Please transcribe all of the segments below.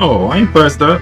Oh, I ain't pressed that.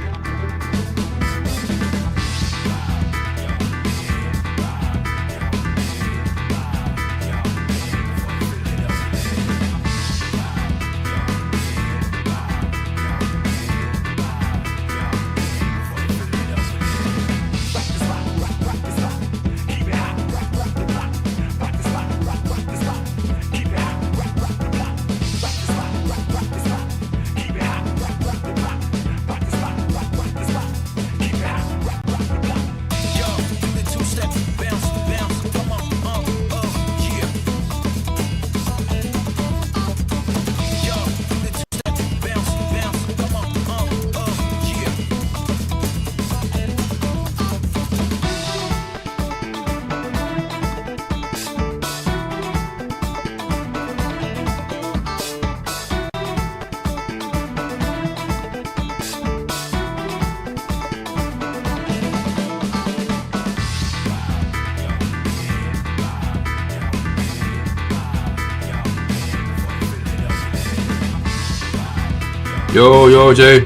Yo, Jay.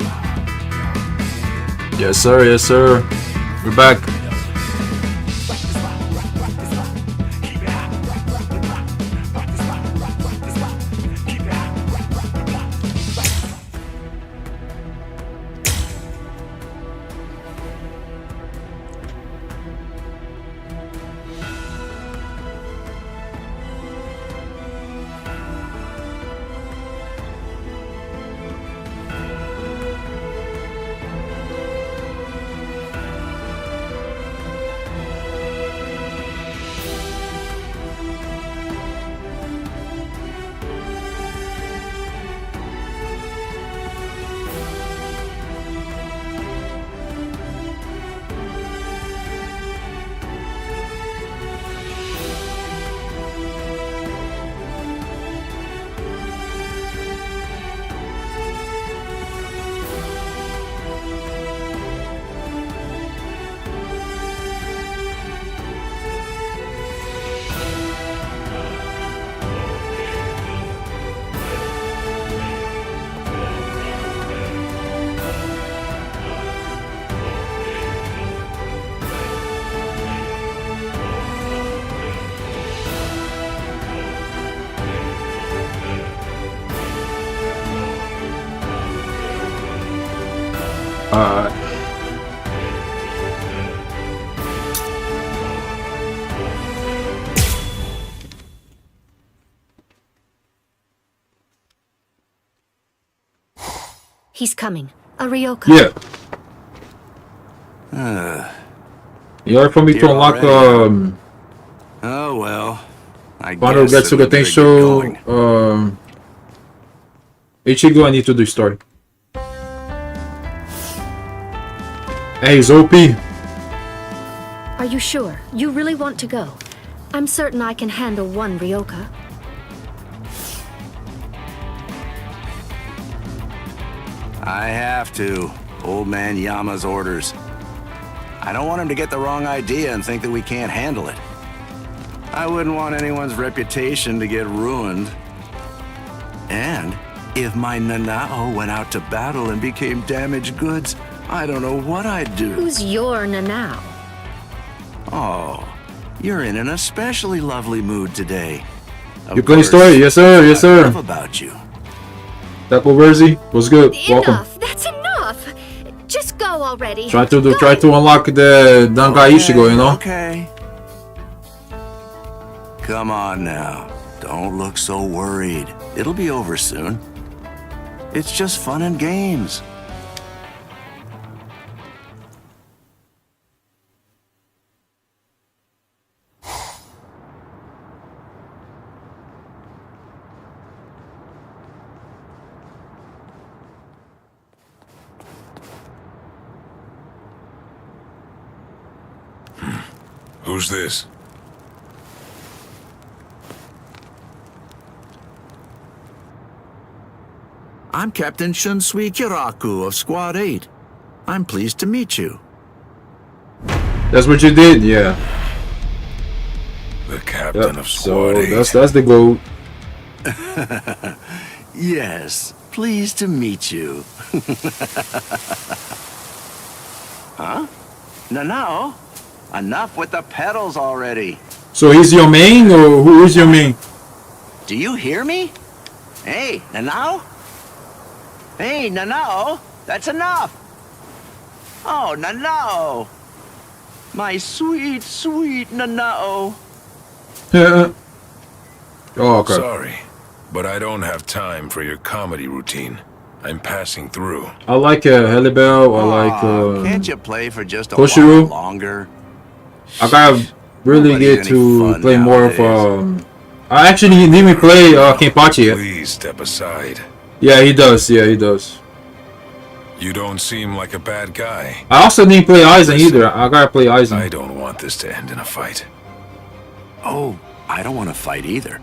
Yes, sir. Yes, sir. We're back. He's coming. A Ryoka. Yeah. You are for me to unlock oh well. I Final guess Getsuga Tensho Ichigo. I need to do story. Hey, he's OP. Are you sure? You really want to go? I'm certain I can handle one Ryoka. I have to. Old man Yama's orders. I don't want him to get the wrong idea and think that we can't handle it. I wouldn't want anyone's reputation to get ruined. And if my Nanao went out to battle and became damaged goods, I don't know what I'd do. Who's your Nanao? Oh, you're in an especially lovely mood today. You play story? Yes, sir. Yes, sir. I love about you. Taco Verzi, what's good? Welcome. Enough! That's enough! Just go already. Try to unlock the Bankai Ichigo, you know? Okay. Come on now. Don't look so worried. It'll be over soon. It's just fun and games. Who's this? I'm Captain Shunsui Kiraku of Squad 8. I'm pleased to meet you. That's what you did, yeah. The captain of So Squad 8. that's the goal. Yes, pleased to meet you. Huh? No. Enough with the pedals already. So he's your main, or who is your main? Do you hear me? Hey, Nanao? Hey, Nanao, that's enough. Oh, Nanao. My sweet, sweet Nanao. Oh, okay. Sorry, but I don't have time for your comedy routine. I'm passing through. I like Helibel. I like can't you play for just a Koshiro? while longer? I gotta really Nobody's get any to fun play more nowadays. of. I actually didn't even play Kenpachi yet. Please step aside. Yeah, he does. Yeah, he does. You don't seem like a bad guy. I also didn't play Eisen either. I gotta play Eisen. I don't want this to end in a fight. Oh, I don't want to fight either.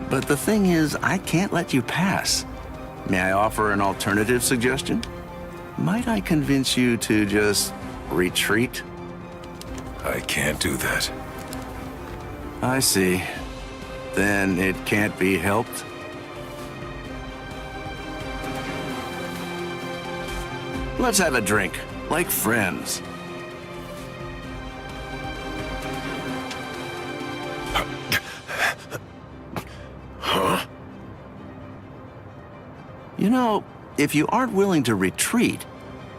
But the thing is, I can't let you pass. May I offer an alternative suggestion? Might I convince you to just retreat? I can't do that. I see. Then it can't be helped? Let's have a drink, like friends. Huh? You know, if you aren't willing to retreat,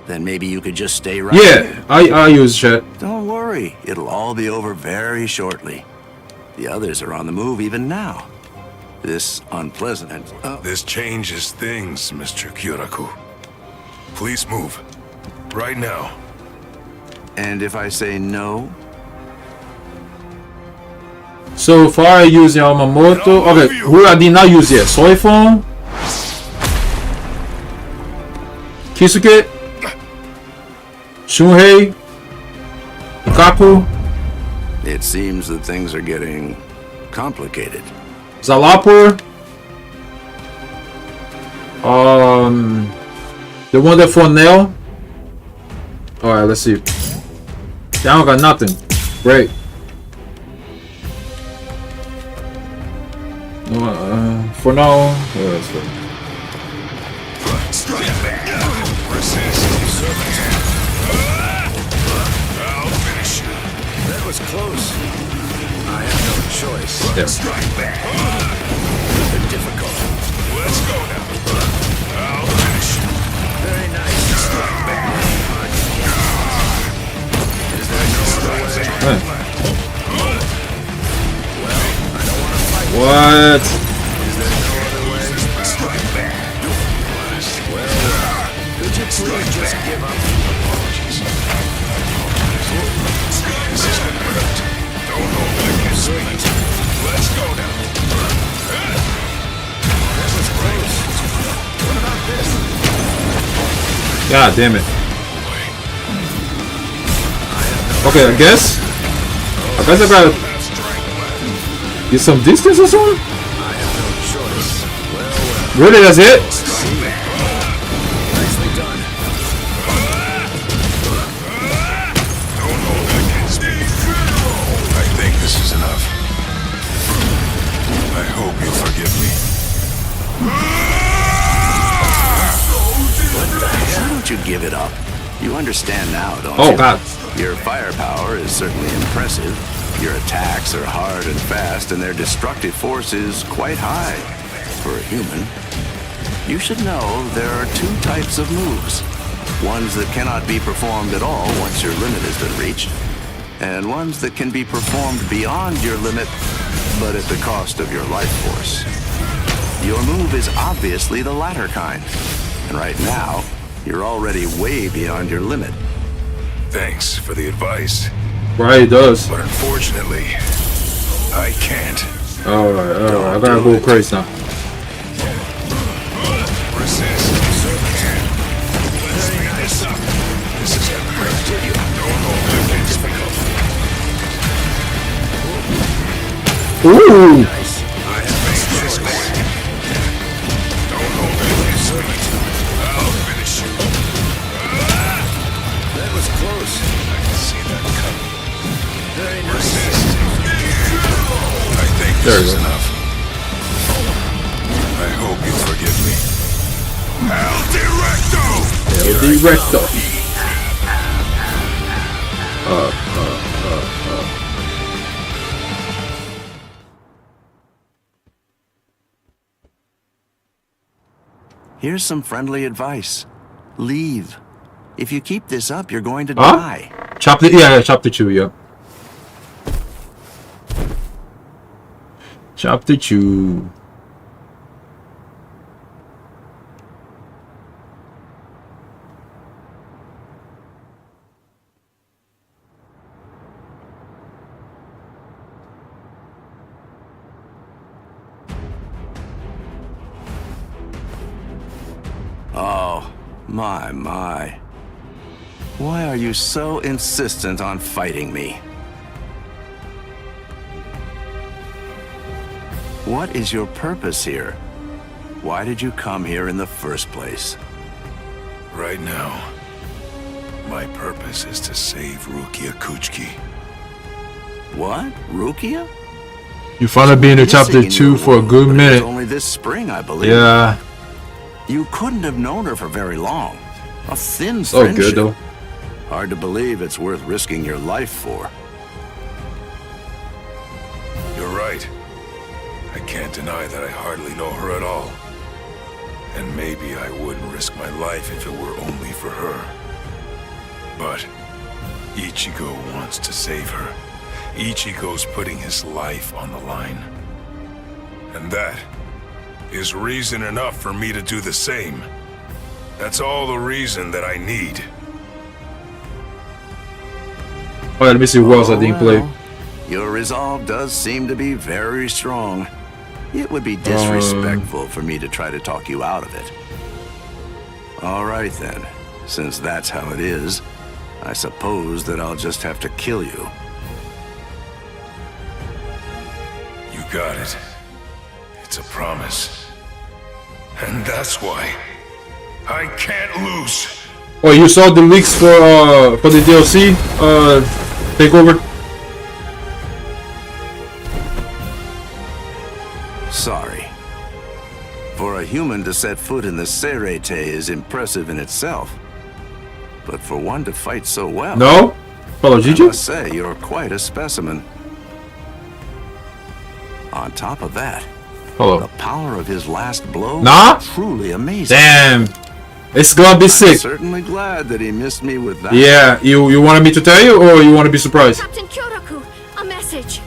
then maybe you could just stay right Yeah, here. I use chat. Don't worry, it'll all be over very shortly. The others are on the move even now. This unpleasant and... This changes things, Mr. Kyuraku. Please move. Right now. and if I say no? So far I use Yamamoto. Okay, who I did not use yet? Soi Fon, Kisuke, Shunhei, Kaku, It seems that things are getting complicated. Zalapur, the one that for Nail. Alright, let's see. That one got nothing. Great. For now, that's fine. Strike back. Resist. I'll finish you. That was close. I have no choice. Yeah. Strike back. They're difficult. Let's go now. I'll finish you. Very nice. Strike back. Is there no other way? Hey. Well, I don't want to fight. What? Is there no other way? Strike back. Well, could you please just give up? Apologies. This is gonna hurt. Don't hold back against me. Let's go now. That was close. What about this? God damn it. Okay, I guess I gotta get some distance or something? I have no choice. Well, Really, that's it? nicely done. Don't hold back against me. I think this is enough. I hope you'll forgive me. What the hell? Why don't you give it up? You understand now, don't you? Oh god. Your firepower is certainly impressive. Your attacks are hard and fast, and their destructive force is quite high for a human. You should know there are two types of moves. Ones that cannot be performed at all once your limit has been reached, and ones that can be performed beyond your limit, but at the cost of your life force. Your move is obviously the latter kind, and right now, you're already way beyond your limit. Thanks for the advice, Right, it does. but unfortunately, I can't. Alright, I gotta go crazy now. Resist. Let's speed this up. This is gonna hurt. Don't hold back against me. Ooh! I have made this quick. Don't hold back against me. I'll finish you. That was close. I can see that coming. Very nice. Resist. I think There this we is go. enough. I hope you forgive me. Why El Directo! El Directo. Here's some friendly advice. Leave. If you keep this up, you're going to Huh? die. Chapter, yeah, chapter 2, yeah. Chapter 2. Oh, my. Why are you so insistent on fighting me? What is your purpose here? Why did you come here in the first place? Right now, my purpose is to save Rukia Kuchiki. What? Rukia? You finally be in the Missing chapter in 2 your for a world, good but it was minute. only this spring, I believe. Yeah. You couldn't have known her for very long. A thin So friendship. good though. Hard to believe it's worth risking your life for. You're right. I can't deny that I hardly know her at all. And maybe I wouldn't risk my life if it were only for her. But Ichigo wants to save her. Ichigo's putting his life on the line. And that is reason enough for me to do the same. That's all the reason that I need. Oh, let me see what else I didn't play. Your resolve does seem to be very strong. It would be disrespectful for me to try to talk you out of it. All right then. Since that's how it is, I suppose that I'll just have to kill you. You got it. It's a promise. And that's why I can't lose. Oh, you saw the leaks for the DLC takeover? Sorry. For a human to set foot in the Serete is impressive in itself. But for one to fight so well... No? Follow I Gigi? must say, you're quite a specimen. On top of that, Hello. the power of his last blow Nah? is truly amazing. Damn. It's gonna be I'm sick. certainly glad that he missed me with that. Yeah, you wanted me to tell you or you want to be surprised? Captain Kyoraku, a message.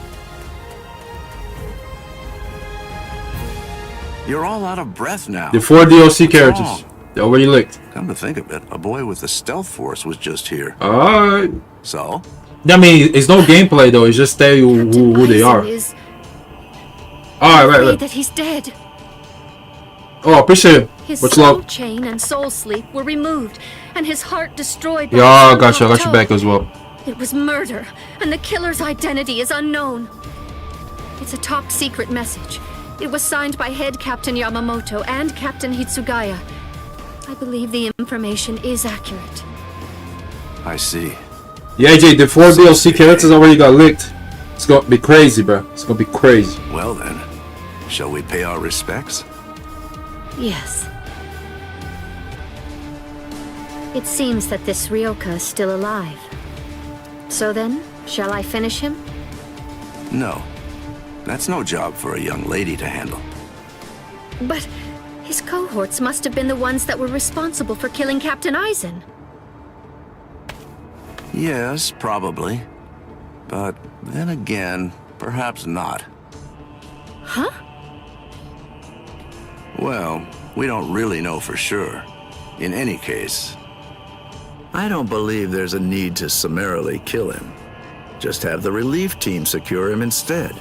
You're all out of breath now. The 4 DLC What's characters. wrong? They already leaked. Come to think of it, a boy with the stealth force was just here. Alright. So, I mean, it's no gameplay though, it's just tell you who they are. Is Alright, right. that he's dead. Oh, appreciate it. His What's soul up? chain and soul sleep were removed, and his heart destroyed. By Yeah, a gotcha. I got you toe. back as well. It was murder, and the killer's identity is unknown. It's a top secret message. It was signed by Head Captain Yamamoto and Captain Hitsugaya. I believe the information is accurate. I see. Yeah, AJ, the 4 DLC characters already got leaked. It's gonna be crazy, bro. It's gonna be crazy. Well then, shall we pay our respects? Yes. It seems that this Ryoka is still alive. So then, shall I finish him? No. That's no job for a young lady to handle. But his cohorts must have been the ones that were responsible for killing Captain Eisen. Yes, probably. But then again, perhaps not. Huh? Well, we don't really know for sure. In any case, I don't believe there's a need to summarily kill him. Just have the relief team secure him instead.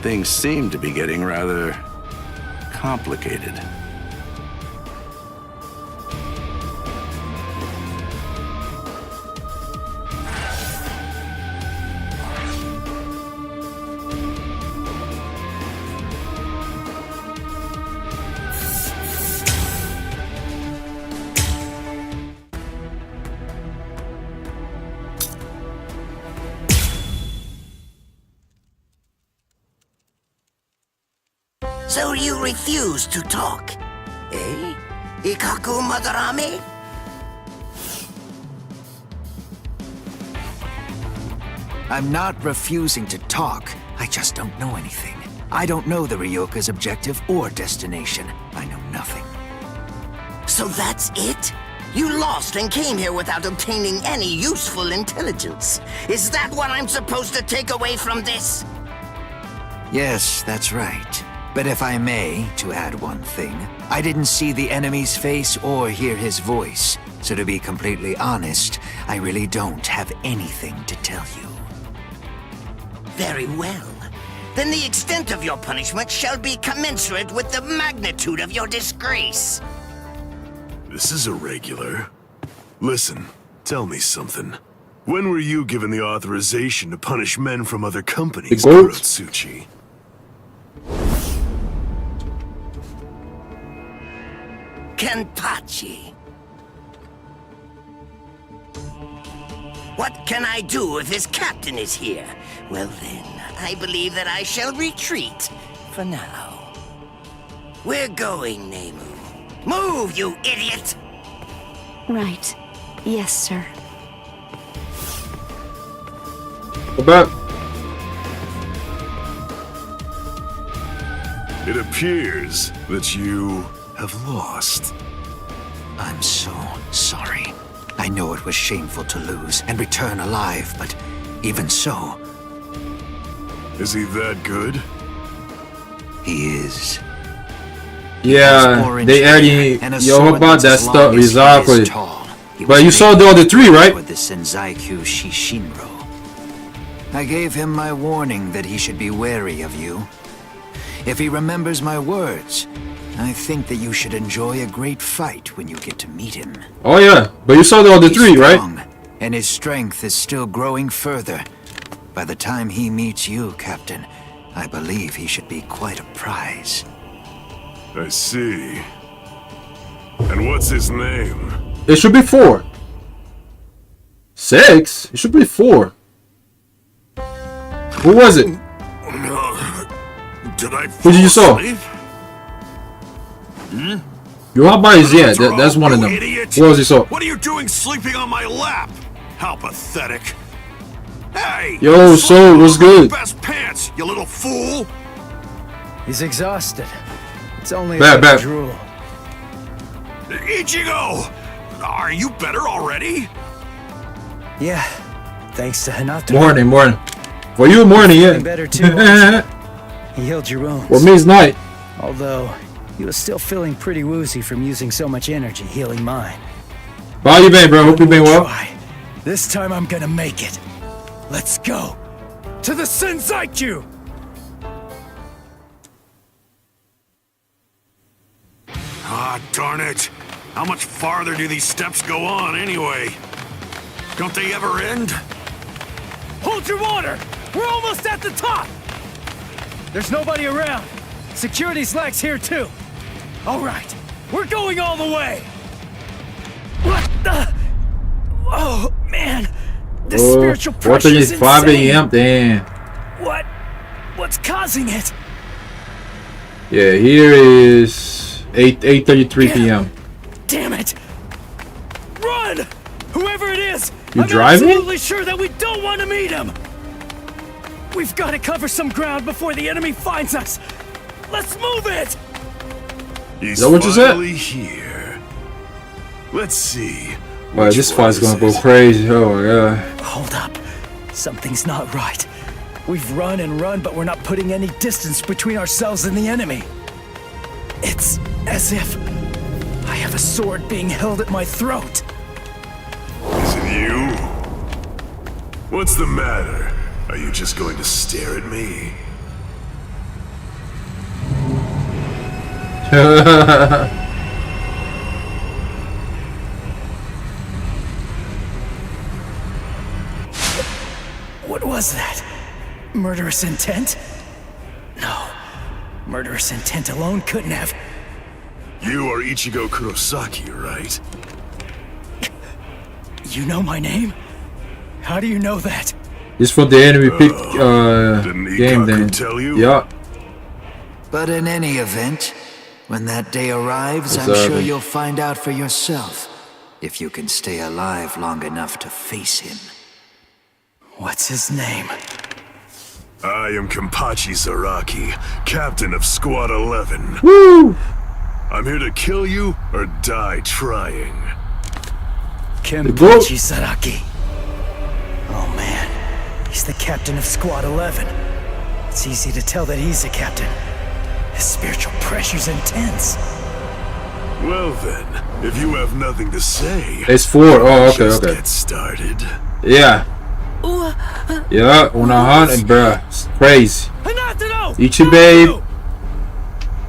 things seem to be getting rather complicated. So you refuse to talk, eh? Kaku Madarame? I'm not refusing to talk. I just don't know anything. I don't know the Ryoka's objective or destination. I know nothing. So that's it? You lost and came here without obtaining any useful intelligence. Is that what I'm supposed to take away from this? Yes, that's right. But if I may, to add one thing, I didn't see the enemy's face or hear his voice. So to be completely honest, I really don't have anything to tell you. Very well. Then the extent of your punishment shall be commensurate with the magnitude of your disgrace. This is irregular. Listen, tell me something. When were you given the authorization to punish men from other companies, Kurotsuchi? Kenpachi. What can I do if his captain is here? Well then, I believe that I shall retreat for now. We're going, Nemu. Move, you idiot! Right. Yes, sir. Go back. It appears that you have lost. I'm so sorry. I know it was shameful to lose and return alive, but even so... Is he that good? He is. Yeah, they adding Yoruba that stuff exactly. But you saw the other three, right? With the Senzaiku Shishinro. I gave him my warning that he should be wary of you. If he remembers my words, I think that you should enjoy a great fight when you get to meet him. Oh yeah, but you saw the other three, right? And his strength is still growing further. By the time he meets you, Captain, I believe he should be quite a prize. I see. And what's his name? It should be 4. 6? It should be 4. Who was it? Did I Who did you saw? Hmm? Yoruba is, yeah, that's one of them. Idiot. Who was he saw? What are you doing sleeping on my lap? How pathetic. Hey! Yo, so what's good? Best pants, you little fool! He's exhausted. It's only bad. drool. Ichigo! Are you better already? Yeah, thanks to Hanato. Morning. For you, morning, yeah. Better too. He healed your wounds. For me, it's night. Although, he was still feeling pretty woozy from using so much energy healing mine. How you been, bro? Hope you been well. Try. This time I'm gonna make it. Let's go. To the Senzaiku! Ah, darn it. How much farther do these steps go on, anyway? Don't they ever end? Hold your water! We're almost at the top! There's nobody around. Security slacks here, too. All right, we're going all the way! What the... Oh, man. The spiritual pressure is insane. 5 a.m. Damn. What's causing it? Yeah, here is 8:33 p.m. Damn it! Run! Whoever it is, You I'm driving? absolutely sure that we don't want to meet him. We've got to cover some ground before the enemy finds us. Let's move it. He's Is that what you said? finally here. Let's see. Alright, this fight's gonna go crazy. Oh my god. Hold up. Something's not right. We've run and run, but we're not putting any distance between ourselves and the enemy. It's as if I have a sword being held at my throat. Is it you? What's the matter? Are you just going to stare at me? What was that? Murderous intent? No. Murderous intent alone couldn't have. You are Ichigo Kurosaki, right? You know my name? How do you know that? This for the enemy pick Didn't game Kaku then. tell you? Yeah. But in any event, when that day arrives, I'm sure you'll find out for yourself if you can stay alive long enough to face him. What's his name? I am Kenpachi Zaraki, captain of Squad 11. Woo! I'm here to kill you or die trying. Kenpachi Zaraki. Oh man, he's the captain of Squad 11. It's easy to tell that he's the captain. His spiritual pressure's intense. Well then, if you have nothing to say, it's 4. Oh, okay, just okay. Get started. Yeah. Yeah, Unahan and bruh. It's crazy. Ichi babe.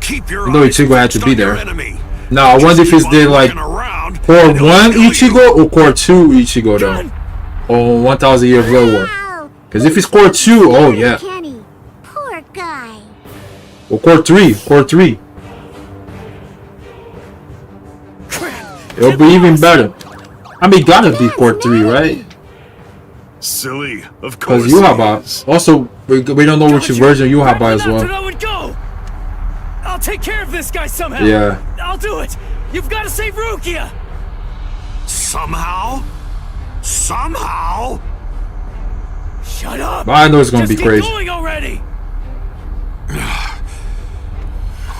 Keep your You know Ichigo had to be there. Now, I wonder if it's did like Core 1 Ichigo or Core 2 Ichigo though. On 1000 Year Blood War. Because if it's Core 2, oh yeah. Poor guy. Or Core 3. Core 3. It'll be even better. I mean, gotta be Core 3, right? Silly, of course. Because Yuhaba. Also, we don't know which version of Yuhaba as well. I'll take care of this guy somehow. Yeah. I'll do it. You've got to save Rukia. Somehow? Somehow? Shut up. But I know it's gonna be crazy. Get going already.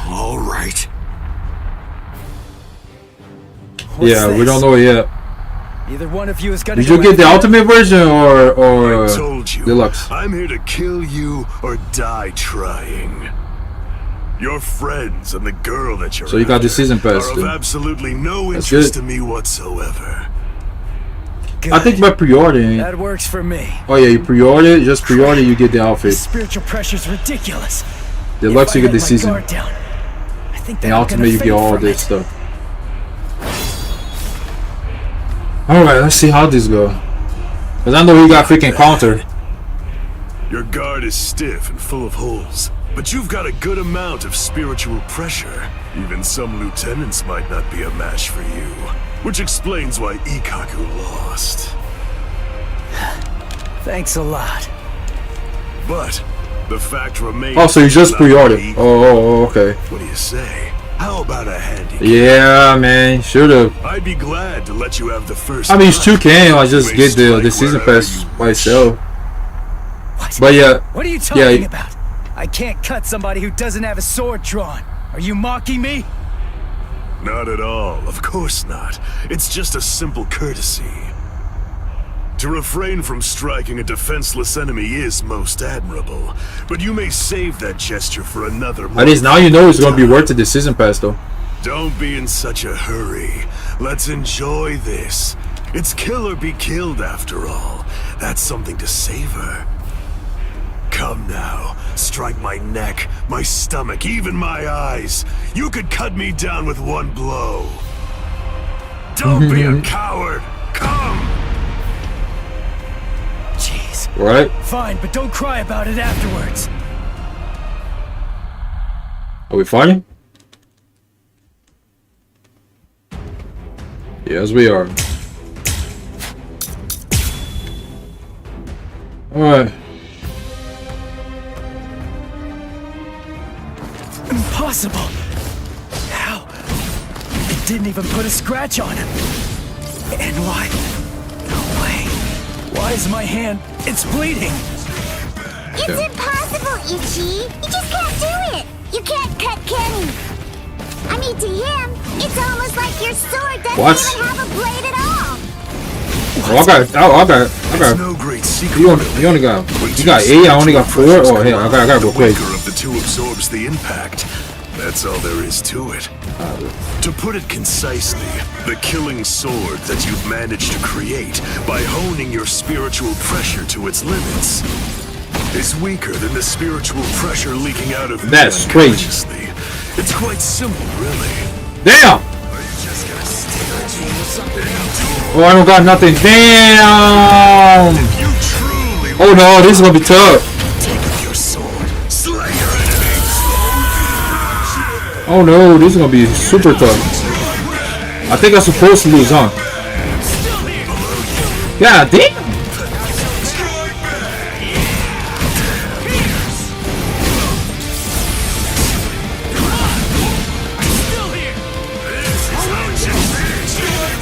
All right. Yeah, we don't know it yet. Either one of you is gonna. Did you get the ultimate version or I told you, deluxe? I'm here to kill you or die trying. Your friends and the girl that you're So you got the season pass, are of dude. absolutely no That's interest good. to me whatsoever. Good. I think by pre-ordering. That works for me. Oh yeah, you pre-order it. Just pre-order, you get the outfit. Spiritual pressure's ridiculous. Deluxe, you get the season. I think And ultimate, you get all this stuff. Alright, let's see how this go. Cause I know he got freaking counter. Your guard is stiff and full of holes, but you've got a good amount of spiritual pressure. Even some lieutenants might not be a match for you, which explains why Kaku lost. Thanks a lot. But the fact remains. Oh, so you just pre-ordered. Oh, okay. What do you say? How about a handicap? Yeah, man, should've. I'd be glad to let you have the first. I mean, it's 2K. I just May get the strike season wherever pass you myself. What? But yeah, What are you talking about? I can't cut somebody who doesn't have a sword drawn. Are you mocking me? Not at all, of course not. It's just a simple courtesy. To refrain from striking a defenseless enemy is most admirable, but you may save that gesture for another moment. at least now you know it's gonna be worth it. The season pass though. Don't be in such a hurry. Let's enjoy this. It's kill or be killed after all. That's something to savor. Come now, strike my neck, my stomach, even my eyes. You could cut me down with one blow. Don't be a coward. Come! Jeez. Right? Fine, but don't cry about it afterwards. Are we fighting? Yes, we are. Alright. Impossible. How? It didn't even put a scratch on him. And why? No way. Why is my hand? It's bleeding. It's impossible, Ichi. You just can't do it. You can't cut Kenny. I mean, to him, it's almost like your sword doesn't even have a blade at all. Oh, I got. It's no great secret. You only got 8. I only got 4. Oh hell, I gotta go crazy. The weaker of the two absorbs the impact. That's all there is to it. To put it concisely, the killing sword that you've managed to create by honing your spiritual pressure to its limits is weaker than the spiritual pressure leaking out of That's me crazy. unconsciously. It's quite simple, really. Damn! Are you just gonna stare at me with something? Oh, I don't got nothing. Damn! If you truly Oh no, this is gonna be tough. take up your sword, slay your enemies. Oh no, this is gonna be super tough. I think I'm supposed to lose, huh? Yeah, damn!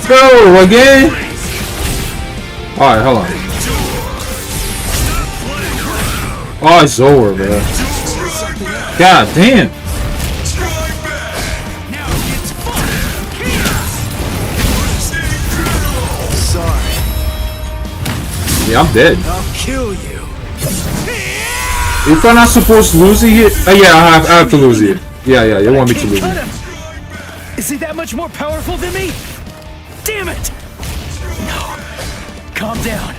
go again. All right, hold on. Oh, it's over, bro. God damn. Sorry. Yeah, I'm dead. I'll kill you. If I'm not supposed to lose it here, yeah, I have to lose it. Yeah, you want me to lose it. Is he that much more powerful than me? Damn it! No. Calm down.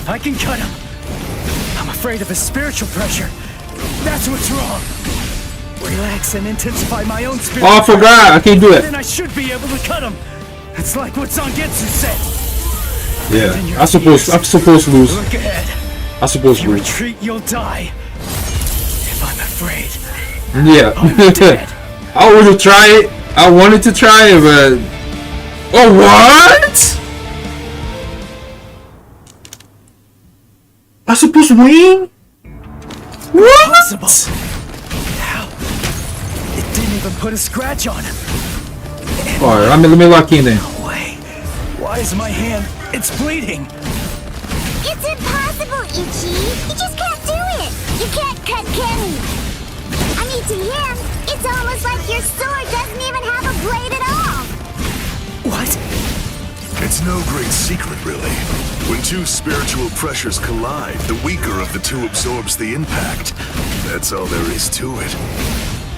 I can cut him. I'm afraid of his spiritual pressure. That's what's wrong. Relax and intensify my own spiritual Oh, I forgot. I can't do it. Then I should be able to cut him. It's like what Zangetsu said. Yeah, I'm supposed to lose. Look ahead. I'm supposed to You lose. retreat, you'll die. If I'm afraid. Yeah. I'm dead. I would have tried it. I wanted to try it, but oh, what? I'm supposed to win? What? Impossible. How? It didn't even put a scratch on him. Alright, let me lock in then. No way. Why is my hand? It's bleeding. It's impossible, Ichi. You just can't do it. You can't cut Kenny. I mean, to him, it's almost like your sword doesn't even have a blade at all. What? It's no great secret, really. When two spiritual pressures collide, the weaker of the two absorbs the impact. That's all there is to it.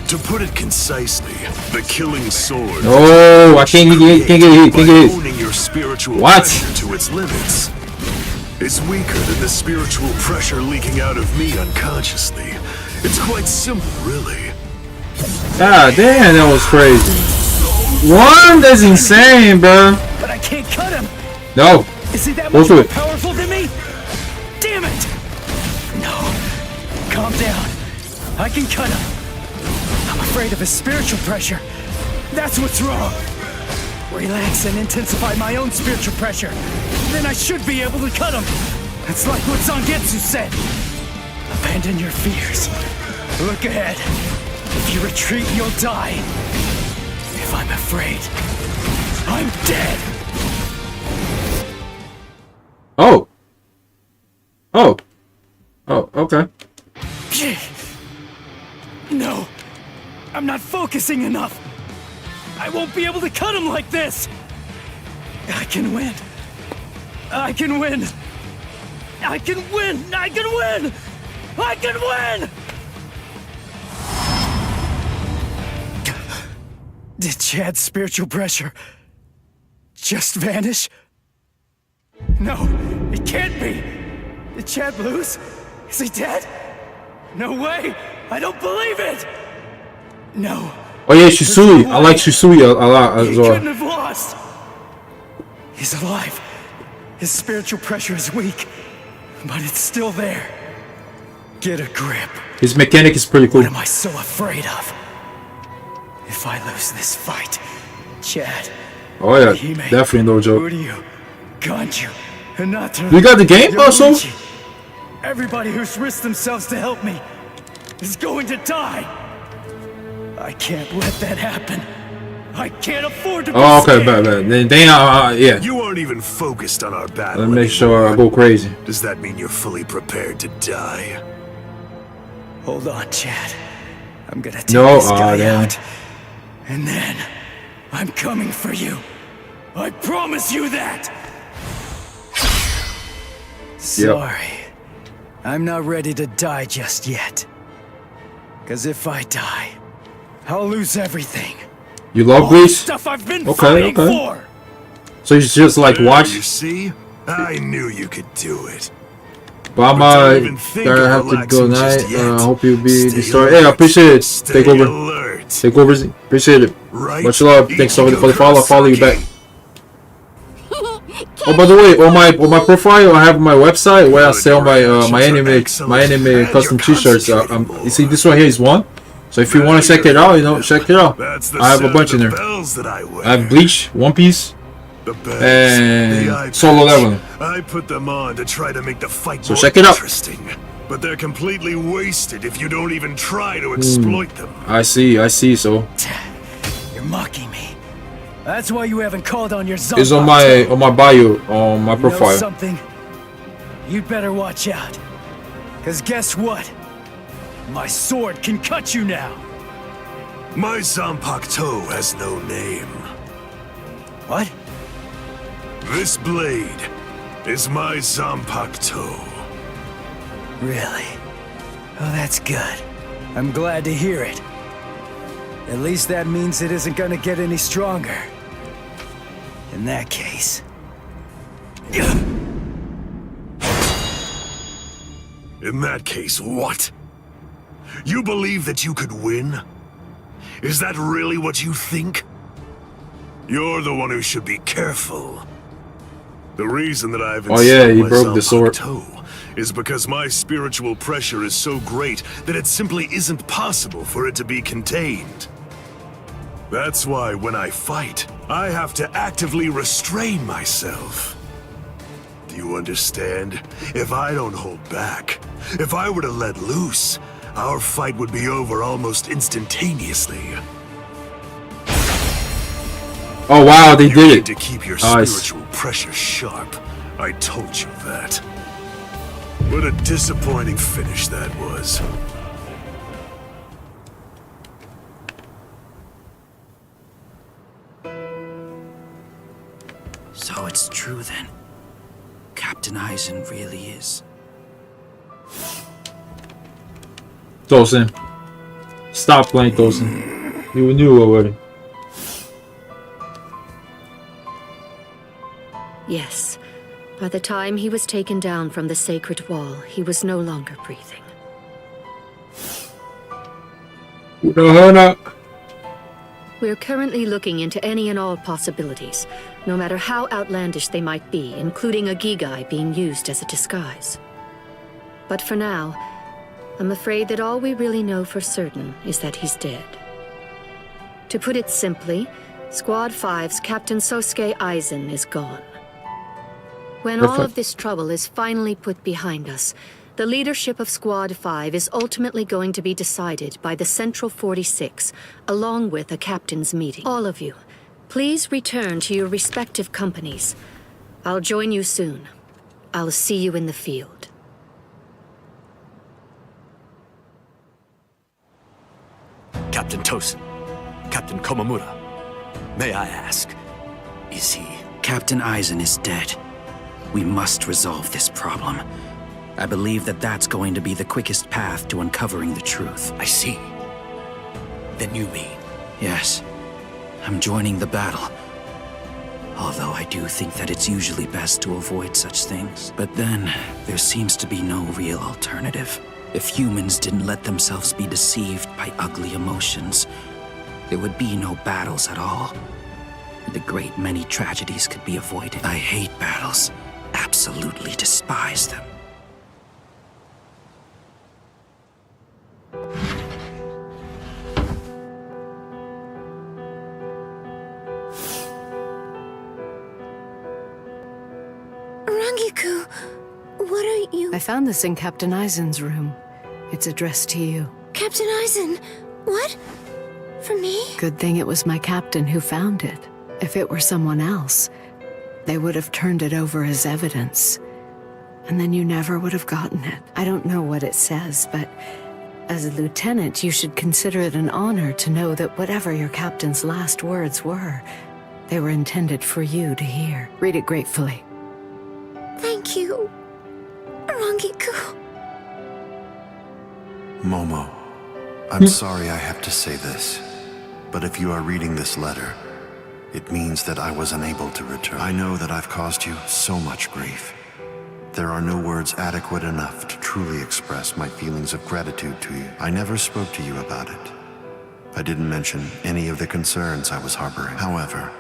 To put it concisely, the killing sword. Oh, I can't get hit. Owning your spiritual What? pressure to its limits. It's weaker than the spiritual pressure leaking out of me unconsciously. It's quite simple, really. God damn, that was crazy. One, that's insane, bro. But I can't cut him. No. Is he that Go much through more it. powerful than me? Damn it! No. Calm down. I can cut him. I'm afraid of his spiritual pressure. That's what's wrong. Relax and intensify my own spiritual pressure. Then I should be able to cut him. It's like what Zangetsu said. Abandon your fears. Look ahead. If you retreat, you'll die. If I'm afraid, I'm dead. Oh. Oh. Oh, okay. No. I'm not focusing enough. I won't be able to cut him like this. I can win. I can win. I can win. I can win. I can win. Did Chad's spiritual pressure just vanish? No, it can't be. Did Chad lose? Is he dead? No way. I don't believe it. No. Oh yeah, Shisui. I like Shisui a lot as He well. couldn't have lost. He's alive. His spiritual pressure is weak, but it's still there. Get a grip. His mechanic is pretty cool. What am I so afraid of? If I lose this fight, Chad. Oh yeah, Hime, definitely no joke. Uryu, Ganju, Hinata, You got the game also? Yoruichi. Everybody who's risked themselves to help me is going to die. I can't let that happen. I can't afford to be Oh, okay, scared. bad. Then yeah. You aren't even focused on our battle. Let me make sure I anymore. go crazy. Does that mean you're fully prepared to die? Hold on, Chad. I'm gonna take No, this guy damn. out. And then, I'm coming for you. I promise you that! Sorry. I'm not ready to die just yet. Cause if I die, I'll lose everything. You love All the Bleach? stuff I've been Okay, fighting okay. for! So you just like You watch? see? I knew you could do it. But Don't even think I of have to go relaxing night. just yet. Hope you'll be Stay destroyed. Hey, I alert. appreciate it. Stay Take over. alert. Take over. Appreciate it. Right? Much love. Thanks so much for the follow. I'll follow you back. Kenny, Oh, by the way, on my profile, I have my website where I sell my my Excellent. anime And custom you're T-shirts. concentrating You see, this one here is one. So if you want to check it out, check it out. That's the I have a sound bunch of in the there. bells that I wear. I have Bleach, One Piece, The bells, and the eye Solo patch. Leveling. I put them on to try to make the fight So more check it out. interesting. But they're completely wasted if you don't even try to exploit them. I see. So You're mocking me. That's why you haven't called on your Zangetsu. It's on my bio, on my profile. You know something? You'd better watch out. Cause guess what? My sword can cut you now. My Zanpakuto has no name. What? This blade is my Zanpakuto. Really? Oh, that's good. I'm glad to hear it. At least that means it isn't gonna get any stronger. In that case... In that case, what? You believe that you could win? Is that really what you think? You're the one who should be careful. The reason that I've he broke the sword is because my spiritual pressure is so great that it simply isn't possible for it to be contained. That's why when I fight, I have to actively restrain myself. Do you understand? If I don't hold back, if I were to let loose, our fight would be over almost instantaneously. Oh wow, they You did need it. to keep your Nice. spiritual pressure sharp. I told you that. What a disappointing finish that was. So it's true then. Captain Eisen really is. Tosen. Stop playing Tosen. You knew already. Yes. By the time he was taken down from the sacred wall, he was no longer breathing. We're currently looking into any and all possibilities, no matter how outlandish they might be, including a Gigai being used as a disguise. But for now, I'm afraid that all we really know for certain is that he's dead. To put it simply, Squad 5's Captain Sosuke Eisen is gone. When all of this trouble is finally put behind us, the leadership of Squad 5 is ultimately going to be decided by the Central 46, along with a captain's meeting. All of you, please return to your respective companies. I'll join you soon. I'll see you in the field. Captain Tosen, Captain Komamura, may I ask, is he... Captain Eisen is dead. We must resolve this problem. I believe that that's going to be the quickest path to uncovering the truth. I see. Then you mean... Yes. I'm joining the battle. Although I do think that it's usually best to avoid such things. But then, there seems to be no real alternative. If humans didn't let themselves be deceived by ugly emotions, there would be no battles at all. The great many tragedies could be avoided. I hate battles. Absolutely despise them. Rangiku, what are you... I found this in Captain Eisen's room. It's addressed to you. Captain Eisen, what? For me? Good thing it was my captain who found it. If it were someone else, they would have turned it over as evidence. And then you never would have gotten it. I don't know what it says, but as a lieutenant, you should consider it an honor to know that whatever your captain's last words were, they were intended for you to hear. Read it gratefully. Thank you, Rangiku. Momo, I'm sorry I have to say this, but if you are reading this letter, it means that I was unable to return. I know that I've caused you so much grief. There are no words adequate enough to truly express my feelings of gratitude to you. I never spoke to you about it. I didn't mention any of the concerns I was harboring. However,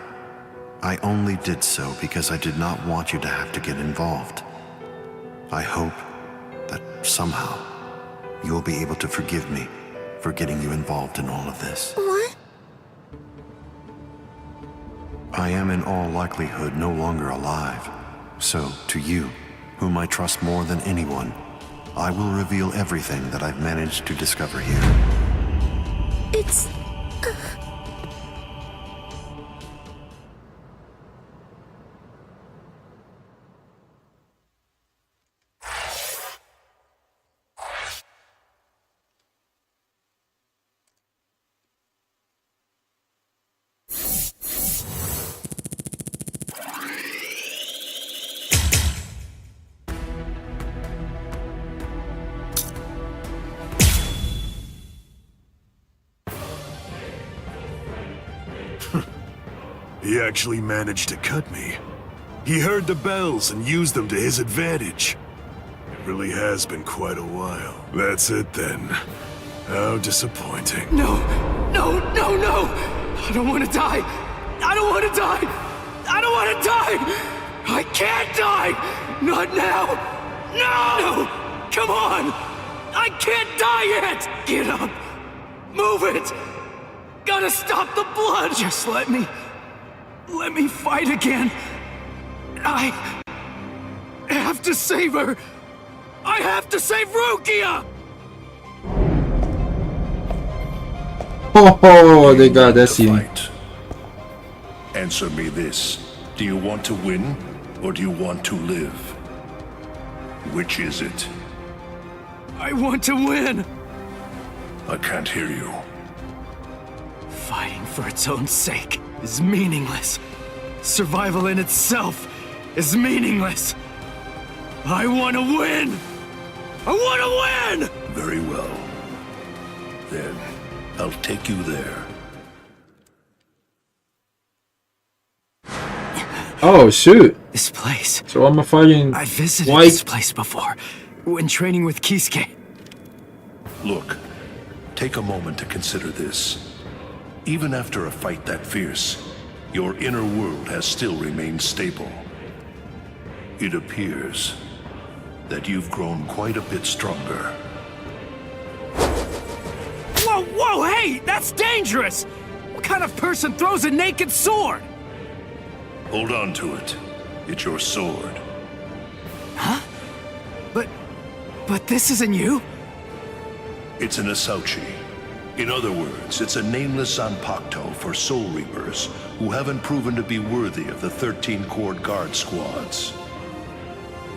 I only did so because I did not want you to have to get involved. I hope that somehow you will be able to forgive me for getting you involved in all of this. What? I am in all likelihood no longer alive. So, to you, whom I trust more than anyone, I will reveal everything that I've managed to discover here. It's... He actually managed to cut me. He heard the bells and used them to his advantage. It really has been quite a while. That's it then. How disappointing. No! No! No! No! I don't want to die! I don't want to die! I don't want to die! I can't die! Not now! No! No! Come on! I can't die yet! Get up! Move it! Gotta stop the blood! Just let me fight again. I have to save her! I have to save Rukia! Oh, they got that scene. Fight. Answer me this. Do you want to win, or do you want to live? Which is it? I want to win! I can't hear you. Fighting for its own sake is meaningless. Survival in itself is meaningless. I want to win! I want to win! Very well. Then, I'll take you there. Oh shoot! This place. So I'm fighting. I visited White. this place before, when training with Kisuke. Look, take a moment to consider this. Even after a fight that fierce, your inner world has still remained stable. It appears that you've grown quite a bit stronger. Whoa, whoa, hey! That's dangerous! What kind of person throws a naked sword? Hold on to it. It's your sword. Huh? But this isn't you? It's an Asauchi. In other words, it's a nameless Zanpakuto for Soul Reapers who haven't proven to be worthy of the 13-Corps Guard squads.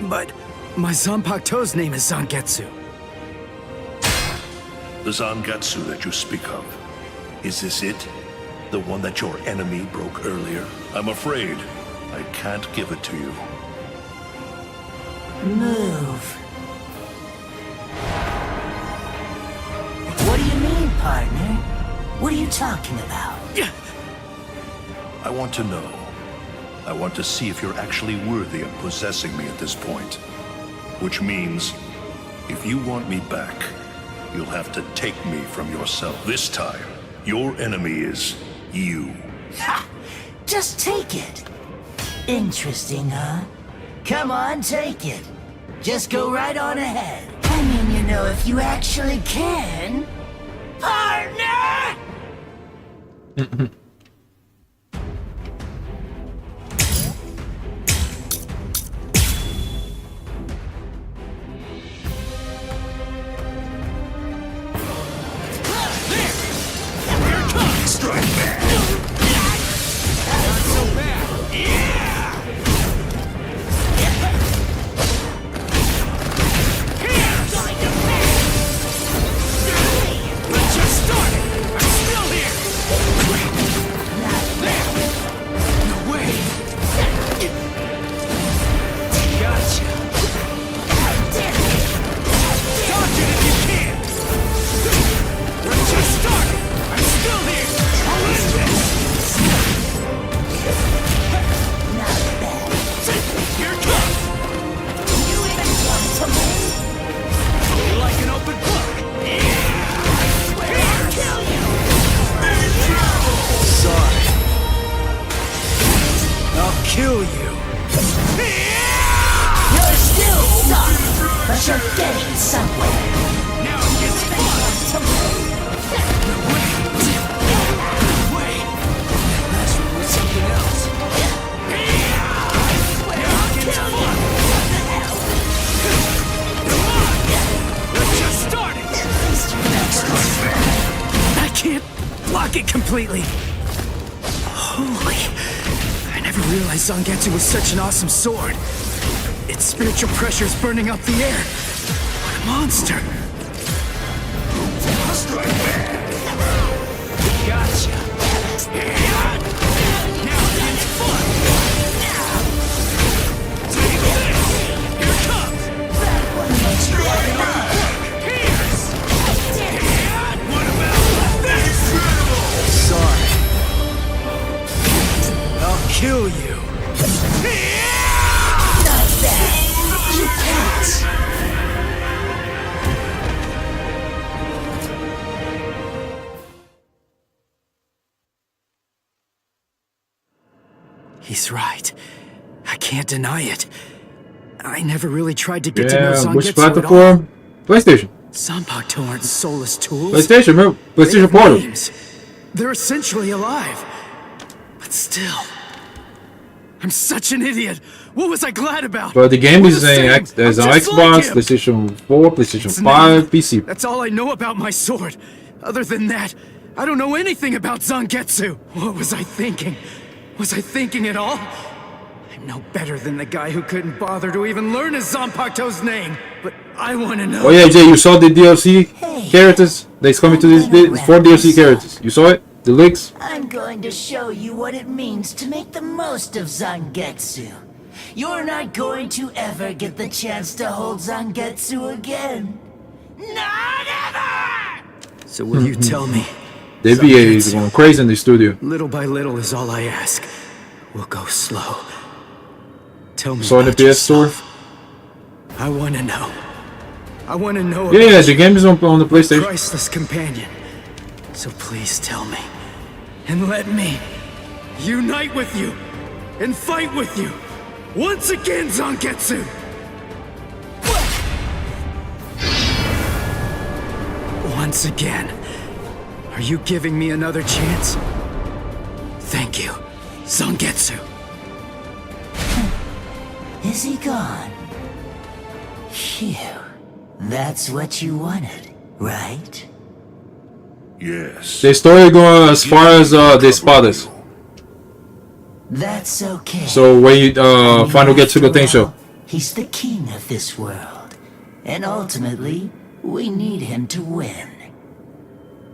But my Zanpakuto's name is Zangetsu. The Zangetsu that you speak of. Is this it? The one that your enemy broke earlier? I'm afraid I can't give it to you. Move. What do you mean, partner? What are you talking about? I want to know. I want to see if you're actually worthy of possessing me at this point. Which means, if you want me back, you'll have to take me from yourself. This time, your enemy is you. Ha! Just take it. Interesting, huh? Come on, take it. Just go right on ahead. I mean, you know, if you actually can. Partner! Strike back! Not so bad! Yeah! We're just started! I'm still here! No way! Gotcha! Dodge it if you can! We're just started! I'm still here! I'll win this! Here it comes! You even want to move? You're like an open book! I'll kill you! Sorry. I'll kill you. You're still stuck, but you're getting somewhere. Now it gets fun. To move. No way. That's something else. Now it gets fun. Come on. We're just starting. I can't block it completely. Holy. I never realized Zangetsu was such an awesome sword. Its spiritual pressure is burning up the air. What a monster. Gotcha. Now it gets fun. Take this. Here it comes. Pierce. And what about this? Sorry. He's right. I can't deny it. I never really tried to get to know Zangetsu which at all. platform? PlayStation. Zanpakuto aren't soulless tools. PlayStation, remember? PlayStation Portal. Names. They're essentially alive. But still, I'm such an idiot. What was I glad about? But the game We're is the saying same. there's I'm on just Xbox, like him. PlayStation 4, PlayStation It's 5, not- PC. That's all I know about my sword. Other than that, I don't know anything about Zangetsu. What was I thinking? Was I thinking at all? I'm no better than the guy who couldn't bother to even learn his Zanpakuto's name. But I want to know. Oh yeah, Jay, you saw the DLC characters? They's coming to this bit. 4 DLC characters. You saw it? The leaks? I'm going to show you what it means to make the most of Zangetsu. You're not going to ever get the chance to hold Zangetsu again. Not ever! So will you tell me? The VA is going crazy in the studio. Little by little is all I ask. We'll go slow. Tell me Saw in the about PS Store? yourself. I want to know. I want to know Yeah, about the game is on the PlayStation. Christless companion. So please tell me. And let me unite with you and fight with you. Once again, Zangetsu! Once again. Are you giving me another chance? Thank you, Zangetsu. Is he gone? Phew. That's what you wanted, right? Yes. The story going as far as the Espadas. That's okay. So when you finally get to the thing show. He's the king of this world. And ultimately, we need him to win.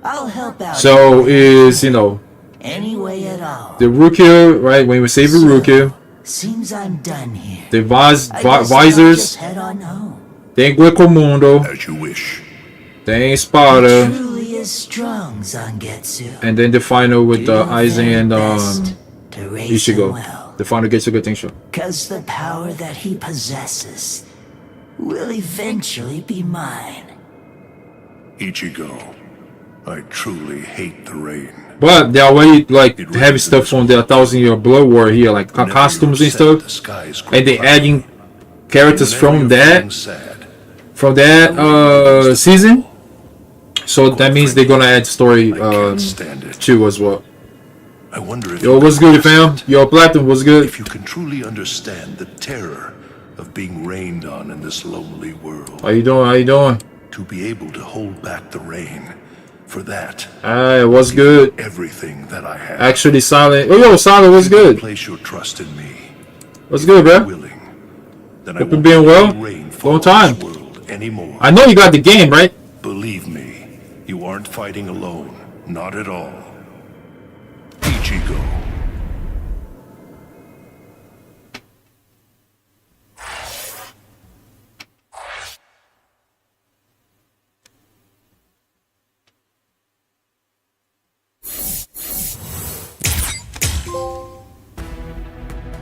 I'll help out. So is, you know, any way at all. the Uryu, right? When we save the Uryu, Seems I'm done here. the I guess I'll visors, just head on home. tem Guecomundo, As you wish. tem Espada, Truly is strong, Zangetsu. and then the final with Do your Eisen very and best to raise him Ichigo. well. The final gets to the thing show. Cause the power that he possesses will eventually be mine. Ichigo, I truly hate the rain. But they already like heavy stuff from the 1,000-year Blood War here, like costumes and stuff, and they adding characters from that season. So that means they're gonna add story 2 as well. I wonder if Yo, what's good, fam? Yo, Platinum, what's good? If you can truly understand the terror of being rained on in this lonely world. How you doing? How you doing? To be able to hold back the rain. For that, Alright, what's good? everything that I have. Actually, Silent. Oh, yo, Silent, what's good? Place your trust in me. What's good, bro? Then Hope you're being well. Long time. Anymore. I know you got the game, right? Believe me, you aren't fighting alone. Not at all. Ichigo.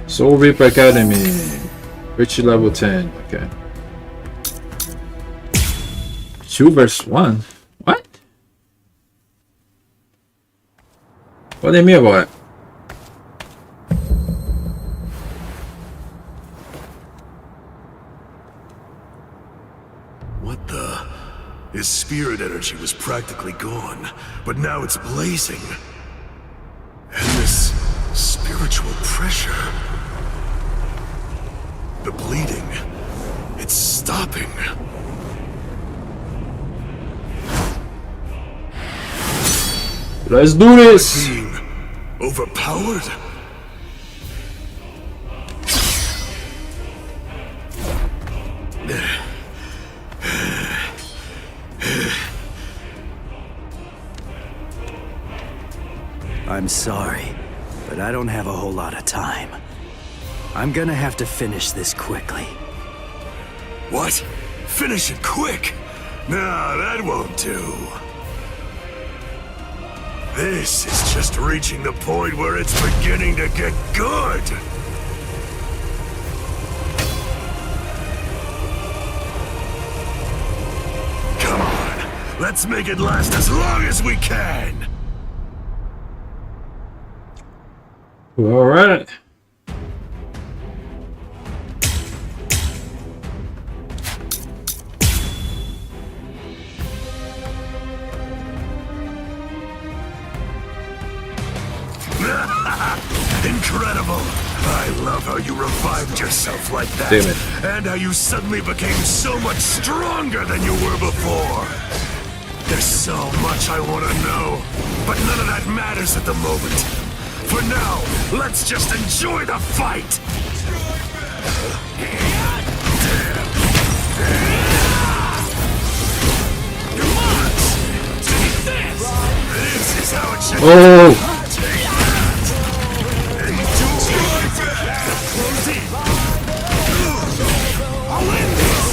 Soul Reaper Academy. Richie level 10. Okay. 2 versus 1. What? What do you mean about it? What the? His spirit energy was practically gone, but now it's blazing. And this spiritual pressure. The bleeding. It's stopping. Let's do this! Being overpowered? I'm sorry, but I don't have a whole lot of time. I'm gonna have to finish this quickly. What? Finish it quick? Nah, that won't do. This is just reaching the point where it's beginning to get good. Come on, let's make it last as long as we can. Alright. you revived yourself like that. Damn it. And how you suddenly became so much stronger than you were before. There's so much I want to know, but none of that matters at the moment. For now, let's just enjoy the fight! Come on! Take this! This is how it should be. Take that! Enjoy! Close in! I'll end this!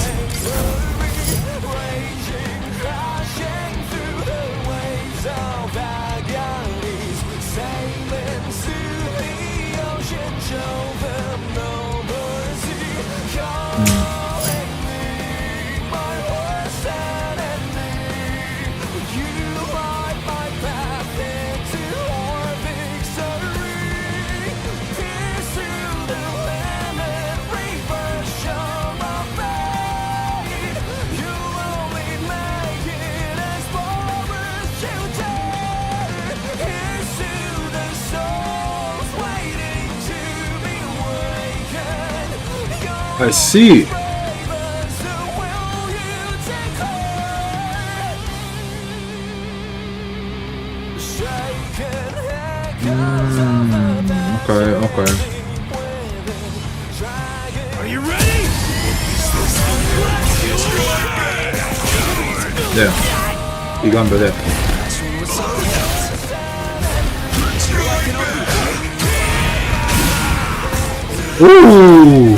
I see. Okay, okay. Are you ready? Yeah. 이건 몇 해? Ooh.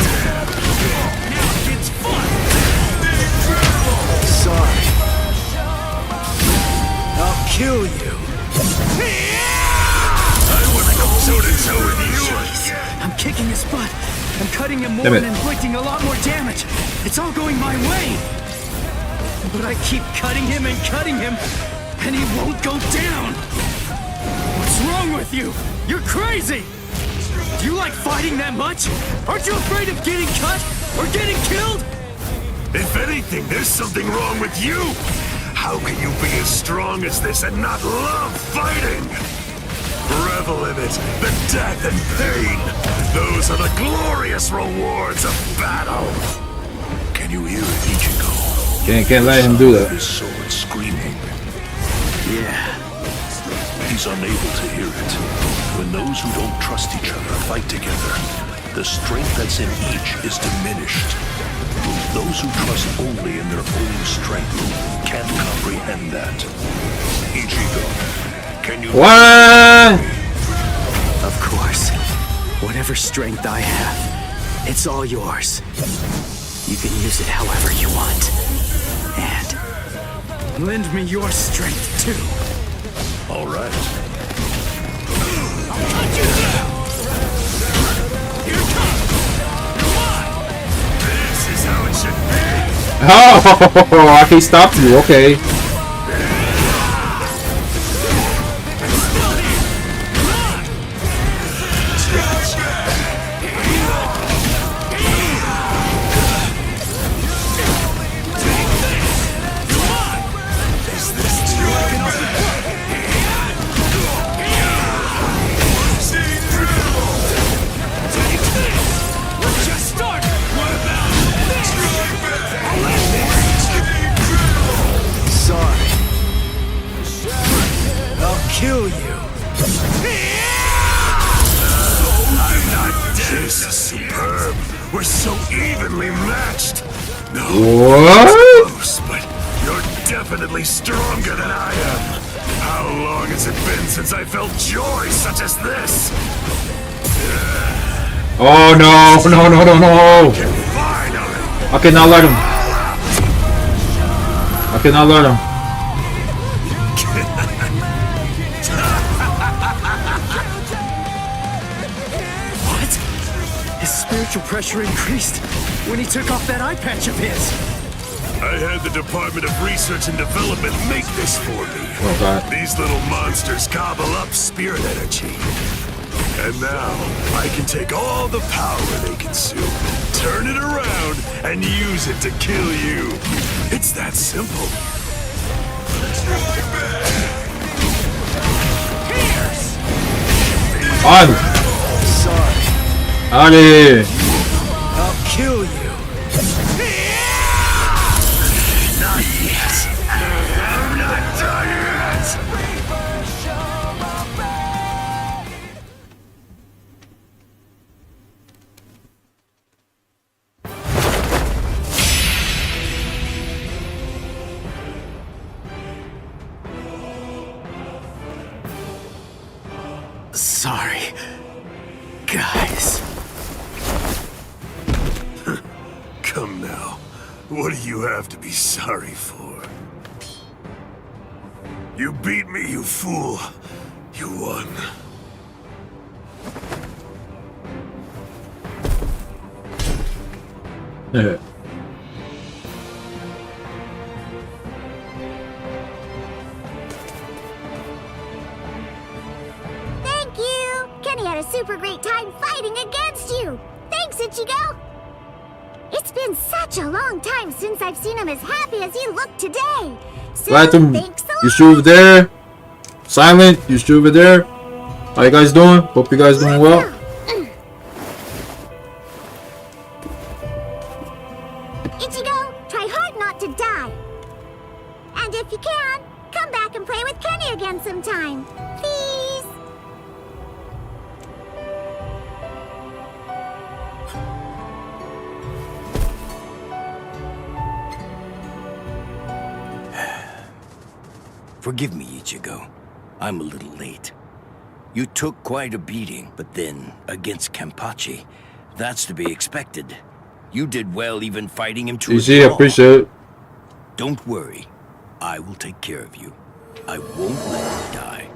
Kill you. I wanna go toe-to-toe with you. I'm kicking his butt. I'm cutting him more Damn it. and inflicting a lot more damage. It's all going my way. But I keep cutting him, and he won't go down. What's wrong with you? You're crazy. Do you like fighting that much? Aren't you afraid of getting cut or getting killed? If anything, there's something wrong with you. How can you be as strong as this and not love fighting? Revel in it, the death and pain. Those are the glorious rewards of battle. Can you hear it, Ichigo? Can't let him do that. His sword screaming. Yeah. He's unable to hear it. When those who don't trust each other fight together, the strength that's in each is diminished. Those who trust only in their own strength can't comprehend that. Ichigo, can you... What? Of course. Whatever strength I have, it's all yours. You can use it however you want. And lend me your strength, too. All right. I'll cut you down! Here it comes! Come on! This is how it should be. Oh, I can stop you. Okay. Kill you. I'm not dead. This is superb. We're so evenly matched. No, What? close, but you're definitely stronger than I am. How long has it been since I felt joy such as this? Oh no! No! Finally. I cannot let him. I cannot let him. Spiritual pressure increased when he took off that eye patch of his. I had the Department of Research and Development make this for me. Oh God. These little monsters gobble up spirit energy. And now, I can take all the power they consume, turn it around, and use it to kill you. It's that simple. On. Sorry. Allez. I'll kill you. Not yet. I'm not done yet. Sorry, guys. Come now. What do you have to be sorry for? You beat me, you fool. You won. Yeah. Thank you! Kenny had a super great time fighting against you! Thanks, Ichigo! It's been such a long time since I've seen him as happy as he looked today! So, Platinum, thanks a you lot! still over there? Silent, you still over there? How you guys doing? Hope you guys doing well. Ichigo, try hard not to die! And if you can, come back and play with Kenny again sometime! Please! Forgive me, Ichigo. I'm a little late. You took quite a beating, but then, against Kenpachi, that's to be expected. You did well even fighting him to a GG, draw. appreciate it. Don't worry. I will take care of you. I won't let you die.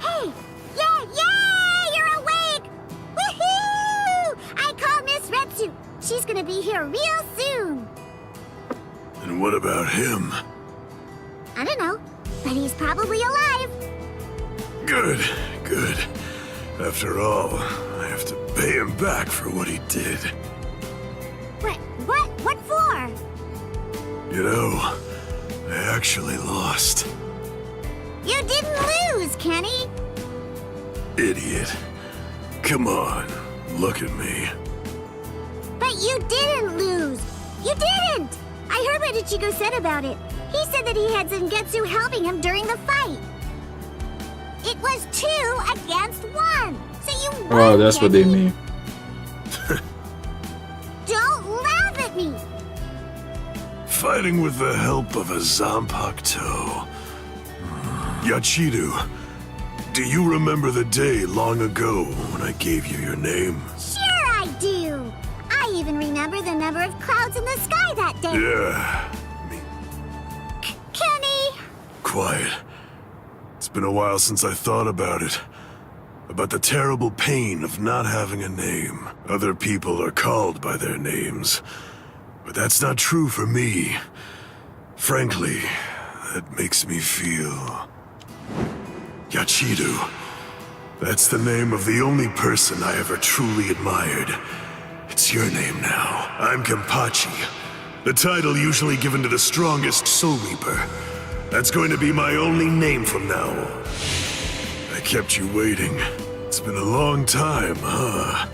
Hey! Yeah! You're awake! Woohoo! I called Miss Retsu. She's gonna be here real soon. And what about him? I don't know, but he's probably alive. Good, good. After all, I have to pay him back for what he did. What for? You know, I actually lost. You didn't lose, Kenny. Idiot. Come on, look at me. But you didn't lose. You didn't. I heard what Ichigo said about it. He said that he had Zangetsu helping him during the fight. It was 2 against 1. So you won, Oh, that's what they Kenny. mean. Don't laugh at me. Fighting with the help of a Zanpakuto. Yachiru, do you remember the day long ago when I gave you your name? Sure I do. I even remember the number of clouds in the sky that day. Yeah. Kenny! Quiet. It's been a while since I thought about it. About the terrible pain of not having a name. Other people are called by their names. But that's not true for me. Frankly, that makes me feel... Yachiru. That's the name of the only person I ever truly admired. It's your name now. I'm Kenpachi. The title usually given to the strongest Soul Reaper. That's going to be my only name from now on. I kept you waiting. It's been a long time, huh?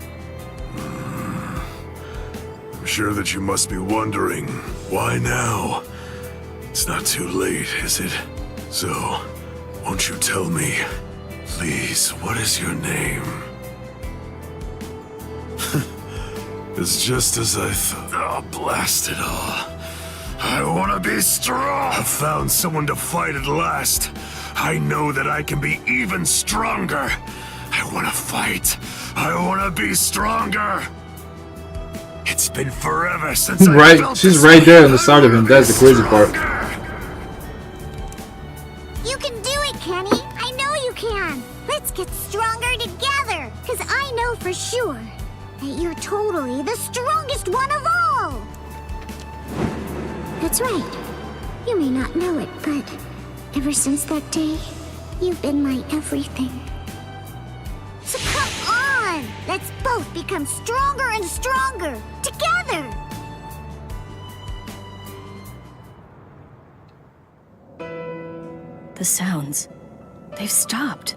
I'm sure that you must be wondering, why now? It's not too late, is it? So, won't you tell me, please, what is your name? It's just as I thought. Oh, blast it all. I want to be strong. I've found someone to fight at last. I know that I can be even stronger. I want to fight. I want to be stronger. It's been forever since I felt She's this right way. there on the side of him. That's the crazy part. You can do it, Kenny. I know you can. Let's get stronger together. Because I know for sure that you're totally the strongest one of all. That's right. You may not know it, but ever since that day, you've been my everything. So come on! Let's both become stronger and stronger, together! The sounds, they've stopped.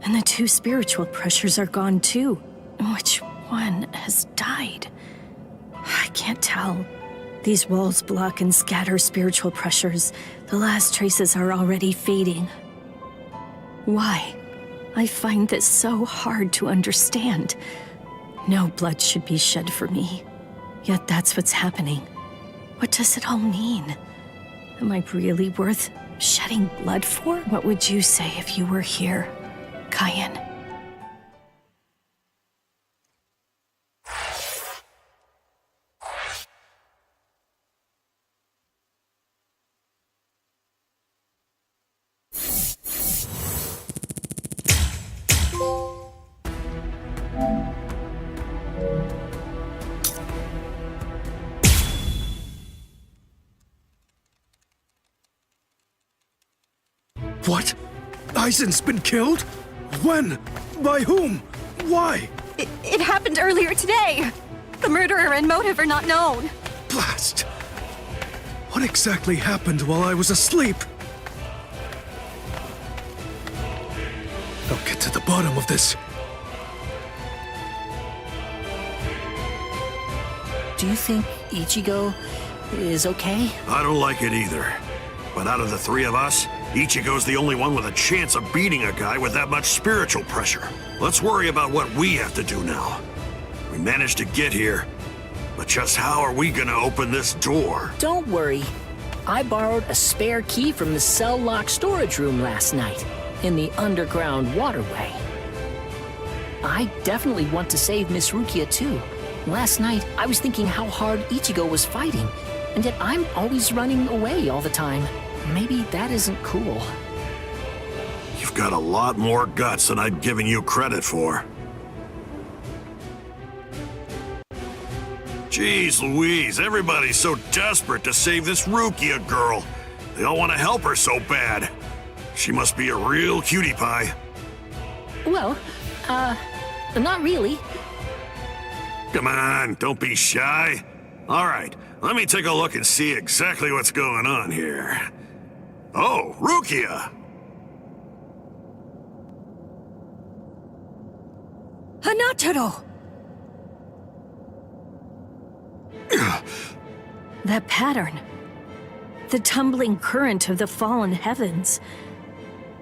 And the 2 spiritual pressures are gone too. Which one has died? I can't tell. These walls block and scatter spiritual pressures. The last traces are already fading. Why? I find this so hard to understand. No blood should be shed for me. Yet that's what's happening. What does it all mean? Am I really worth shedding blood for? What would you say if you were here, Kayan? What? Eisen's been killed? When? By whom? Why? It happened earlier today. The murderer and motive are not known. Blast! What exactly happened while I was asleep? I'll get to the bottom of this. Do you think Ichigo is okay? I don't like it either. But out of the 3 of us, Ichigo's the only one with a chance of beating a guy with that much spiritual pressure. Let's worry about what we have to do now. We managed to get here, but just how are we gonna open this door? Don't worry. I borrowed a spare key from the cell lock storage room last night, in the underground waterway. I definitely want to save Miss Rukia too. Last night, I was thinking how hard Ichigo was fighting, and yet I'm always running away all the time. Maybe that isn't cool. You've got a lot more guts than I'd given you credit for. Jeez Louise, everybody's so desperate to save this Rukia girl. They all want to help her so bad. She must be a real cutie pie. Well, not really. Come on, don't be shy. All right, let me take a look and see exactly what's going on here. Oh, Rukia! Hanataro! That pattern. The tumbling current of the fallen heavens.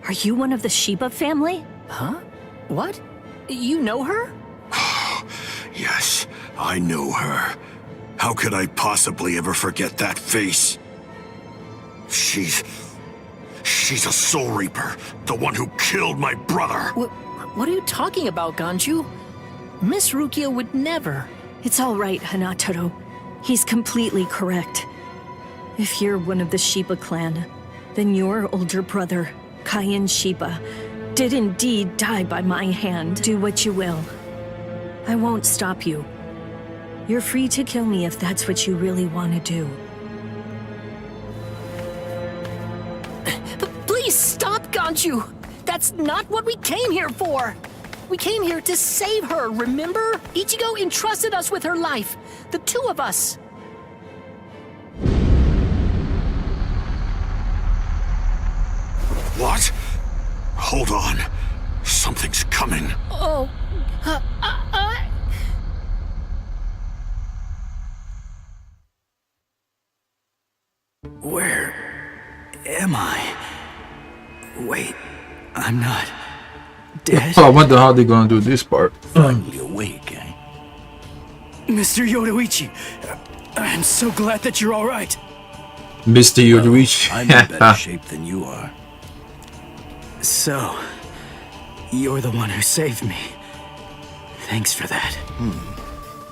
Are you one of the Shiba family? Huh? What? You know her? Yes, I know her. How could I possibly ever forget that face? She's a Soul Reaper, the one who killed my brother. What are you talking about, Ganju? Miss Rukia would never. It's all right, Hanataro. He's completely correct. If you're one of the Shiba clan, then your older brother, Kayan Shiba, did indeed die by my hand. Do what you will. I won't stop you. You're free to kill me if that's what you really want to do. Please stop, Ganju! That's not what we came here for! We came here to save her, remember? Ichigo entrusted us with her life. The 2 of us. What? Hold on. Something's coming. Oh. Where am I? Wait, I'm not dead. I wonder how they're gonna do this part. Finally awake, eh? Mr. Yoruichi, I'm so glad that you're all right. Mr. Yoruichi. I'm in better shape than you are. So, you're the one who saved me. Thanks for that.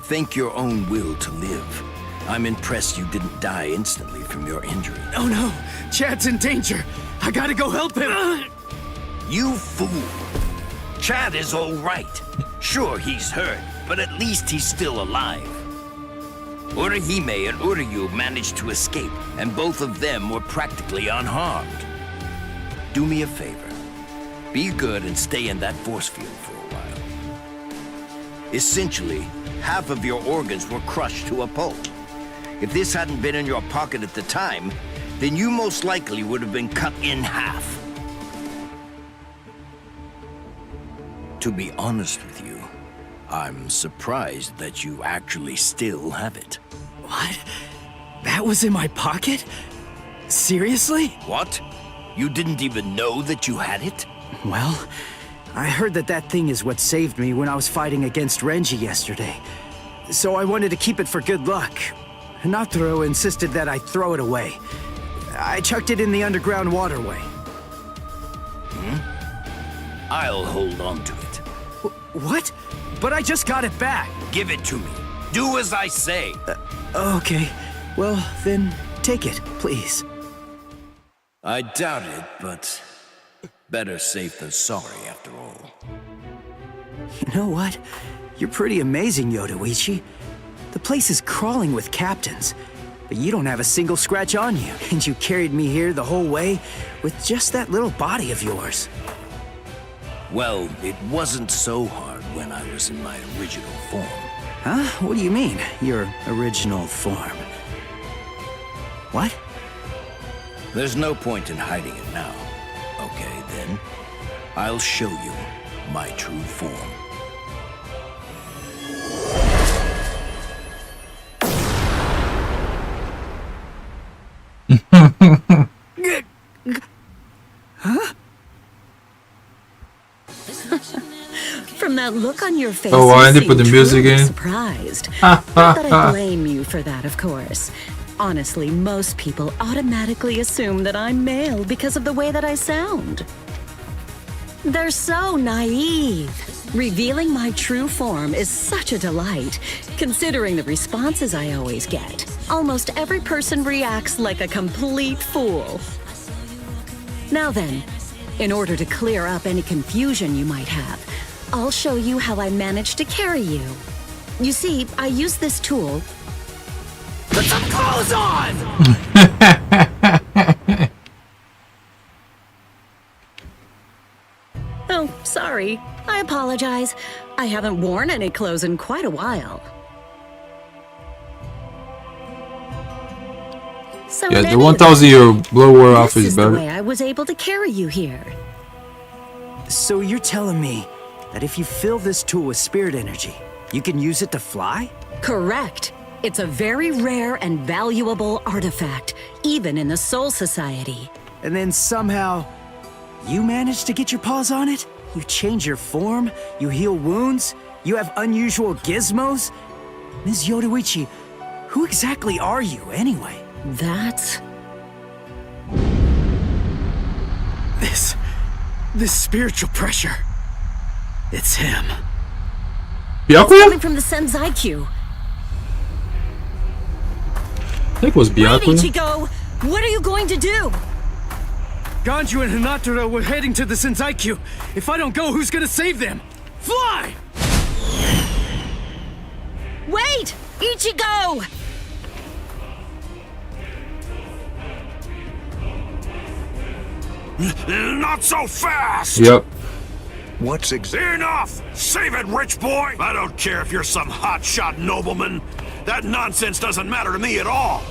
Think your own will to live. I'm impressed you didn't die instantly from your injury. Oh no, Chad's in danger. I gotta go help him. You fool. Chad is all right. Sure, he's hurt, but at least he's still alive. Urihime and Uryu managed to escape, and both of them were practically unharmed. Do me a favor. Be good and stay in that force field for a while. Essentially, half of your organs were crushed to a pulp. If this hadn't been in your pocket at the time, then you most likely would have been cut in half. To be honest with you, I'm surprised that you actually still have it. What? That was in my pocket? Seriously? What? You didn't even know that you had it? Well, I heard that thing is what saved me when I was fighting against Renji yesterday. So I wanted to keep it for good luck. Nataro insisted that I throw it away. I chucked it in the underground waterway. I'll hold on to it. What? But I just got it back. Give it to me. Do as I say. Okay. Well, then take it, please. I doubt it, but better safe than sorry after all. You know what? You're pretty amazing, Yoruichi. The place is crawling with captains, but you don't have a single scratch on you, and you carried me here the whole way with just that little body of yours. Well, it wasn't so hard when I was in my original form. Huh? What do you mean, your original form? What? There's no point in hiding it now. Okay, then. I'll show you my true form. Huh? From that look on your face, oh, I ended you with the seem music truly again. Surprised. Not that I blame you for that, of course. Honestly, most people automatically assume that I'm male because of the way that I sound. They're so naive. Revealing my true form is such a delight, considering the responses I always get. Almost every person reacts like a complete fool. Now then, in order to clear up any confusion you might have, I'll show you how I managed to carry you. You see, I use this tool. Put some clothes on! Oh, sorry. I apologize. I haven't worn any clothes in quite a while. So yeah, the 1,000-year blower off is better. This is the way I was able to carry you here. So you're telling me that if you fill this tool with spirit energy, you can use it to fly? Correct. It's a very rare and valuable artifact, even in the Soul Society. And then somehow, you managed to get your paws on it? You change your form, you heal wounds, you have unusual gizmos? Ms. Yoruichi, who exactly are you anyway? That's... This spiritual pressure. It's him. Byakuya? Coming from the Zangetsu. I think it was Byakuya. Wait, Ichigo! What are you going to do? Ganju and Hinataro were heading to the Zangetsu. If I don't go, who's gonna save them? Fly! Wait! Ichigo! Not so fast! Yep. What's Enough! Save it, rich boy! I don't care if you're some hotshot nobleman. That nonsense doesn't matter to me at all.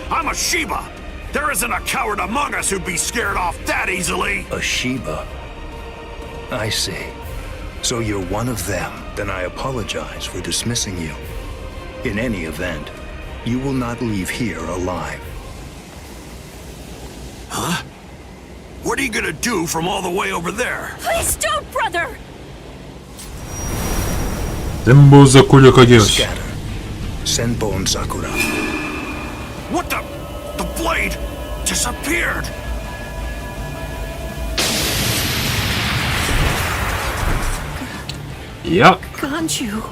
I'm a Shiba. There isn't a coward among us who'd be scared off that easily. A Shiba? I see. So you're one of them. Then I apologize for dismissing you. In any event, you will not leave here alive. Huh? What are you gonna do from all the way over there? Please don't, brother! Scatter. Senbon Sakura. What the? The blade disappeared! Yep. Ganju.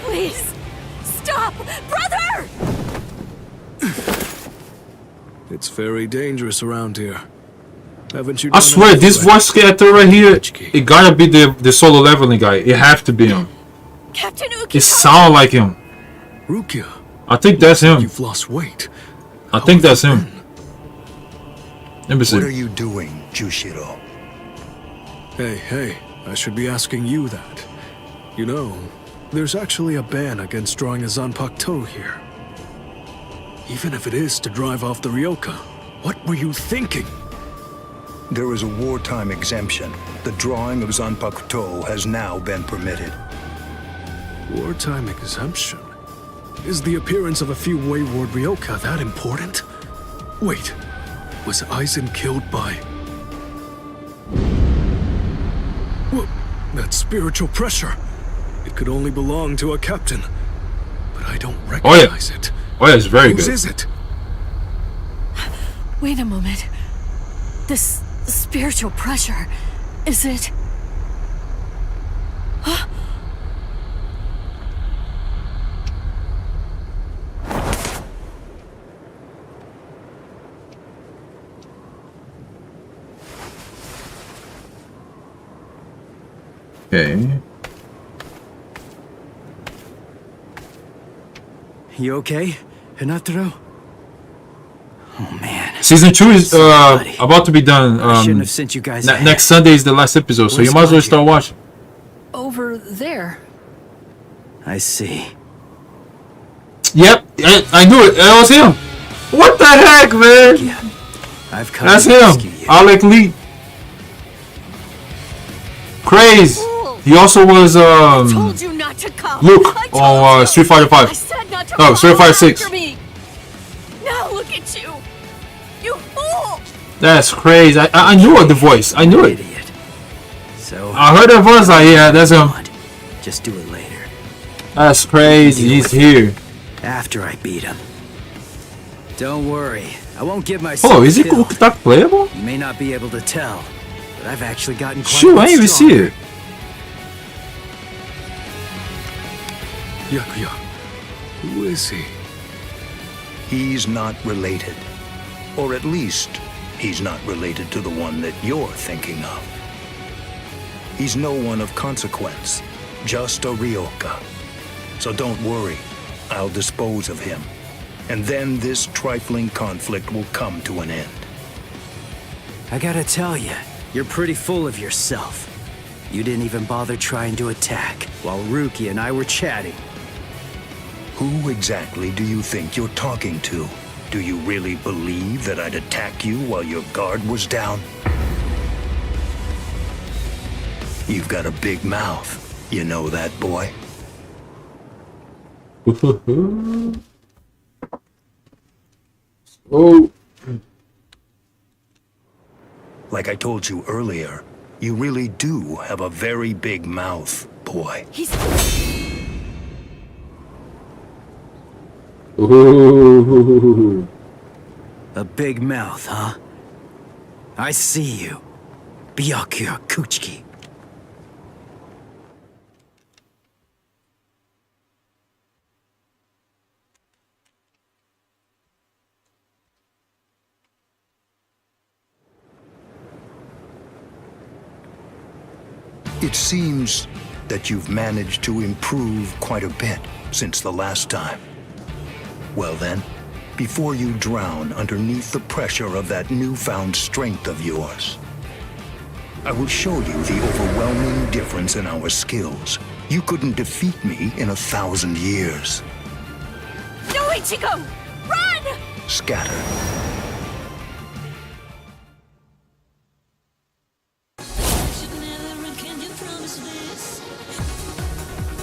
Please, stop! Brother! It's very dangerous around here. Haven't you I swear, this voice actor right here, it gotta be the solo leveling guy. It have to be him. Captain Ukiko. It sound like him. Rukia. I think that's him. You've lost weight. I think that's him. Let me see. What are you doing, Jushiro? Hey, I should be asking you that. You know, there's actually a ban against drawing a Zanpakuto here. Even if it is to drive off the Ryoka, what were you thinking? There is a wartime exemption. The drawing of Zanpakuto has now been permitted. Wartime exemption? Is the appearance of a few wayward Ryoka that important? Wait, was Eisen killed by... Well, that spiritual pressure. It could only belong to a captain. But I don't recognize it. Oh yeah, it's very Whose good. Is it? Wait a moment. This spiritual pressure, is it... Huh? Okay. You okay, Hinataro? Oh man. Season 2 is about to be done. I shouldn't have sent you guys ahead. Next Sunday is the last episode, so you might as well start watching. Over there. I see. Yep, I knew it. That was him. What the heck, man? Yeah, I've come That's to rescue him. you. Alec Lee. Craze. He also was told you not to come. Luke on Street Fighter 5. I said not to No, Street Fighter 6. after me. Now look at you. You fool. That's crazy. I knew it, the voice. I knew it. Idiot. So I heard that voice. Like, yeah, that's him. just do it later. That's crazy. He's here. After I beat him. Don't worry. I won't give myself. Oh, is he killed. Kukutak playable? You may not be able to tell, but I've actually gotten quite Shoot, I didn't even see it. Byakuya. Who is he? He's not related. Or at least, he's not related to the one that you're thinking of. He's no one of consequence, just a Ryoka. So don't worry, I'll dispose of him. And then this trifling conflict will come to an end. I gotta tell you, you're pretty full of yourself. You didn't even bother trying to attack, while Ruki and I were chatting. Who exactly do you think you're talking to? Do you really believe that I'd attack you while your guard was down? You've got a big mouth. You know that, boy? Oh. Like I told you earlier, you really do have a very big mouth, boy. Ooh. A big mouth, huh? I see you. Byakuya Kuchiki. It seems that you've managed to improve quite a bit since the last time. Well then, before you drown underneath the pressure of that newfound strength of yours, I will show you the overwhelming difference in our skills. You couldn't defeat me in 1,000 years. No, Ichigo! Run! Scatter.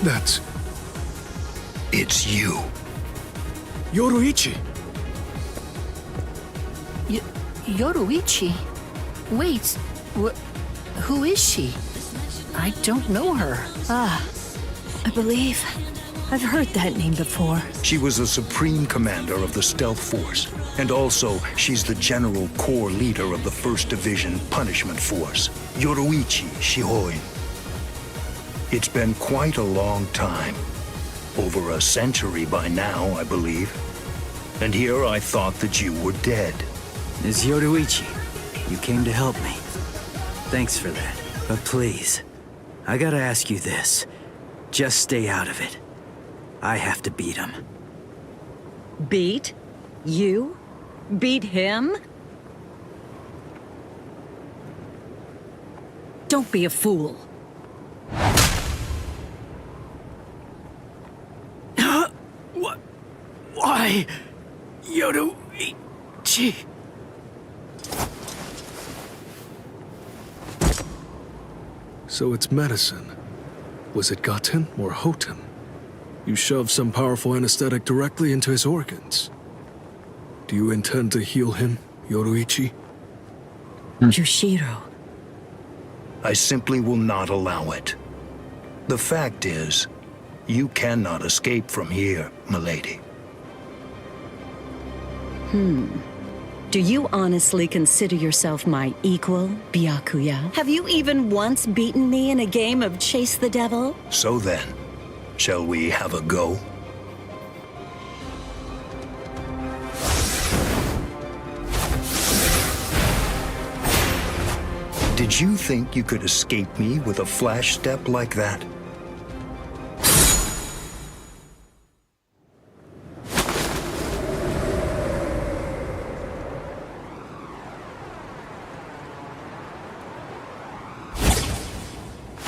That's... It's you. Yoruichi. Yoruichi? Wait, who is she? I don't know her. I believe I've heard that name before. She was the supreme commander of the Stealth Force, and also she's the general corps leader of the 1st Division Punishment Force, Yoruichi Shihoin. It's been quite a long time. Over a century by now, I believe. And here I thought that you were dead. Ms. Yoruichi, you came to help me. Thanks for that. But please, I gotta ask you this. Just stay out of it. I have to beat him. Beat? You? Beat him? Don't be a fool. What? Why? Yoruichi. So it's medicine. Was it Gaten or Hoten? You shoved some powerful anesthetic directly into his organs. Do you intend to heal him, Yoruichi? Yushiro. I simply will not allow it. The fact is, you cannot escape from here, milady. Do you honestly consider yourself my equal, Byakuya? Have you even once beaten me in a game of Chase the Devil? So then, shall we have a go? Did you think you could escape me with a flash step like that?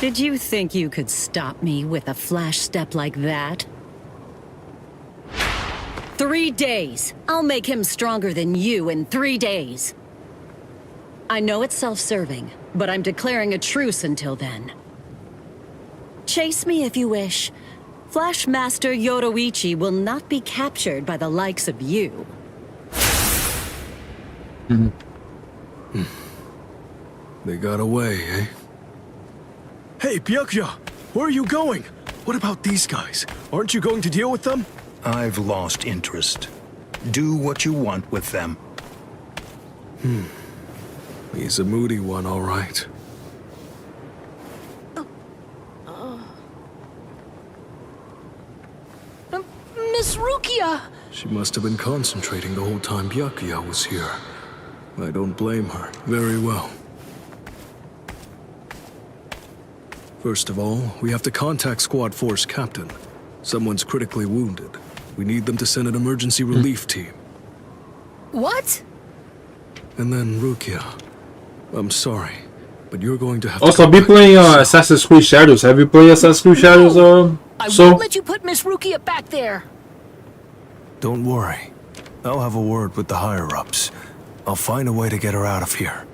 Did you think you could stop me with a flash step like that? 3 days. I'll make him stronger than you in 3 days. I know it's self-serving, but I'm declaring a truce until then. Chase me if you wish. Flash Master Yoruichi will not be captured by the likes of you. They got away, eh? Hey, Byakuya! Where are you going? What about these guys? Aren't you going to deal with them? I've lost interest. Do what you want with them. He's a moody one, all right. Miss Rukia! She must have been concentrating the whole time Byakuya was here. I don't blame her. Very well. First of all, we have to contact Squad Force Captain. Someone's critically wounded. We need them to send an emergency relief team. What? And then Rukia. I'm sorry, but you're going to have also, to... I'll be playing Assassin's Creed Shadows. Have you played Assassin's Creed Shadows? I won't let you put Miss Rukia back there. Don't worry. I'll have a word with the higher-ups. I'll find a way to get her out of here.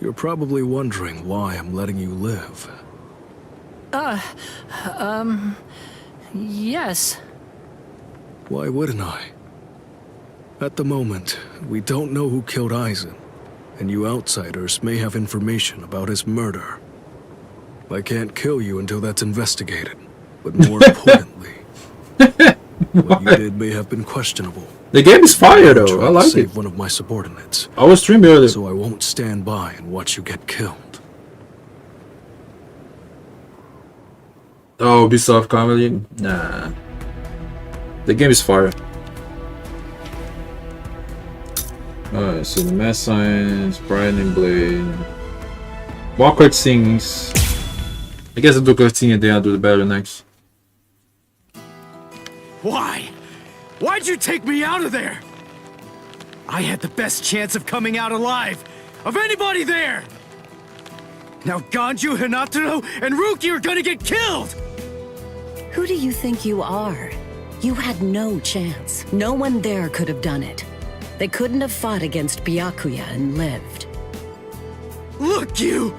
You're probably wondering why I'm letting you live. Yes. Why wouldn't I? At the moment, we don't know who killed Eisen, and you outsiders may have information about his murder. I can't kill you until that's investigated, but more importantly, what you did may have been questionable. The game is fire though. I like it. Save one of my subordinates. I was streaming earlier. So I won't stand by and watch you get killed. Oh, Ubisoft comedy? Nah. The game is fire. Alright, so the math science, Brian and Blade. More cutscenes. I guess I'll do cutscene and then I'll do the battle next. Why? Why'd you take me out of there? I had the best chance of coming out alive, of anybody there! Now Ganju, Hinataro, and Ruki are gonna get killed! Who do you think you are? You had no chance. No one there could have done it. They couldn't have fought against Byakuya and lived. Look, you!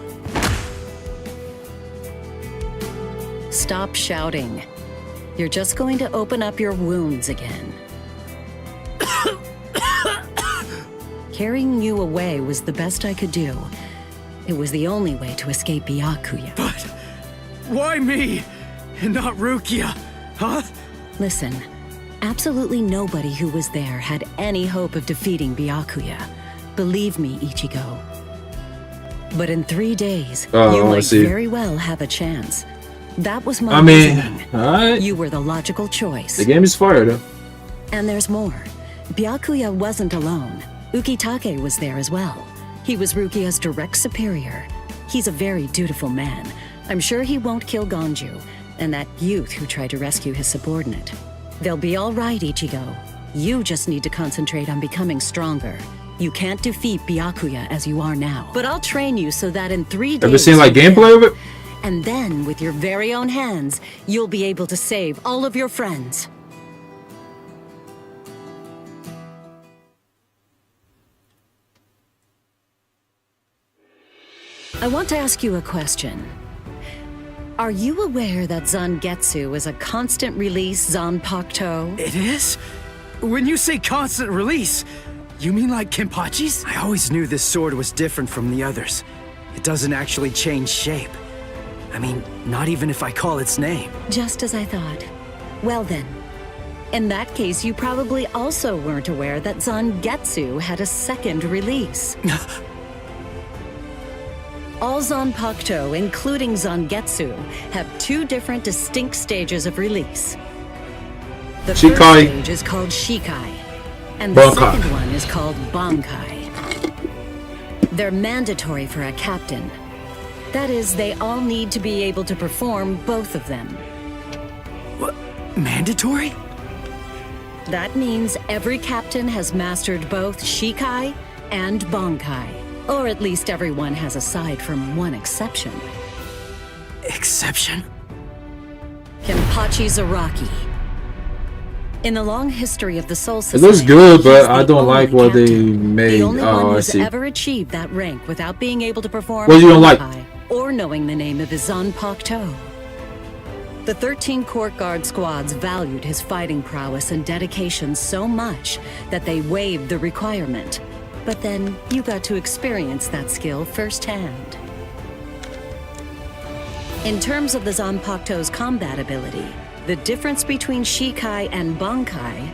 Stop shouting. You're just going to open up your wounds again. Carrying you away was the best I could do. It was the only way to escape Byakuya. But why me and not Rukia, huh? Listen, absolutely nobody who was there had any hope of defeating Byakuya. Believe me, Ichigo. But in 3 days, you might very well have a chance. That was my reasoning. Alright. You were the logical choice. The game is fire though. And there's more. Byakuya wasn't alone. Ukitake was there as well. He was Rukia's direct superior. He's a very dutiful man. I'm sure he won't kill Ganju, and that youth who tried to rescue his subordinate. They'll be all right, Ichigo. You just need to concentrate on becoming stronger. You can't defeat Byakuya as you are now. But I'll train you so that in 3 days... Ever seen like gameplay of it? And then, with your very own hands, you'll be able to save all of your friends. I want to ask you a question. Are you aware that Zangetsu is a constant release Zanpakuto? It is? When you say constant release, you mean like Kenpachi's? I always knew this sword was different from the others. It doesn't actually change shape. I mean, not even if I call its name. Just as I thought. Well then, in that case, you probably also weren't aware that Zangetsu had a second release. All Zanpakuto, including Zangetsu, have 2 different distinct stages of release. The first stage is called Shikai, and the second one is called Bankai. They're mandatory for a captain. That is, they all need to be able to perform both of them. What? Mandatory? That means every captain has mastered both Shikai and Bankai. Or at least everyone has, aside from one exception. Exception? Kenpachi Zaraki. In the long history of the Soul It Society, looks good, but I don't like what they made. The only one I who's see. ever achieved that rank without being able to perform What you don't like? or knowing the name of his Zanpakuto. The 13 court guard squads valued his fighting prowess and dedication so much that they waived the requirement. But then you got to experience that skill firsthand. In terms of the Zanpakuto's combat ability, the difference between Shikai and Bankai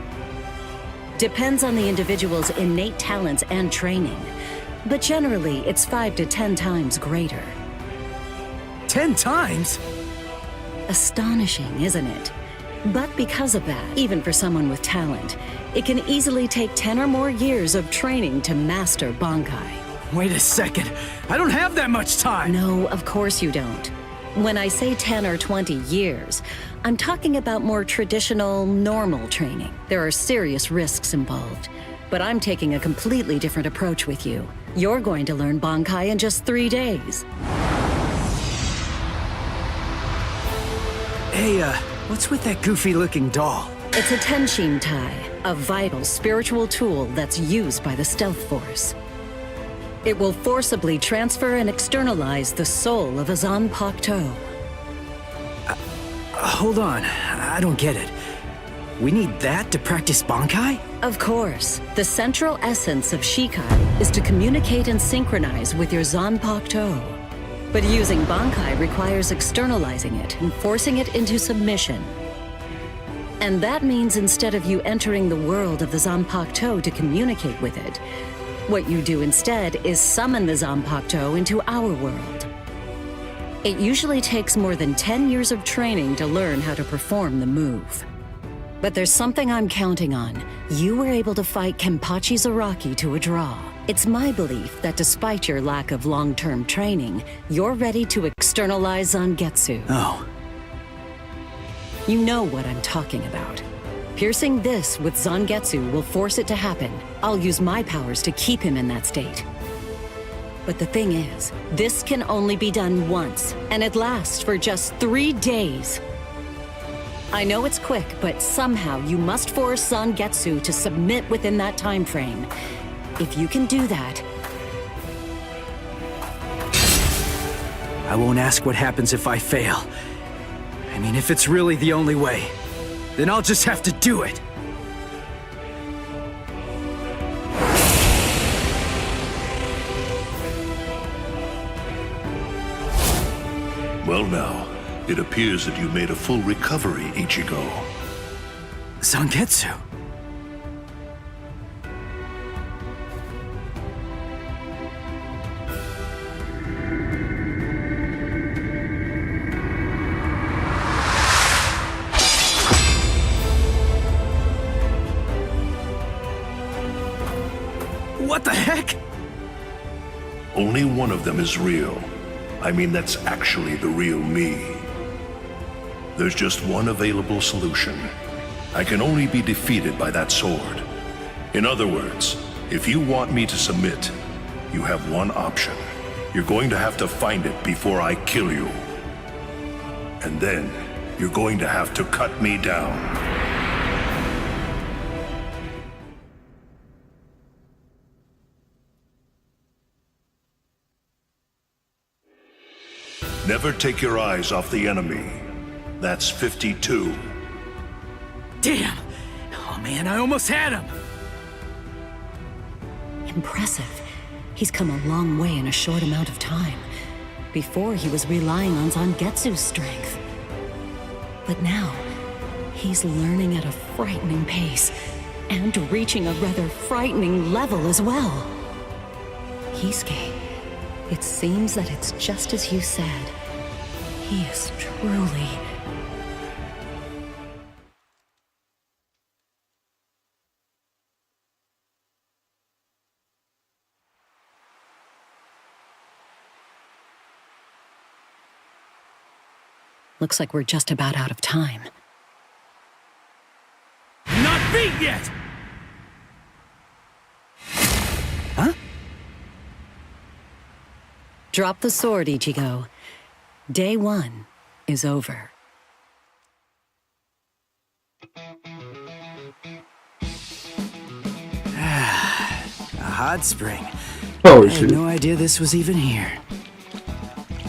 depends on the individual's innate talents and training, but generally it's 5 to 10 times greater. 10 times? Astonishing, isn't it? But because of that, even for someone with talent, it can easily take 10 or more years of training to master Bankai. Wait a second, I don't have that much time! No, of course you don't. When I say 10 or 20 years, I'm talking about more traditional, normal training. There are serious risks involved, but I'm taking a completely different approach with you. You're going to learn Bankai in just 3 days. Hey, what's with that goofy-looking doll? It's a Tenshin Tai, a vital spiritual tool that's used by the Stealth Force. It will forcibly transfer and externalize the soul of a Zanpakuto. Hold on, I don't get it. We need that to practice Bankai? Of course. The central essence of Shikai is to communicate and synchronize with your Zanpakuto. But using Bankai requires externalizing it and forcing it into submission. And that means instead of you entering the world of the Zanpakuto to communicate with it, what you do instead is summon the Zanpakuto into our world. It usually takes more than 10 years of training to learn how to perform the move. But there's something I'm counting on. You were able to fight Kenpachi Zaraki to a draw. It's my belief that despite your lack of long-term training, you're ready to externalize Zangetsu. Oh. You know what I'm talking about. Piercing this with Zangetsu will force it to happen. I'll use my powers to keep him in that state. But the thing is, this can only be done once, and it lasts for just 3 days. I know it's quick, but somehow you must force Zangetsu to submit within that time frame. If you can do that... I won't ask what happens if I fail. I mean, if it's really the only way, then I'll just have to do it. Well now, it appears that you made a full recovery, Ichigo. Zangetsu? What the heck? Only one of them is real. I mean, that's actually the real me. There's just one available solution. I can only be defeated by that sword. In other words, If you want me to submit, you have one option. You're going to have to find it before I kill you. And then, you're going to have to cut me down. Never take your eyes off the enemy. That's 52. Damn! Oh man, I almost had him! Impressive. He's come a long way in a short amount of time. Before, he was relying on Zangetsu's strength. But now, he's learning at a frightening pace, and reaching a rather frightening level as well. Kisuke, it seems that it's just as you said. He is truly... Looks like we're just about out of time. Not beat yet! Huh? Drop the sword, Ichigo. Day 1 is over. A hot spring. Oh, I had no idea this was even here.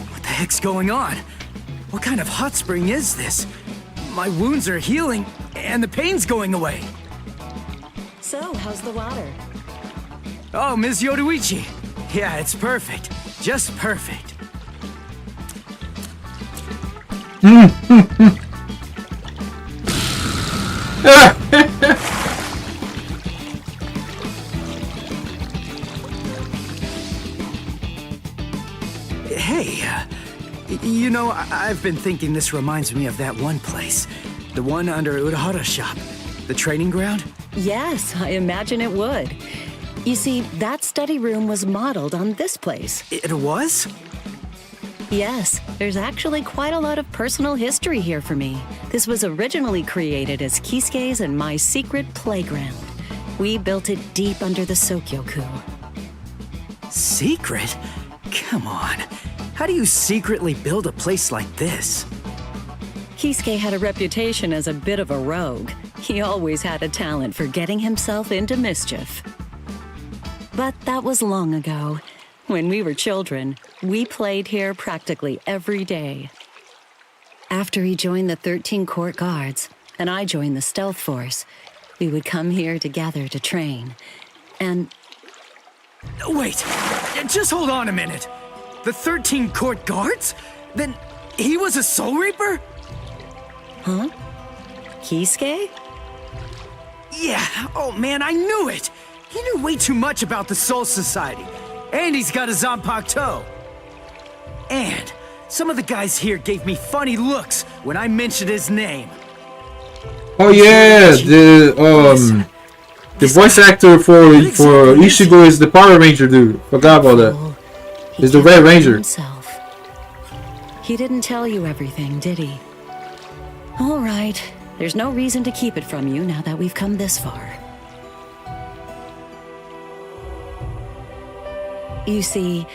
What the heck's going on? What kind of hot spring is this? My wounds are healing, and the pain's going away. So, how's the water? Oh, Ms. Yoruichi. Yeah, it's perfect. Just perfect. Hey, you know, I've been thinking this reminds me of that one place. The one under Urahara's shop. The training ground? Yes, I imagine it would. You see, that study room was modeled on this place. It was? Yes, there's actually quite a lot of personal history here for me. This was originally created as Kisuke's and my secret playground. We built it deep under the Sokyoku. Secret? Come on. How do you secretly build a place like this? Kisuke had a reputation as a bit of a rogue. He always had a talent for getting himself into mischief. But that was long ago. When we were children, we played here practically every day. After he joined the 13 Court Guards, and I joined the Stealth Force, we would come here together to train. And... Wait! Just hold on a minute! The 13 Court Guards? Then he was a Soul Reaper? Huh? Kisuke? Yeah, oh man, I knew it! He knew way too much about the Soul Society. And he's got a Zanpakuto. And some of the guys here gave me funny looks when I mentioned his name. Oh yeah, the voice actor for Ichigo is the Power Ranger dude. Forgot about that. Is the Red Ranger. Himself. He didn't tell you everything, did he? All right. There's no reason to keep it from you now that we've come this far. You see,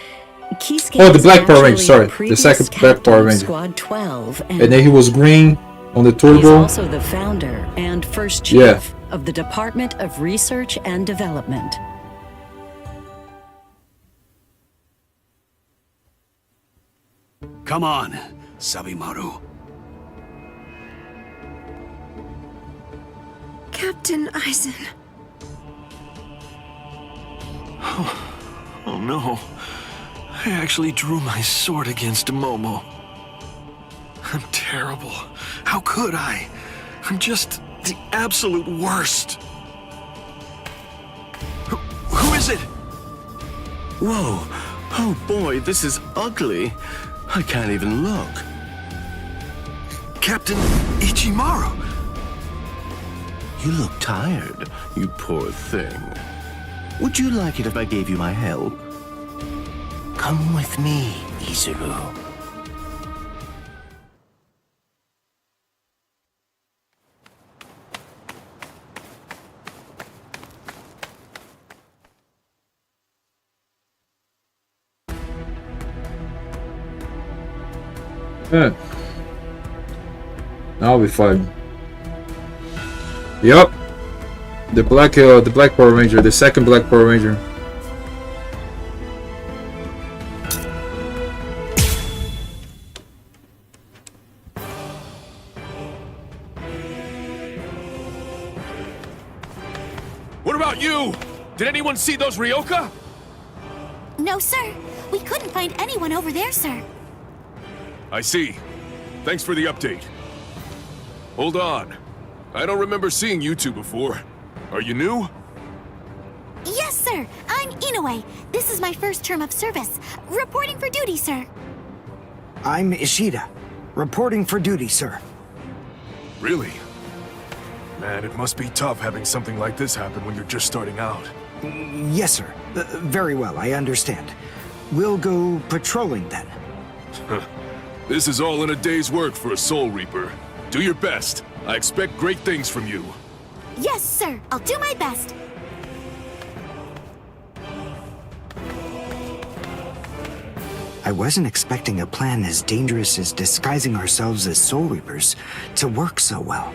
Kisuke... Oh, the Black Power Ranger, sorry. The second Black Power Ranger. Squad 12, and then he was green on the turbo. He's also the founder and first chief of the Department of Research and Development. Come on, Sabimaru. Captain Eisen. Oh no. I actually drew my sword against Momo. I'm terrible. How could I? I'm just the absolute worst. Who is it? Whoa. Oh boy, this is ugly. I can't even look. Captain Ichimaru. You look tired, you poor thing. Would you like it if I gave you my help? Come with me, Izuru. Yeah. Now we fight. Yup. The black Power Ranger, the second Black Power Ranger. What about you? Did anyone see those Ryoka? No, sir. We couldn't find anyone over there, sir. I see. Thanks for the update. Hold on. I don't remember seeing you two before. Are you new? Yes, sir. I'm Inoue. This is my first term of service. Reporting for duty, sir. I'm Ishida. Reporting for duty, sir. Really? Man, it must be tough having something like this happen when you're just starting out. Yes, sir. Very well, I understand. We'll go patrolling then. This is all in a day's work for a Soul Reaper. Do your best. I expect great things from you. Yes, sir. I'll do my best. I wasn't expecting a plan as dangerous as disguising ourselves as Soul Reapers to work so well.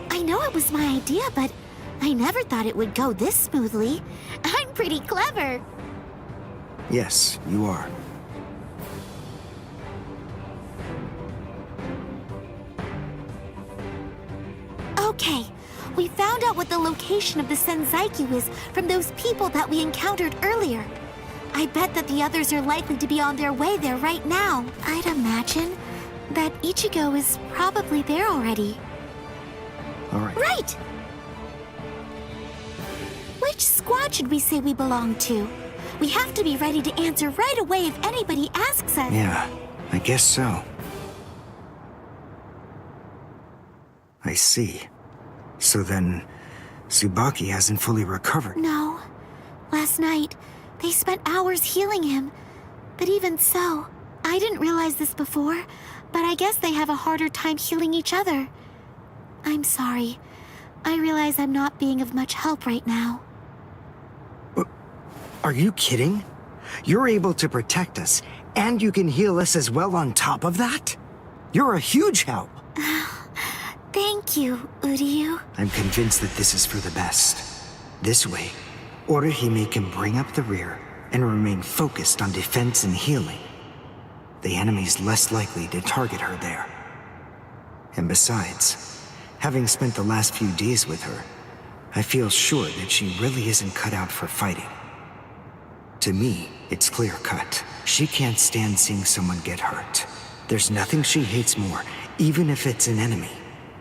I know it was my idea, but I never thought it would go this smoothly. I'm pretty clever. Yes, you are. Okay, we found out what the location of the Senzaikyu is from those people that we encountered earlier. I bet that the others are likely to be on their way there right now. I'd imagine that Ichigo is probably there already. All right. Right! Which squad should we say we belong to? We have to be ready to answer right away if anybody asks us. Yeah, I guess so. I see. So then, Tsubaki hasn't fully recovered. No. Last night, they spent hours healing him. But even so, I didn't realize this before, but I guess they have a harder time healing each other. I'm sorry. I realize I'm not being of much help right now. Are you kidding? You're able to protect us, and you can heal us as well on top of that? You're a huge help. Thank you, Uryu. I'm convinced that this is for the best. This way, Orihime can bring up the rear and remain focused on defense and healing. The enemy's less likely to target her there. And besides, having spent the last few days with her, I feel sure that she really isn't cut out for fighting. To me, it's clear-cut. She can't stand seeing someone get hurt. There's nothing she hates more, even if it's an enemy.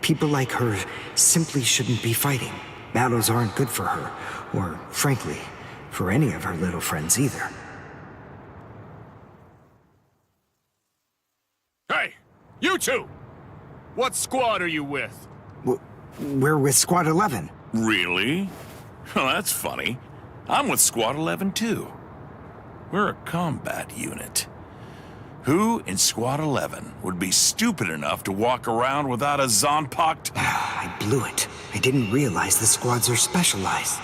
People like her simply shouldn't be fighting. Battles aren't good for her, or, frankly, for any of her little friends either. Hey, you two! What squad are you with? We're with Squad 11. Really? Well, that's funny. I'm with Squad 11 too. We're a combat unit. Who in Squad 11 would be stupid enough to walk around without a Zanpakuto? I blew it. I didn't realize the squads are specialized.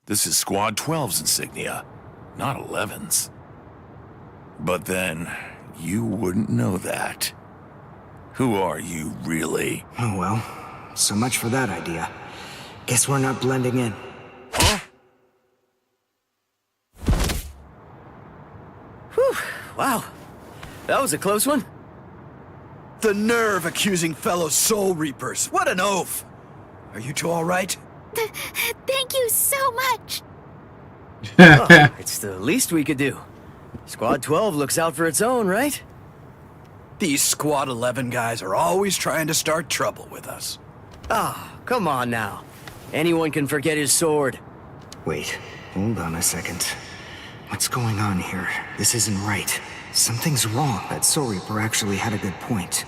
This is Squad 12's insignia, not 11's. But then, you wouldn't know that. Who are you, really? Oh well, so much for that idea. Guess we're not blending in. Huh? Whew, wow. That was a close one. The nerve accusing fellow Soul Reapers. What an oaf! Are you two all right? Thank you so much. Oh, it's the least we could do. Squad 12 looks out for its own, right? These Squad 11 guys are always trying to start trouble with us. Ah, come on now. Anyone can forget his sword. Wait, hold on a second. What's going on here? This isn't right. Something's wrong. That Soul Reaper actually had a good point.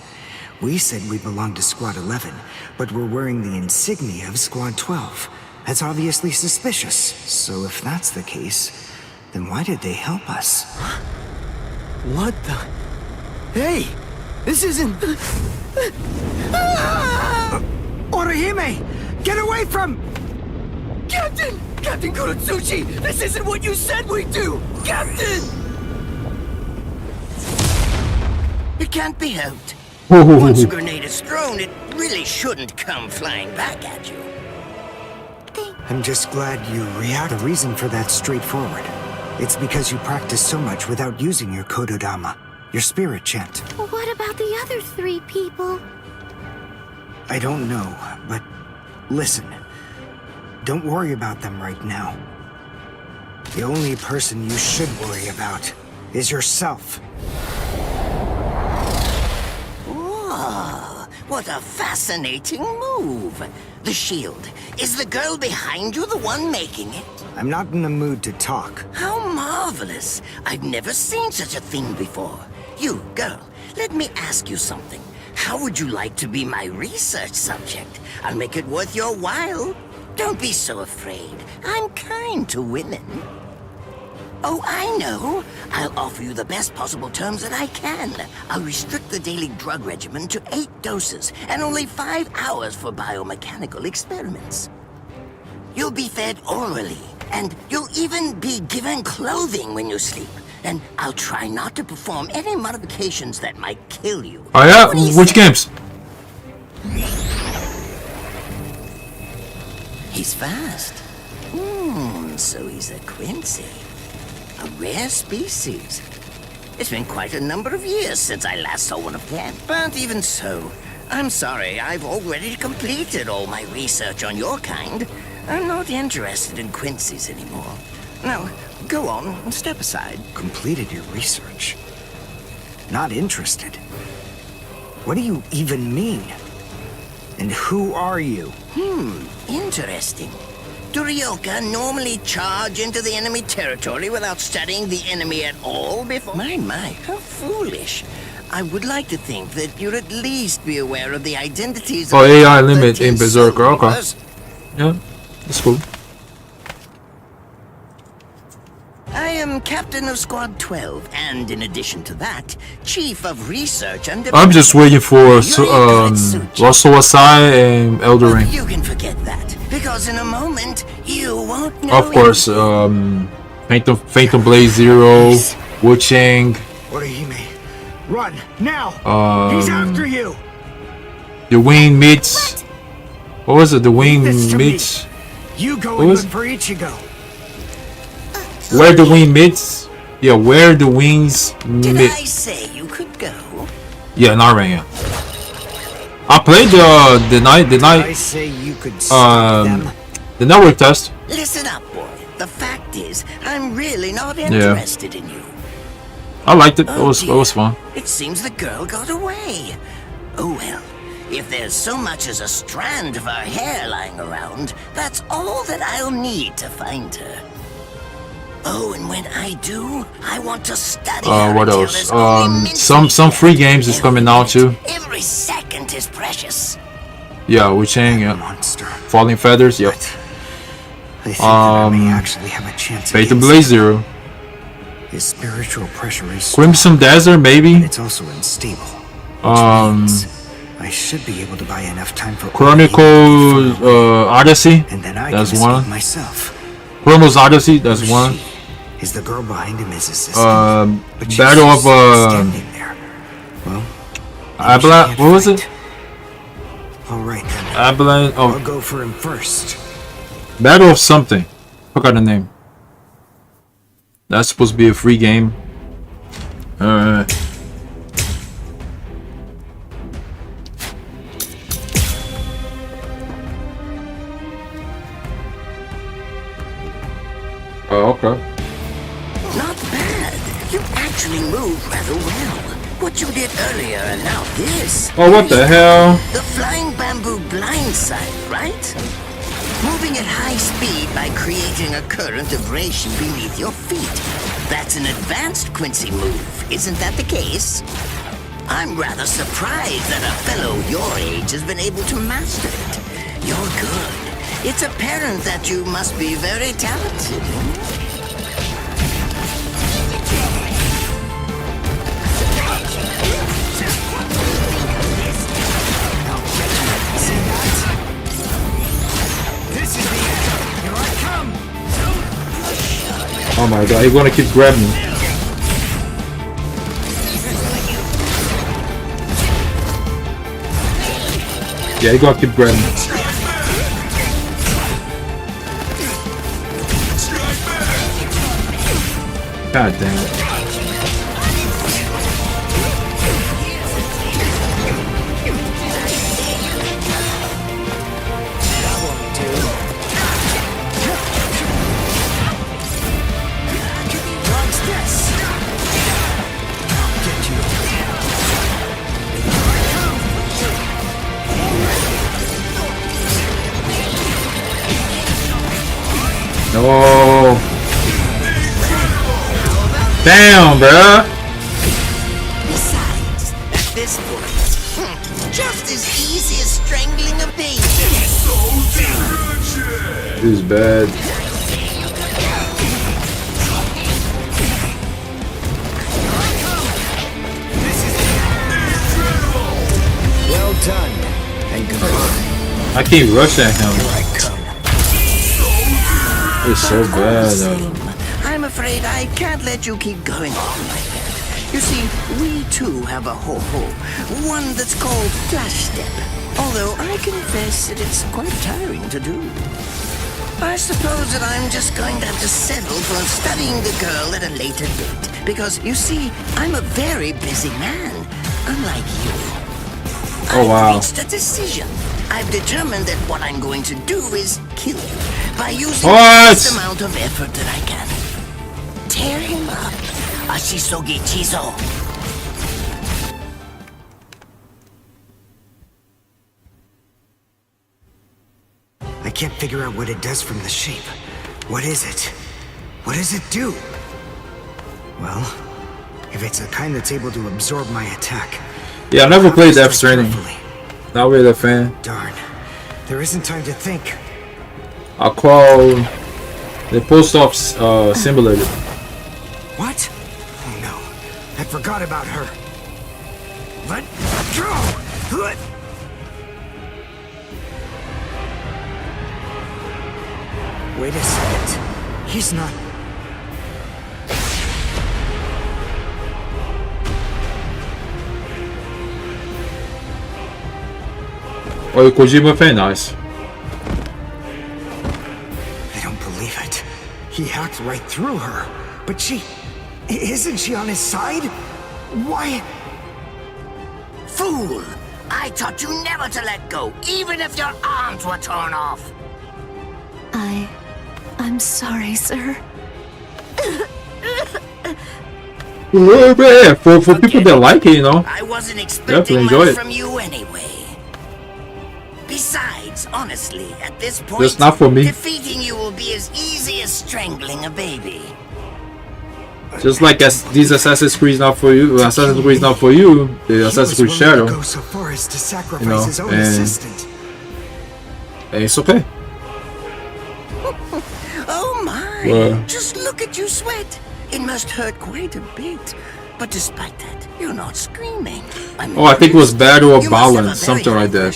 We said we belonged to Squad 11, but we're wearing the insignia of Squad 12. That's obviously suspicious. So if that's the case, then why did they help us? What the? Hey! This isn't... Orihime! Get away from... Captain! Captain Kurotsuchi! This isn't what you said we'd do! Captain! It can't be helped. Once a grenade is thrown, it really shouldn't come flying back at you. I'm just glad you react. The reason for that's straightforward. It's because you practice so much without using your Kododama, your spirit chant. What about the other 3 people? I don't know, but listen. Don't worry about them right now. The only person you should worry about is yourself. Whoa, what a fascinating move. The shield. Is the girl behind you the one making it? I'm not in the mood to talk. How marvelous. I've never seen such a thing before. You, girl, let me ask you something. How would you like to be my research subject? I'll make it worth your while. Don't be so afraid. I'm kind to women. Oh, I know. I'll offer you the best possible terms that I can. I'll restrict the daily drug regimen to 8 doses and only 5 hours for biomechanical experiments. You'll be fed orally, and you'll even be given clothing when you sleep. And I'll try not to perform any modifications that might kill you. Oh yeah? Which games? He's fast. So he's a Quincy. A rare species. It's been quite a number of years since I last saw one of them. But even so, I'm sorry, I've already completed all my research on your kind. I'm not interested in Quincy's anymore. Now, go on, step aside. Completed your research? Not interested? What do you even mean? And who are you? Interesting. Do Ryoka normally charge into the enemy territory without studying the enemy at all before? My, how foolish. I would like to think that you'd at least be aware of the identities of AI limit in Berserker, okay. Yeah, that's cool. I am captain of Squad 12, and in addition to that, chief of research under... I'm just waiting for Russell Asai and Elder Ring. You can forget that, because in a moment, you won't know... Of course, Phantom Blaze Zero, Wu Chang. Orihime, run, now! He's after you! The Wing meets... What was it? The Wing meets... You go and look for Ichigo. Where the wing meets? Yeah, where the wings meet. Did I say you could go? Yeah, Naruto, yeah. I played the night I say you could stop them. The network test. Listen up, boy. The fact is, I'm really not interested in you. I liked it. It was fun. It seems the girl got away. Oh well. If there's so much as a strand of her hair lying around, that's all that I'll need to find her. Oh, and when I do, I want to study her. What else? Some free games is coming out too. Every second is precious. Yeah, Wu Chang, yeah. Falling Feathers, yep. I think that I may actually have a chance. Phantom Blaze Zero. His spiritual pressure is Crimson Desert, maybe. It's also unstable. I should be able to buy enough time for Chronicle Odyssey. And then I that's can one. Myself. Chronos Odyssey, that's one. Is the girl behind him his assistant? Battle of standing there. Well, what was it? All right then. Avalanche. Oh, I'll go for him first. Battle of something. Forgot the name. That's supposed to be a free game. Alright. Oh, okay. Not bad. You actually moved rather well. What you did earlier and now this. Oh, what the hell? The flying bamboo blindside, right? Moving at high speed by creating a current of vibration beneath your feet. That's an advanced Quincy move, isn't that the case? I'm rather surprised that a fellow your age has been able to master it. You're good. It's apparent that you must be very talented. This is the end. Here I come. Oh my god, you're gonna keep grabbing me. Yeah, you gotta keep grabbing. God damn it. No. Damn, bruh. Besides, at this point, just as easy as strangling a baby. This is bad. Well done, and goodbye. I can't rush at him. It's so bad though. I'm afraid I can't let you keep going on like that. You see, we too have a ho-ho. One that's called Flash Step. Although I confess that it's quite tiring to do. I suppose that I'm just going to have to settle for studying the girl at a later date. Because, you see, I'm a very busy man, unlike you. Oh, wow. I've reached a decision. I've determined that what I'm going to do is kill you by using the least amount of effort that I can. Tear him up. Ashisogi Chizo. I can't figure out what it does from the shape. What is it? What does it do? Well, if it's the kind that's able to absorb my attack. Yeah, I never played Death Stranding. Not really a fan. Darn. There isn't time to think. I'll call the post office simulator. What? Oh no. I forgot about her. Let go! Wait a second. He's not... Oh, Kojima fan, nice. I don't believe it. He hacked right through her. But she... Isn't she on his side? Why... Fool! I taught you never to let go, even if your arms were torn off. I'm sorry, sir. Yeah, for people that like it, you know. I wasn't expecting much from you anyway. Besides, honestly, at this point, that's not for me. Defeating you will be as easy as strangling a baby. Just like these Assassin's Creed not for you, Assassin's Creed not for you, the Assassin's Creed Shadow. Go so far as to sacrifice you know, his own assistant. And it's okay. Oh my! Just look at you sweat. It must hurt quite a bit. But despite that, you're not screaming. I think it was Battle of Balance, something like that.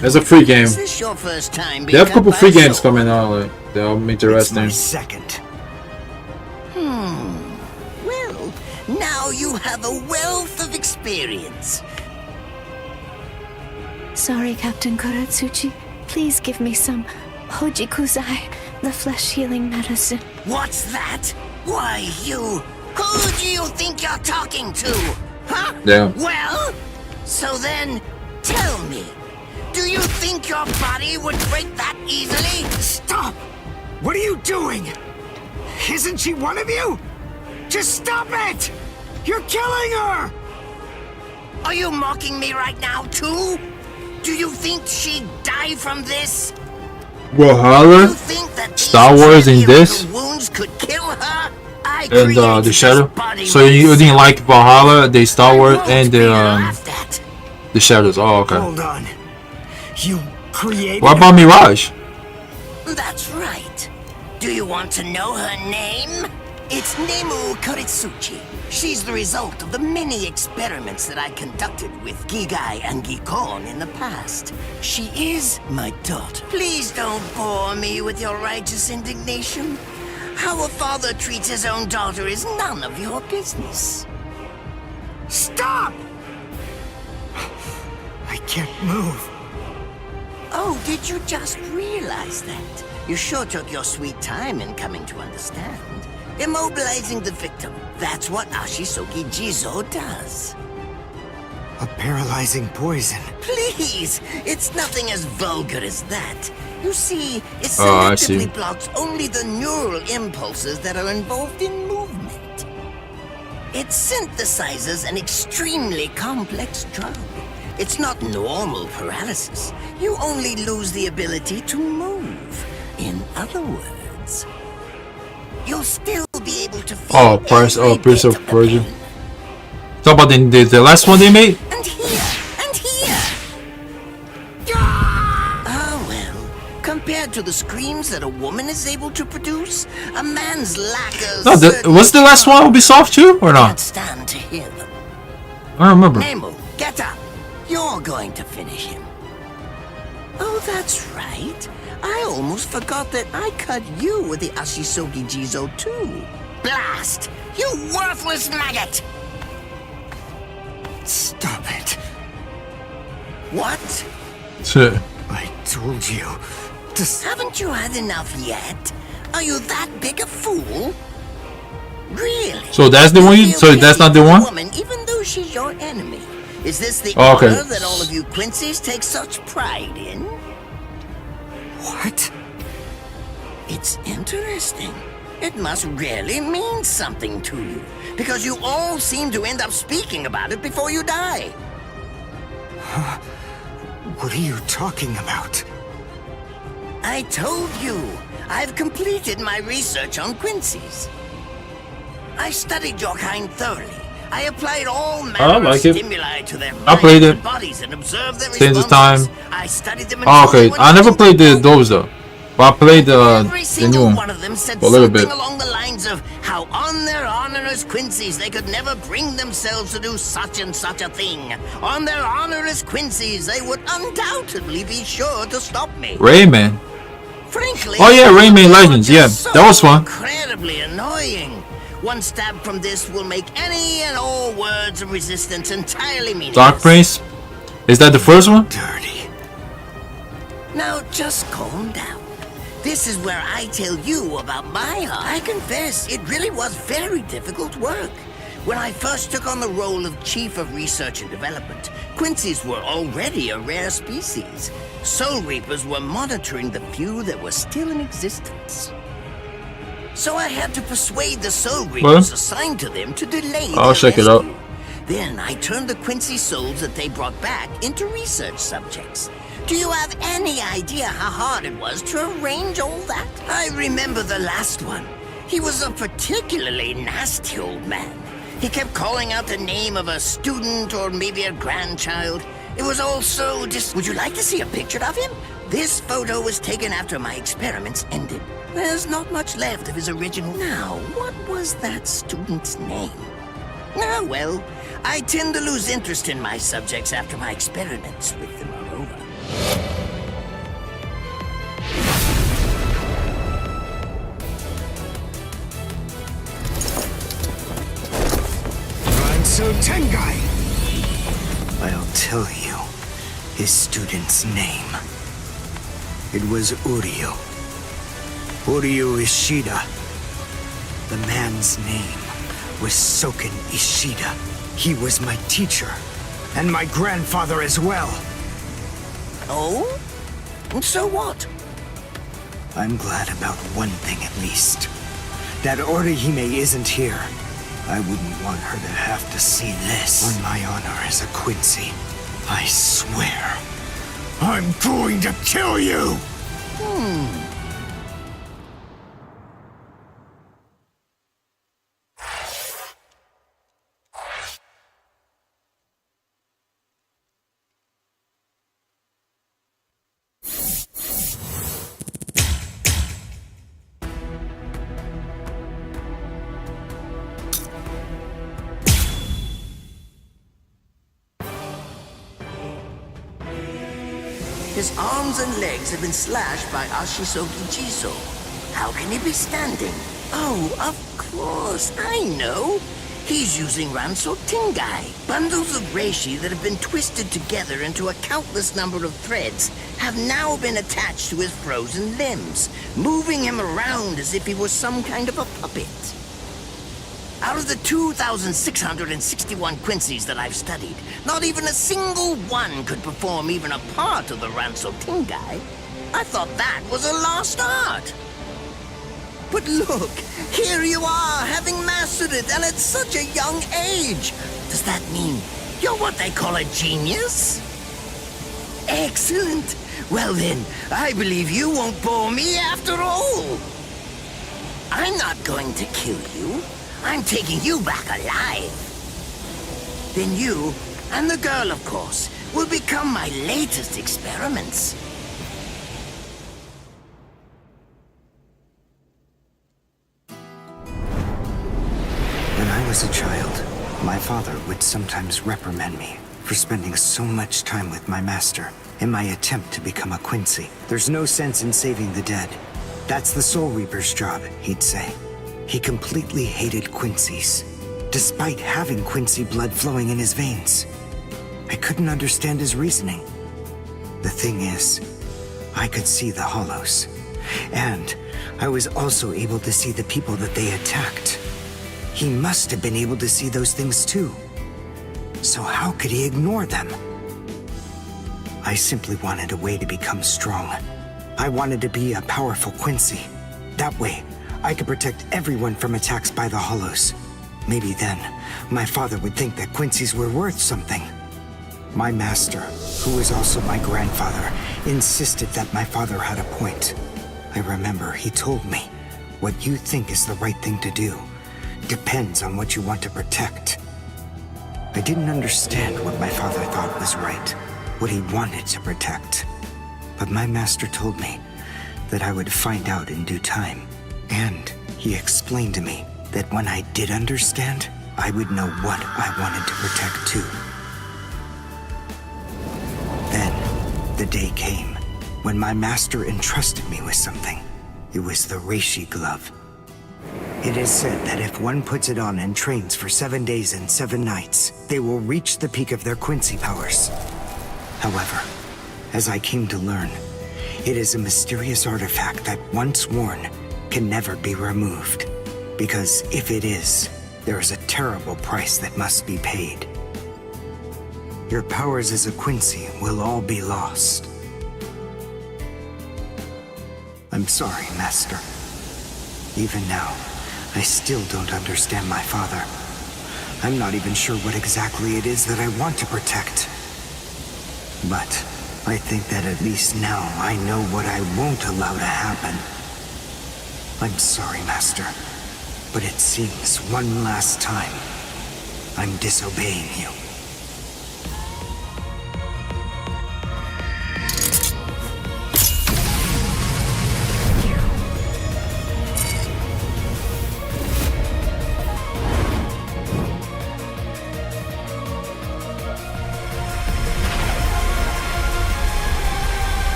There's a free game. Is this your first time They have a couple free games coming out, like they're interesting. Second. Well, now you have a wealth of experience. Sorry, Captain Koratsuchi. Please give me some Hojikuzai, the flesh healing medicine. What's that? Why, you... Who do you think you're talking to? Huh? Yeah. Well, so then, tell me. Do you think your body would break that easily? Stop! What are you doing? Isn't she one of you? Just stop it! You're killing her! Are you mocking me right now, too? Do you think she'd die from this? Valhalla, Star Wars in this, wounds could kill her? and the Shadow. So you didn't like Valhalla, the Star Wars, and the Shadows. Oh, okay. Hold on. You created... What about Mirage? That's right. Do you want to know her name? It's Nemu Koritsuchi. She's the result of the many experiments that I conducted with Gigai and Gikon in the past. She is my daughter. Please don't bore me with your righteous indignation. How a father treats his own daughter is none of your business. Stop! I can't move. Oh, did you just realize that? You sure took your sweet time in coming to understand. Immobilizing the victim. That's what Ashisogi Jizo does. A paralyzing poison. Please! It's nothing as vulgar as that. You see, it I see. selectively blocks only the neural impulses that are involved in movement. It synthesizes an extremely complex drug. It's not normal paralysis. You only lose the ability to move. In other words, you'll still be able to feel Prince every Prince bit of Persia. Talk about the last one they made. And here. Oh well, compared to the screams that a woman is able to produce, a man's lack of No, was the last one Ubisoft too or can't not? stand to hear them. I don't remember. Nemo, get up. You're going to finish him. Oh, that's right. I almost forgot that I cut you with the Ashisogi Jizo too. Blast! You worthless maggot! Stop it. What? I told you. Haven't you had enough yet? Are you that big a fool? Really? So that's the one you. So that's not the one. Woman, even though she's your enemy. Is this the Okay. honor that all of you Quincy's take such pride in? What? It's interesting. It must really mean something to you, because you all seem to end up speaking about it before you die. What are you talking about? I told you, I've completed my research on Quincy's. I studied your kind thoroughly. I applied all manner of stimuli to their minds and bodies and observed their Change the responses. time. I studied them. Okay, I never played those though. But I played the new one of them said a little something bit. along the lines of how on their honor as Quincy's they could never bring themselves to do such and such a thing. On their honor as Quincy's they would undoubtedly be sure to stop me. Rayman. Frankly, Oh yeah, Rayman Legends. Yeah, that was fun. Incredibly annoying. One stab from this will make any and all words of resistance entirely meaningless. Dark Prince. Is that the first one? Dirty. Now just calm down. This is where I tell you about my heart. I confess, it really was very difficult work. When I first took on the role of Chief of Research and Development, Quincy's were already a rare species. Soul Reapers were monitoring the few that were still in existence. So I had to persuade the Soul Reapers assigned to them to delay I'll check it out. Then I turned the Quincy souls that they brought back into research subjects. Do you have any idea how hard it was to arrange all that? I remember the last one. He was a particularly nasty old man. He kept calling out the name of a student or maybe a grandchild. It was all so Would you like to see a picture of him? This photo was taken after my experiments ended. There's not much left of his original. Now, what was that student's name? Ah, well, I tend to lose interest in my subjects after my experiments with them are over. So Tengai! I'll tell you his student's name. It was Uryu. Uryu Ishida. The man's name was Soken Ishida. He was my teacher, and my grandfather as well. Oh? And so what? I'm glad about one thing at least. That Orihime isn't here. I wouldn't want her to have to see this. On my honor as a Quincy, I swear, I'm going to kill you! His arms and legs have been slashed by Ashisogi Jizo. How can he be standing? Oh, of course, I know. He's using Ranso Tingai. Bundles of reishi that have been twisted together into a countless number of threads have now been attached to his frozen limbs, moving him around as if he was some kind of a puppet. Out of the 2,661 Quincy's that I've studied, not even a single one could perform even a part of the Ranso Tingai. I thought that was a lost art. But look, here you are, having mastered it, and at such a young age. Does that mean you're what they call a genius? Excellent. Well then, I believe you won't bore me after all. I'm not going to kill you. I'm taking you back alive. Then you, and the girl of course, will become my latest experiments. When I was a child, my father would sometimes reprimand me for spending so much time with my master in my attempt to become a Quincy. There's no sense in saving the dead. That's the Soul Reaper's job, he'd say. He completely hated Quincy's, despite having Quincy blood flowing in his veins. I couldn't understand his reasoning. The thing is, I could see the hollows, and I was also able to see the people that they attacked. He must have been able to see those things too. So how could he ignore them? I simply wanted a way to become strong. I wanted to be a powerful Quincy. That way, I could protect everyone from attacks by the hollows. Maybe then, my father would think that Quincy's were worth something. My master, who was also my grandfather, insisted that my father had a point. I remember he told me, what you think is the right thing to do depends on what you want to protect. I didn't understand what my father thought was right, what he wanted to protect. But my master told me that I would find out in due time. And he explained to me that when I did understand, I would know what I wanted to protect too. Then, the day came when my master entrusted me with something. It was the reishi glove. It is said that if one puts it on and trains for 7 days and 7 nights, they will reach the peak of their Quincy powers. However, as I came to learn, it is a mysterious artifact that once worn can never be removed. Because if it is, there is a terrible price that must be paid. Your powers as a Quincy will all be lost. I'm sorry, Master. Even now, I still don't understand my father. I'm not even sure what exactly it is that I want to protect. But I think that at least now I know what I won't allow to happen. I'm sorry, Master, but it seems one last time I'm disobeying you.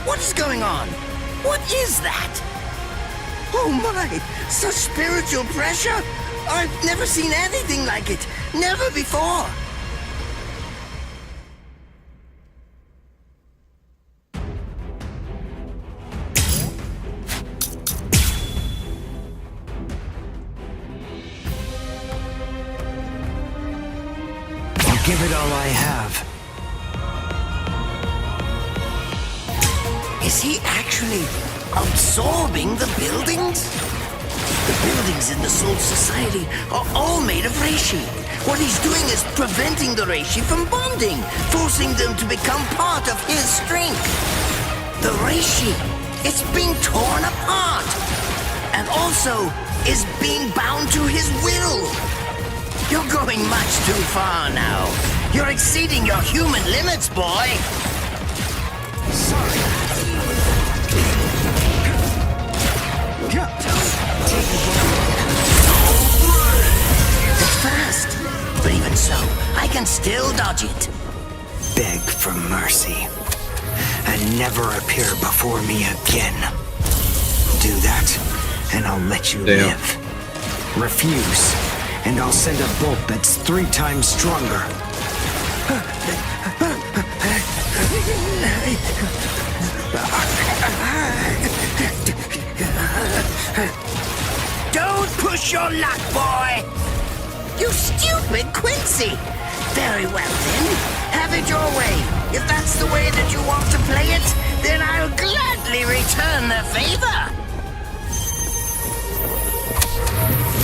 What is going on? What is that? Oh my! Such spiritual pressure? I've never seen anything like it. Never before. I'll give it all I have. Is he actually absorbing the buildings? The buildings in the Soul Society are all made of reishi. What he's doing is preventing the reishi from bonding, forcing them to become part of his strength. The reishi, it's being torn apart, and also is being bound to his will. You're going much too far now. You're exceeding your human limits, boy. Sorry. It's fast, but even so, I can still dodge it. Beg for mercy, and never appear before me again. Do that, and I'll let you live. Refuse, and I'll send a bolt that's 3 times stronger. Don't push your luck, boy! You stupid Quincy! Very well then, have it your way. If that's the way that you want to play it, then I'll gladly return the favor.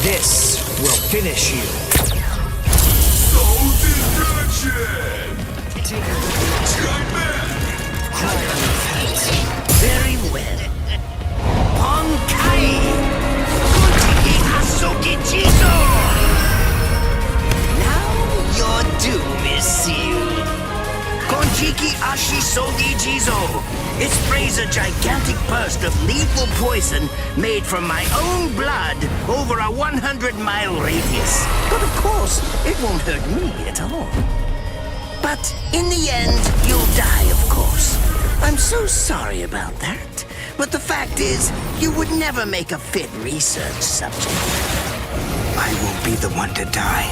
This will finish you. Soul destruction! Very well. Bankai! Kuntiki Asuki Jizo! Now your doom is sealed. Konjiki Ashisogi Jizo. It sprays a gigantic burst of lethal poison made from my own blood over a 100-mile radius. But of course, it won't hurt me at all. But in the end, you'll die, of course. I'm so sorry about that. But the fact is, you would never make a fit research subject. I won't be the one to die.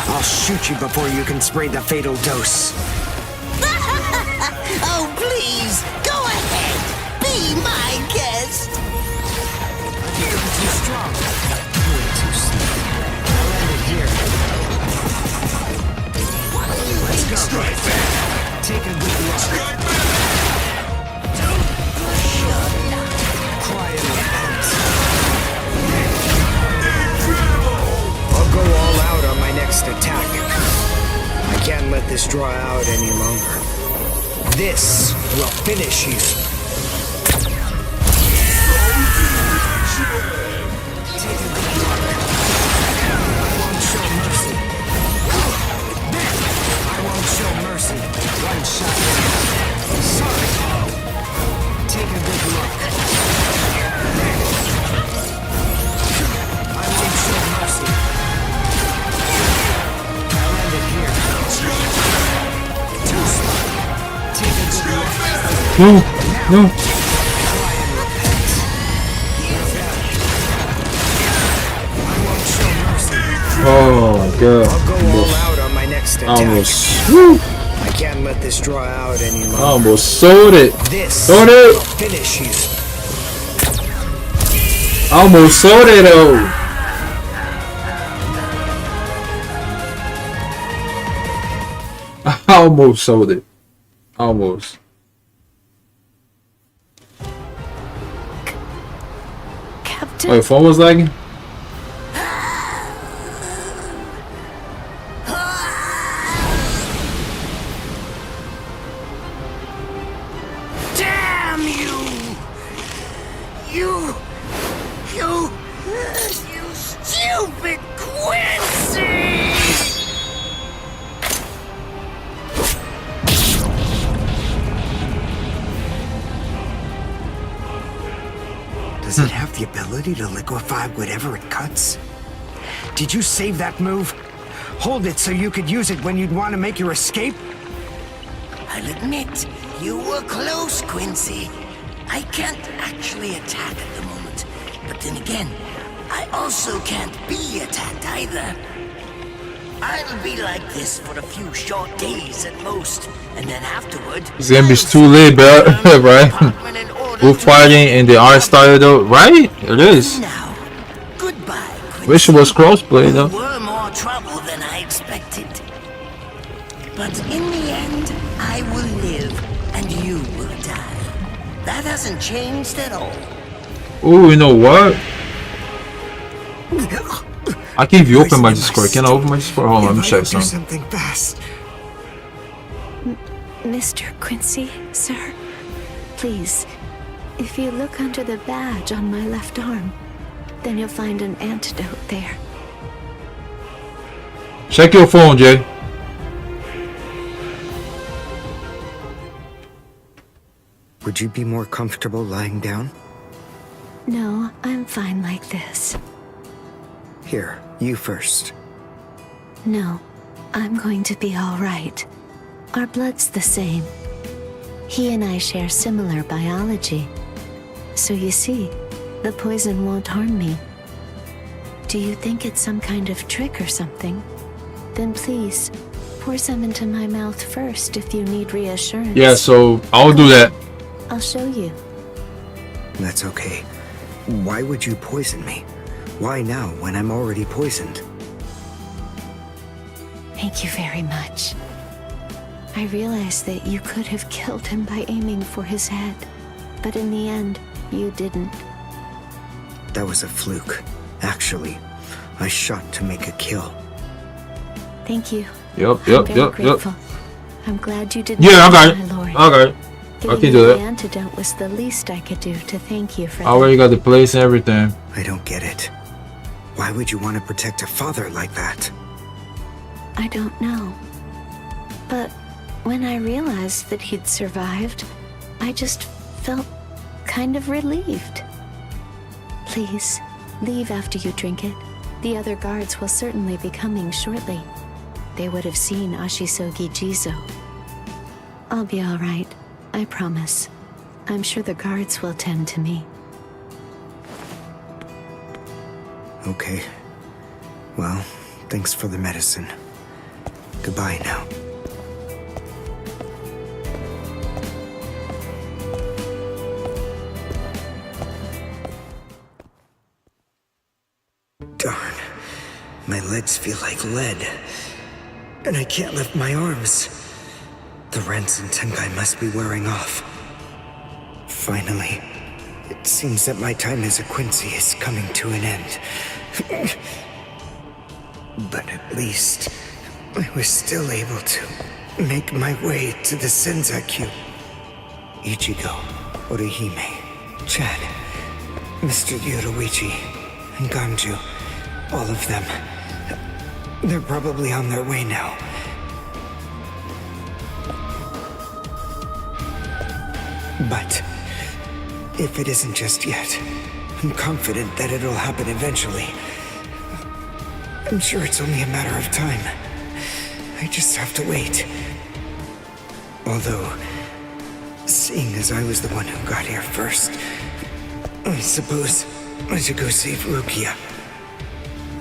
I'll shoot you before you can spray the fatal dose. Oh, please, go ahead. Be my guest. You're too strong. Way too slow. I'll end it here. Let's go. Strike back. Take a good look. Strike back. Don't push your luck. Quiet your pants. Incredible! I'll go all out on my next attack. I can't let this draw out any longer. This will finish you. One shot. Sorry. Take a good look. I won't show mercy. I'll end it here. Too slow. Take a good look. No, no. Try and repent. I won't show mercy. Oh my god. I'll go all out on my next attack. Almost. Woo. I can't let this draw out any longer. Almost sold it. This Sold it. will finish you. Almost sold it though. Almost sold it. Almost. Captain. Oh, your phone was lagging? Damn you! You stupid Quincy! Does it have the ability to liquefy whatever it cuts? Did you save that move? Hold it so you could use it when you'd want to make your escape? I'll admit, you were close, Quincy. I can't actually attack at the moment. But then again, I also can't be attacked either. I'll be like this for a few short days at most, and then afterward... It's gonna be too late, bro. Right? We're fighting in the art style though, right? It is. Now, goodbye, Quincy. Wish it was crossplay though. You were more trouble than I expected. But in the end, I will live, and you will die. That hasn't changed at all. Oh, you know what? I can even open my Discord. Can I open my Discord? Hold on, let me check something. Something fast. Mr. Quincy, sir, please, if you look under the badge on my left arm, then you'll find an antidote there. Check your phone, Jay. Would you be more comfortable lying down? No, I'm fine like this. Here, you first. No, I'm going to be all right. Our blood's the same. He and I share similar biology. So you see, the poison won't harm me. Do you think it's some kind of trick or something? Then please, pour some into my mouth first if you need reassurance. Yeah, so I'll do that. I'll show you. That's okay. Why would you poison me? Why now when I'm already poisoned? Thank you very much. I realized that you could have killed him by aiming for his head, but in the end, you didn't. That was a fluke. Actually, I shot to make a kill. Thank you. Yep. Grateful. I'm glad you didn't. Yeah, my okay. lord. Okay. I can do The that. antidote was the least I could do to thank you for I already got the place and everything. I don't get it. Why would you want to protect a father like that? I don't know. But when I realized that he'd survived, I just felt kind of relieved. Please, leave after you drink it. The other guards will certainly be coming shortly. They would have seen Ashisogi Jizo. I'll be all right, I promise. I'm sure the guards will tend to me. Okay. Well, thanks for the medicine. Goodbye now. Darn. My legs feel like lead. And I can't lift my arms. The rents in Tenkai must be wearing off. Finally, it seems that my time as a Quincy is coming to an end. But at least, I was still able to make my way to the Senzakyu. Ichigo, Orihime, Chad, Mr. Yoruichi, and Ganju, all of them. They're probably on their way now. But if it isn't just yet, I'm confident that it'll happen eventually. I'm sure it's only a matter of time. I just have to wait. Although, seeing as I was the one who got here first, I suppose I should go save Rukia.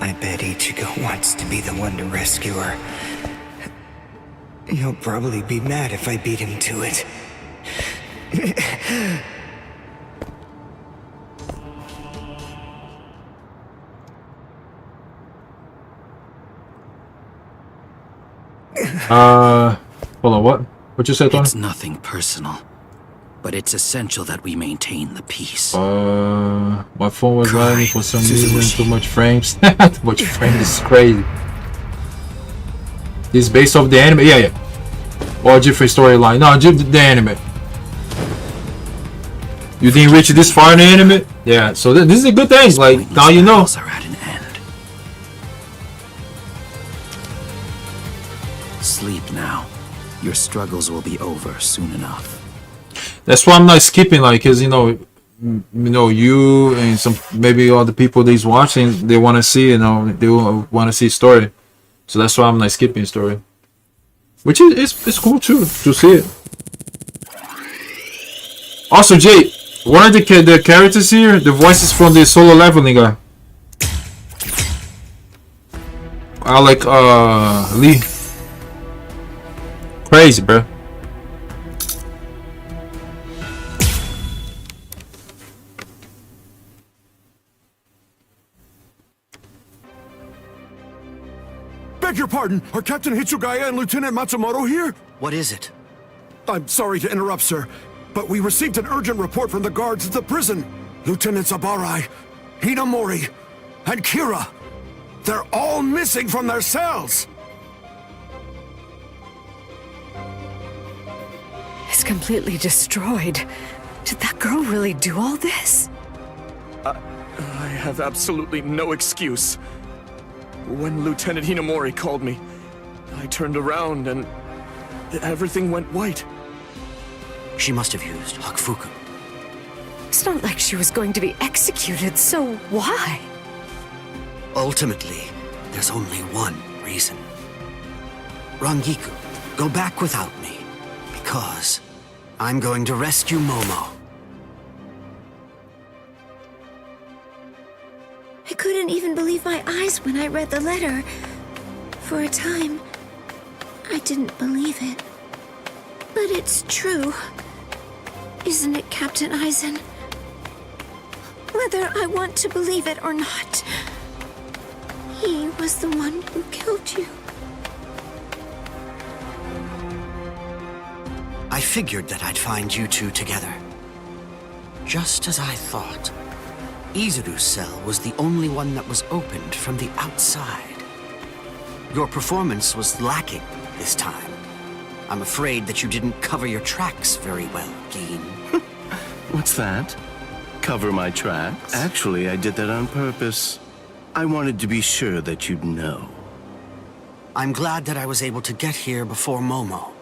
I bet Ichigo wants to be the one to rescue her. He'll probably be mad if I beat him to it. Hold on, what? What you said, Tony? It's nothing personal, but it's essential that we maintain the peace. My phone was lagging for some reason. Too much frames. Too much frames is crazy. This is based off the anime? Yeah. Or a different storyline? No, the anime. You didn't reach this far in the anime? Yeah, so this is a good thing. Like, now you know. Are at an end. Sleep now. Your struggles will be over soon enough. That's why I'm not skipping, like, cause you know, you and some maybe all the people that's watching, they want to see, they want to see story. So that's why I'm not skipping story. Which is it's cool too to see it. Also, Jay, one of the characters here, the voices from the solo leveling guy. I like Lee. Crazy, bro. Beg your pardon, are Captain Hitsugaya and Lieutenant Matsumoto here? What is it? I'm sorry to interrupt, sir, but we received an urgent report from the guards at the prison. Lieutenant Zabarai, Hinamori, and Kira. They're all missing from their cells. It's completely destroyed. Did that girl really do all this? I have absolutely no excuse. When Lieutenant Hinamori called me, I turned around and everything went white. She must have used Hakufuku. It's not like she was going to be executed, so why? Ultimately, there's only one reason. Rangiku, go back without me, because I'm going to rescue Momo. I couldn't even believe my eyes when I read the letter. For a time, I didn't believe it. But it's true. Isn't it, Captain Eisen? Whether I want to believe it or not, he was the one who killed you. I figured that I'd find you two together. Just as I thought. Izuru's cell was the only one that was opened from the outside. Your performance was lacking this time. I'm afraid that you didn't cover your tracks very well, Gin. What's that? Cover my tracks? Actually, I did that on purpose. I wanted to be sure that you'd know. I'm glad that I was able to get here before Momo.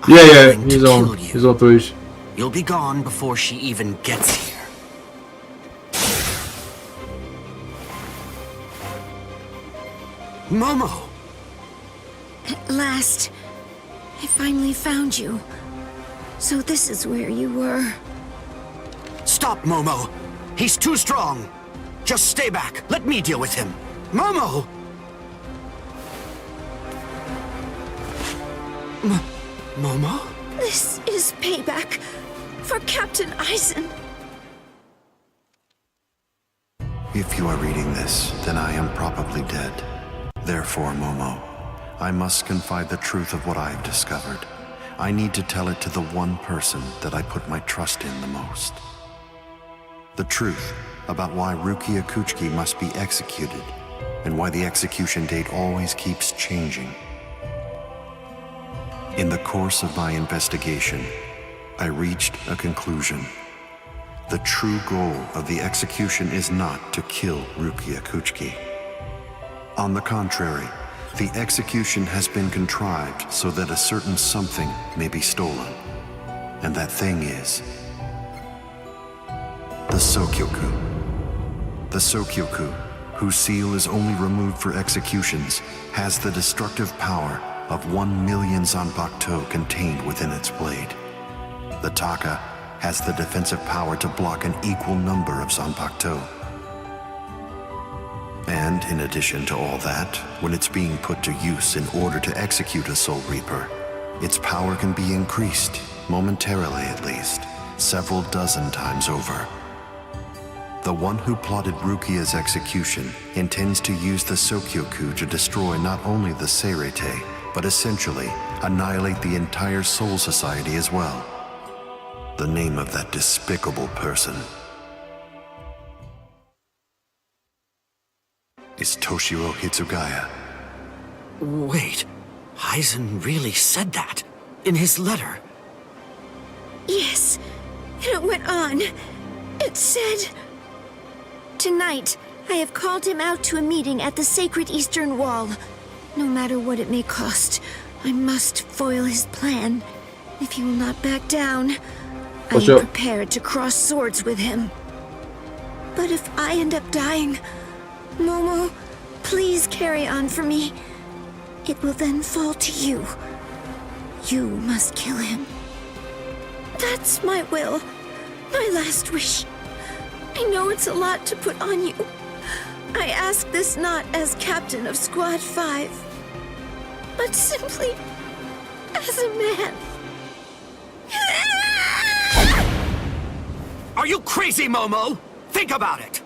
Yeah, he's on Twitch. You'll be gone before she even gets here. Momo! At last, I finally found you. So this is where you were. Stop, Momo! He's too strong! Just stay back. Let me deal with him. Momo! Momo? This is payback for Captain Eisen. If you are reading this, then I am probably dead. Therefore, Momo, I must confide the truth of what I have discovered. I need to tell it to the one person that I put my trust in the most. The truth about why Rukia Kuchiki must be executed, and why the execution date always keeps changing. In the course of my investigation, I reached a conclusion. The true goal of the execution is not to kill Rukia Kuchiki. On the contrary, the execution has been contrived so that a certain something may be stolen. And that thing is the Sokyoku. The Sokyoku, whose seal is only removed for executions, has the destructive power of 1 million Zanpakuto contained within its blade. The Taka has the defensive power to block an equal number of Zanpakuto. And in addition to all that, when it's being put to use in order to execute a Soul Reaper, its power can be increased, momentarily at least, several dozen times over. The one who plotted Rukia's execution intends to use the Sokyoku to destroy not only the Seirete, but essentially annihilate the entire Soul Society as well. The name of that despicable person is Toshiro Hitsugaya. Wait, Eisen really said that in his letter? Yes, and it went on. It said, "Tonight, I have called him out to a meeting at the sacred Eastern Wall. No matter what it may cost, I must foil his plan. If he will not back down, I am prepared to cross swords with him. But if I end up dying, Momo, please carry on for me. It will then fall to you. You must kill him. That's my will, my last wish. I know it's a lot to put on you. I ask this not as captain of Squad 5, but simply as a man." Are you crazy, Momo? Think about it.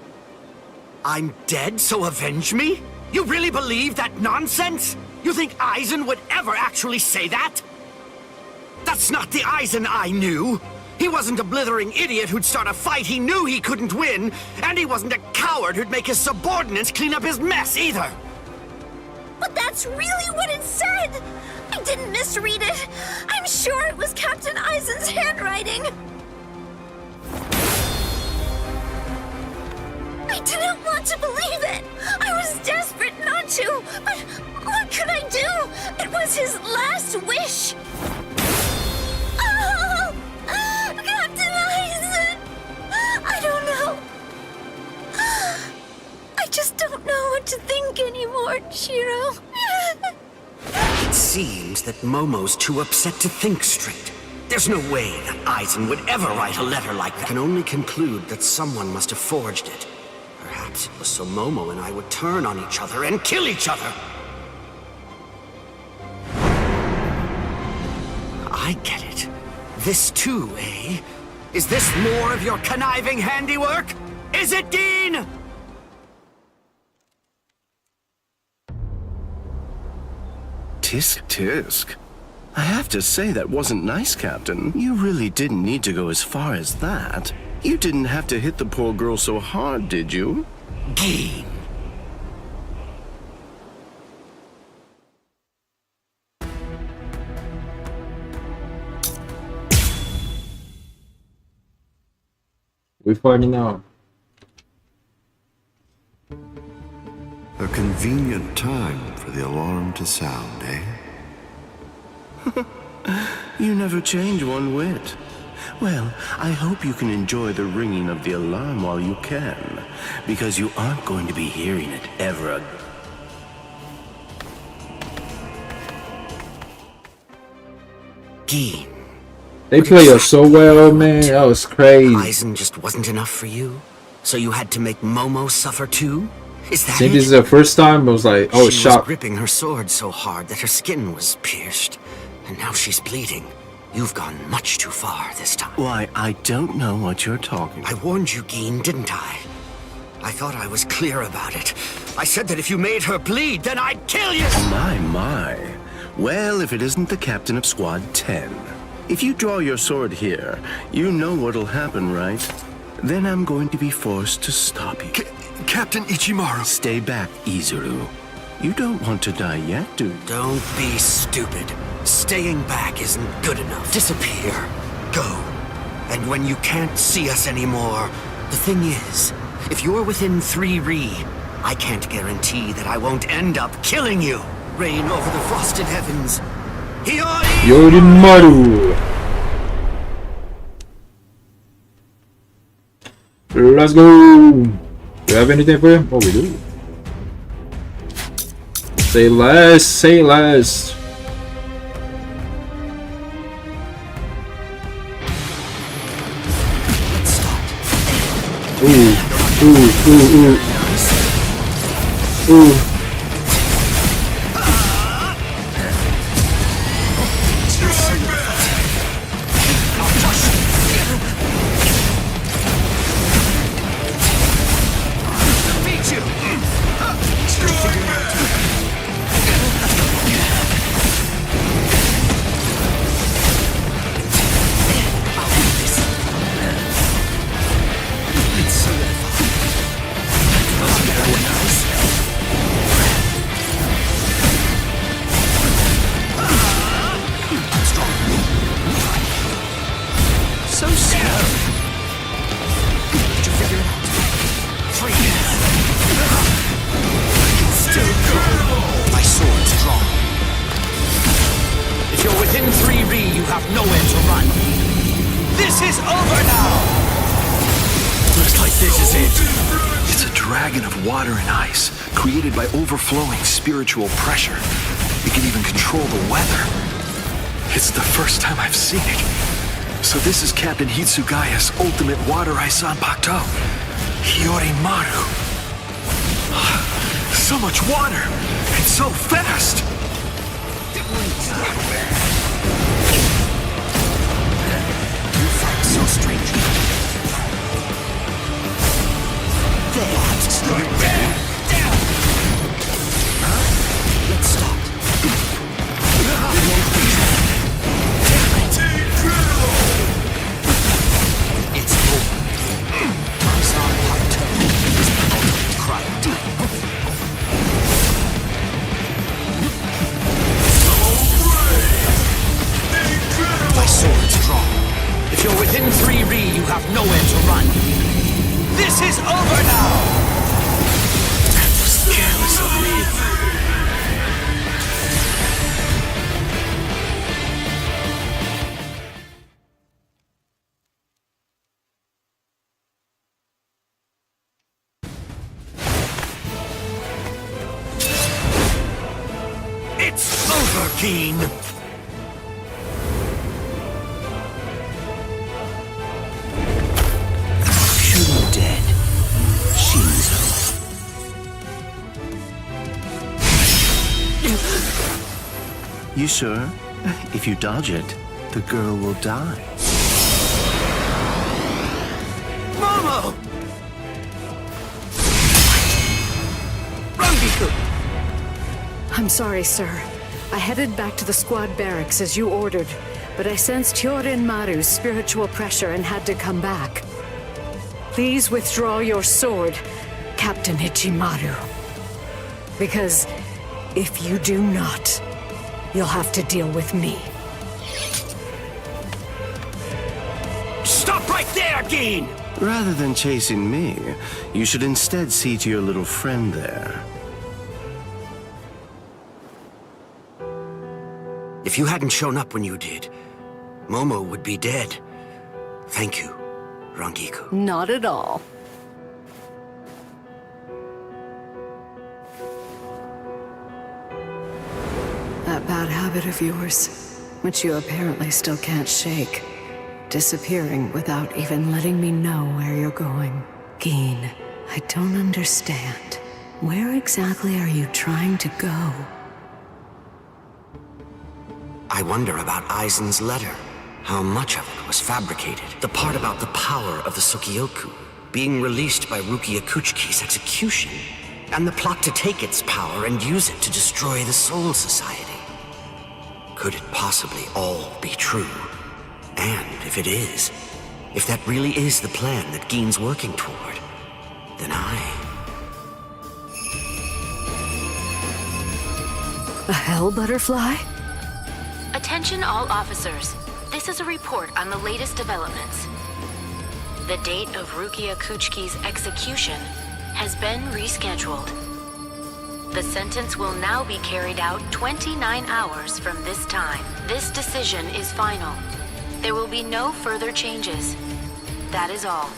I'm dead, so avenge me? You really believe that nonsense? You think Eisen would ever actually say that? That's not the Eisen I knew. He wasn't a blithering idiot who'd start a fight he knew he couldn't win, and he wasn't a coward who'd make his subordinates clean up his mess either. But that's really what it said! I didn't misread it. I'm sure it was Captain Eisen's handwriting. I didn't want to believe it. I was desperate not to, but what could I do? It was his last wish. Oh, Captain Eisen! I don't know. I just don't know what to think anymore, Shiro. It seems that Momo's too upset to think straight. There's no way that Eisen would ever write a letter like that. I can only conclude that someone must have forged it. Perhaps that so Momo and I would turn on each other and kill each other. I get it. This too, eh? Is this more of your conniving handiwork? Is it, Dean? Tisk tisk. I have to say that wasn't nice, Captain. You really didn't need to go as far as that. You didn't have to hit the poor girl so hard, did you? Dean. We fighting now. A convenient time for the alarm to sound, eh? You never change one whit. Well, I hope you can enjoy the ringing of the alarm while you can, because you aren't going to be hearing it ever again. Dean. They play us so well, man. That was crazy. Eisen just wasn't enough for you? So you had to make Momo suffer too? Is that I think it? this is the first time I was like, oh, she shocked. was gripping her sword so hard that her skin was pierced. And now she's bleeding. You've gone much too far this time. Why, I don't know what you're talking about. I warned you, Geen, didn't I? I thought I was clear about it. I said that if you made her bleed, then I'd kill you! My. Well, if it isn't the captain of Squad 10. If you draw your sword here, you know what'll happen, right? Then I'm going to be forced to stop you. Captain Ichimaru! Stay back, Izuru. You don't want to die yet, do you? Don't be stupid. Staying back isn't good enough. Disappear. Go. And when you can't see us anymore, the thing is, if you're within 3 Ri, I can't guarantee that I won't end up killing you. Reign over the frosted heavens. Yorimaru. Let's go. Do you have anything for him? Oh, we do. Say less, say less. Ooh. Overflowing spiritual pressure. It can even control the weather. It's the first time I've seen it. So this is Captain Hitsugaya's ultimate water ice Zanpakuto. Yorimaru. So much water! And so fast! You fight so strangely. Let's start. It's over. Zanpakuto is the ultimate crime type. My sword's drawn. If you're within 3 Ri, you have nowhere to run. This is over now! That was careless of me. It's over, Keen! Shoot him dead. Shinzo. You sure? If you dodge it, the girl will die. Momo! I'm sorry, sir. I headed back to the squad barracks as you ordered, but I sensed Hyorin Maru's spiritual pressure and had to come back. Please withdraw your sword, Captain Ichimaru. Because if you do not, you'll have to deal with me. Stop right there, Gin! Rather than chasing me, you should instead see to your little friend there. If you hadn't shown up when you did, Momo would be dead. Thank you, Rangiku. Not at all. That bad habit of yours, which you apparently still can't shake. Disappearing without even letting me know where you're going. Gin, I don't understand. Where exactly are you trying to go? I wonder about Eisen's letter. How much of it was fabricated? The part about the power of the Sokyoku being released by Rukia Kuchiki's execution, and the plot to take its power and use it to destroy the Soul Society. Could it possibly all be true? And if it is, if that really is the plan that Gin's working toward, then A hell butterfly? Attention all officers. This is a report on the latest developments. The date of Rukia Kuchiki's execution has been rescheduled. The sentence will now be carried out 29 hours from this time. This decision is final. There will be no further changes. That is all.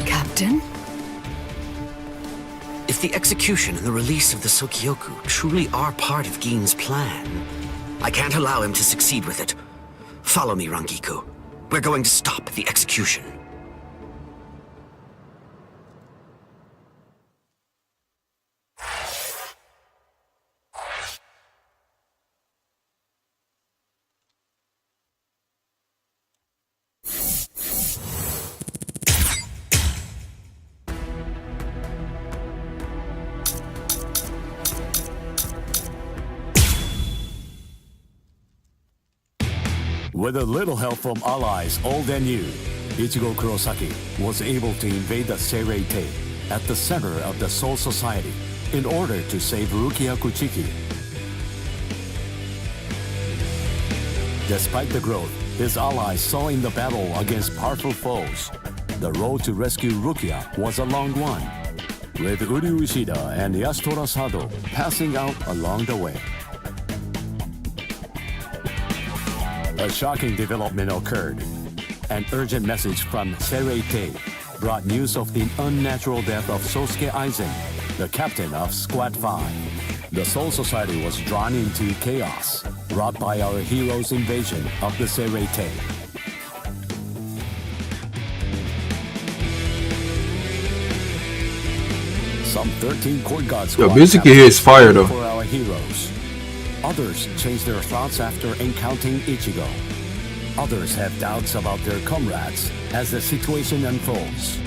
Captain? if the execution and the release of the Sokyoku truly are part of Gin's plan, I can't allow him to succeed with it. Follow me, Rangiku. We're going to stop the execution. With a little help from allies old and new, Ichigo Kurosaki was able to invade the Seirei-tei at the center of the Soul Society in order to save Rukia Kuchiki. Despite the growth his allies saw in the battle against powerful foes, the road to rescue Rukia was a long one, with Uryu Ishida and Yasutora Sado passing out along the way. A shocking development occurred. An urgent message from Seirei-tei brought news of the unnatural death of Sosuke Eisen, the captain of Squad 5. The Soul Society was drawn into chaos, wrought by our hero's invasion of the Seirei-tei. Some 13 court guards Yo, music here is fire though. For our heroes. Others change their thoughts after encountering Ichigo. Others have doubts about their comrades as the situation unfolds.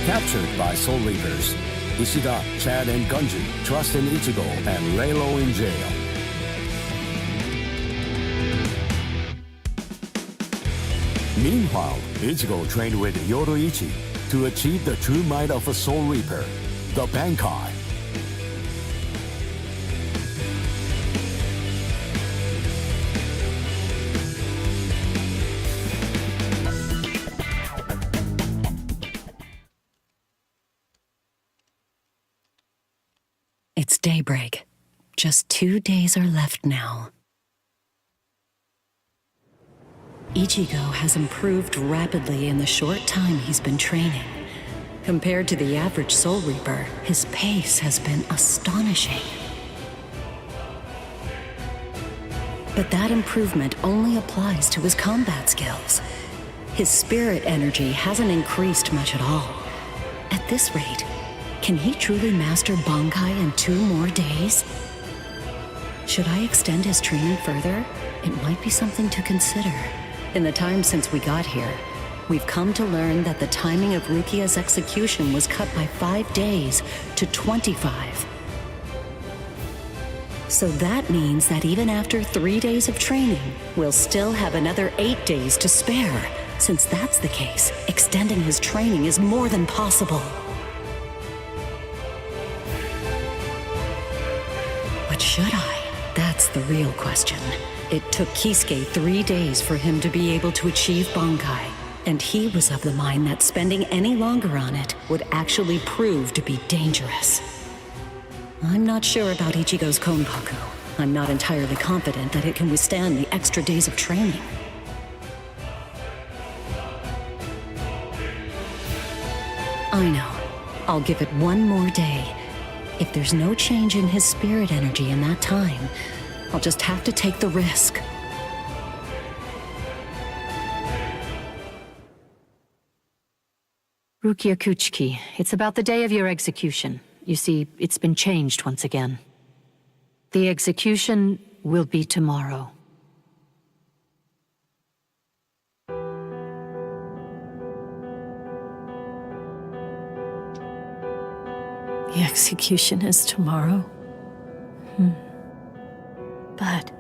Captured by Soul Reapers, Ishida, Chad, and Gunju trust in Ichigo and lay low in jail. Meanwhile, Ichigo trained with Yoruichi to achieve the true might of a Soul Reaper, the Bankai. It's daybreak. Just 2 days are left now. Ichigo has improved rapidly in the short time he's been training. Compared to the average Soul Reaper, his pace has been astonishing. But that improvement only applies to his combat skills. His spirit energy hasn't increased much at all. At this rate, can he truly master Bankai in 2 more days? Should I extend his training further? It might be something to consider. In the time since we got here, we've come to learn that the timing of Rukia's execution was cut by 5 days to 25. So that means that even after 3 days of training, we'll still have another 8 days to spare. Since that's the case, extending his training is more than possible. But should I? That's the real question. It took Kisuke 3 days for him to be able to achieve Bankai, and he was of the mind that spending any longer on it would actually prove to be dangerous. I'm not sure about Ichigo's Konpaku. I'm not entirely confident that it can withstand the extra days of training. I know. I'll give it 1 more day. If there's no change in his spirit energy in that time, I'll just have to take the risk. Rukia Kuchiki, it's about the day of your execution. You see, it's been changed once again. The execution will be tomorrow. The execution is tomorrow? But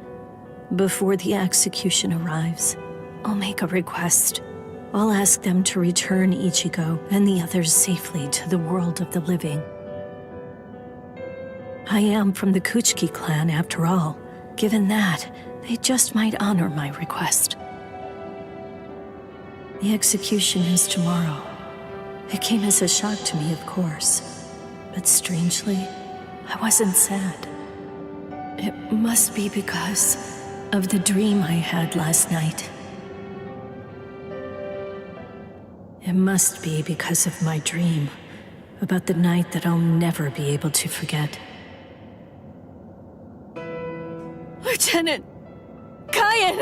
before the execution arrives, I'll make a request. I'll ask them to return Ichigo and the others safely to the world of the living. I am from the Kuchiki clan after all. Given that, they just might honor my request. The execution is tomorrow. It came as a shock to me, of course. But strangely, I wasn't sad. It must be because of the dream I had last night. It must be because of my dream about the night that I'll never be able to forget. Lieutenant! Kayan!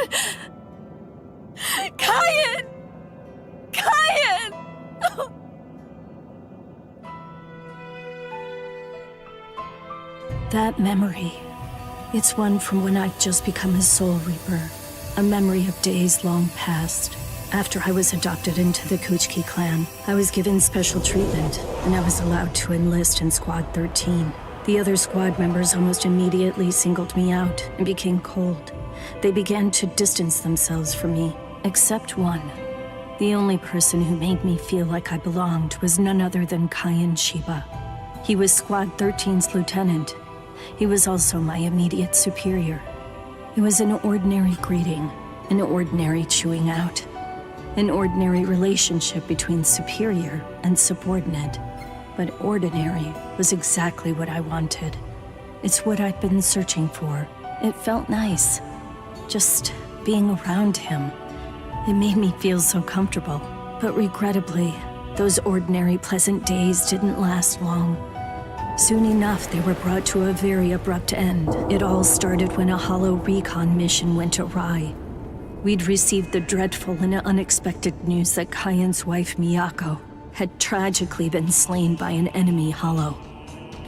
Kayan! Kayan! That memory, it's one from when I'd just become a Soul Reaper. A memory of days long past. After I was adopted into the Kuchiki clan, I was given special treatment, and I was allowed to enlist in Squad 13. The other squad members almost immediately singled me out and became cold. They began to distance themselves from me, except one. The only person who made me feel like I belonged was none other than Kayan Shiba. He was Squad 13's lieutenant. He was also my immediate superior. It was an ordinary greeting, an ordinary chewing out, an ordinary relationship between superior and subordinate. But ordinary was exactly what I wanted. It's what I'd been searching for. It felt nice, just being around him. It made me feel so comfortable. But regrettably, those ordinary pleasant days didn't last long. Soon enough, they were brought to a very abrupt end. It all started when a hollow recon mission went awry. We'd received the dreadful and unexpected news that Kayan's wife, Miyako, had tragically been slain by an enemy hollow.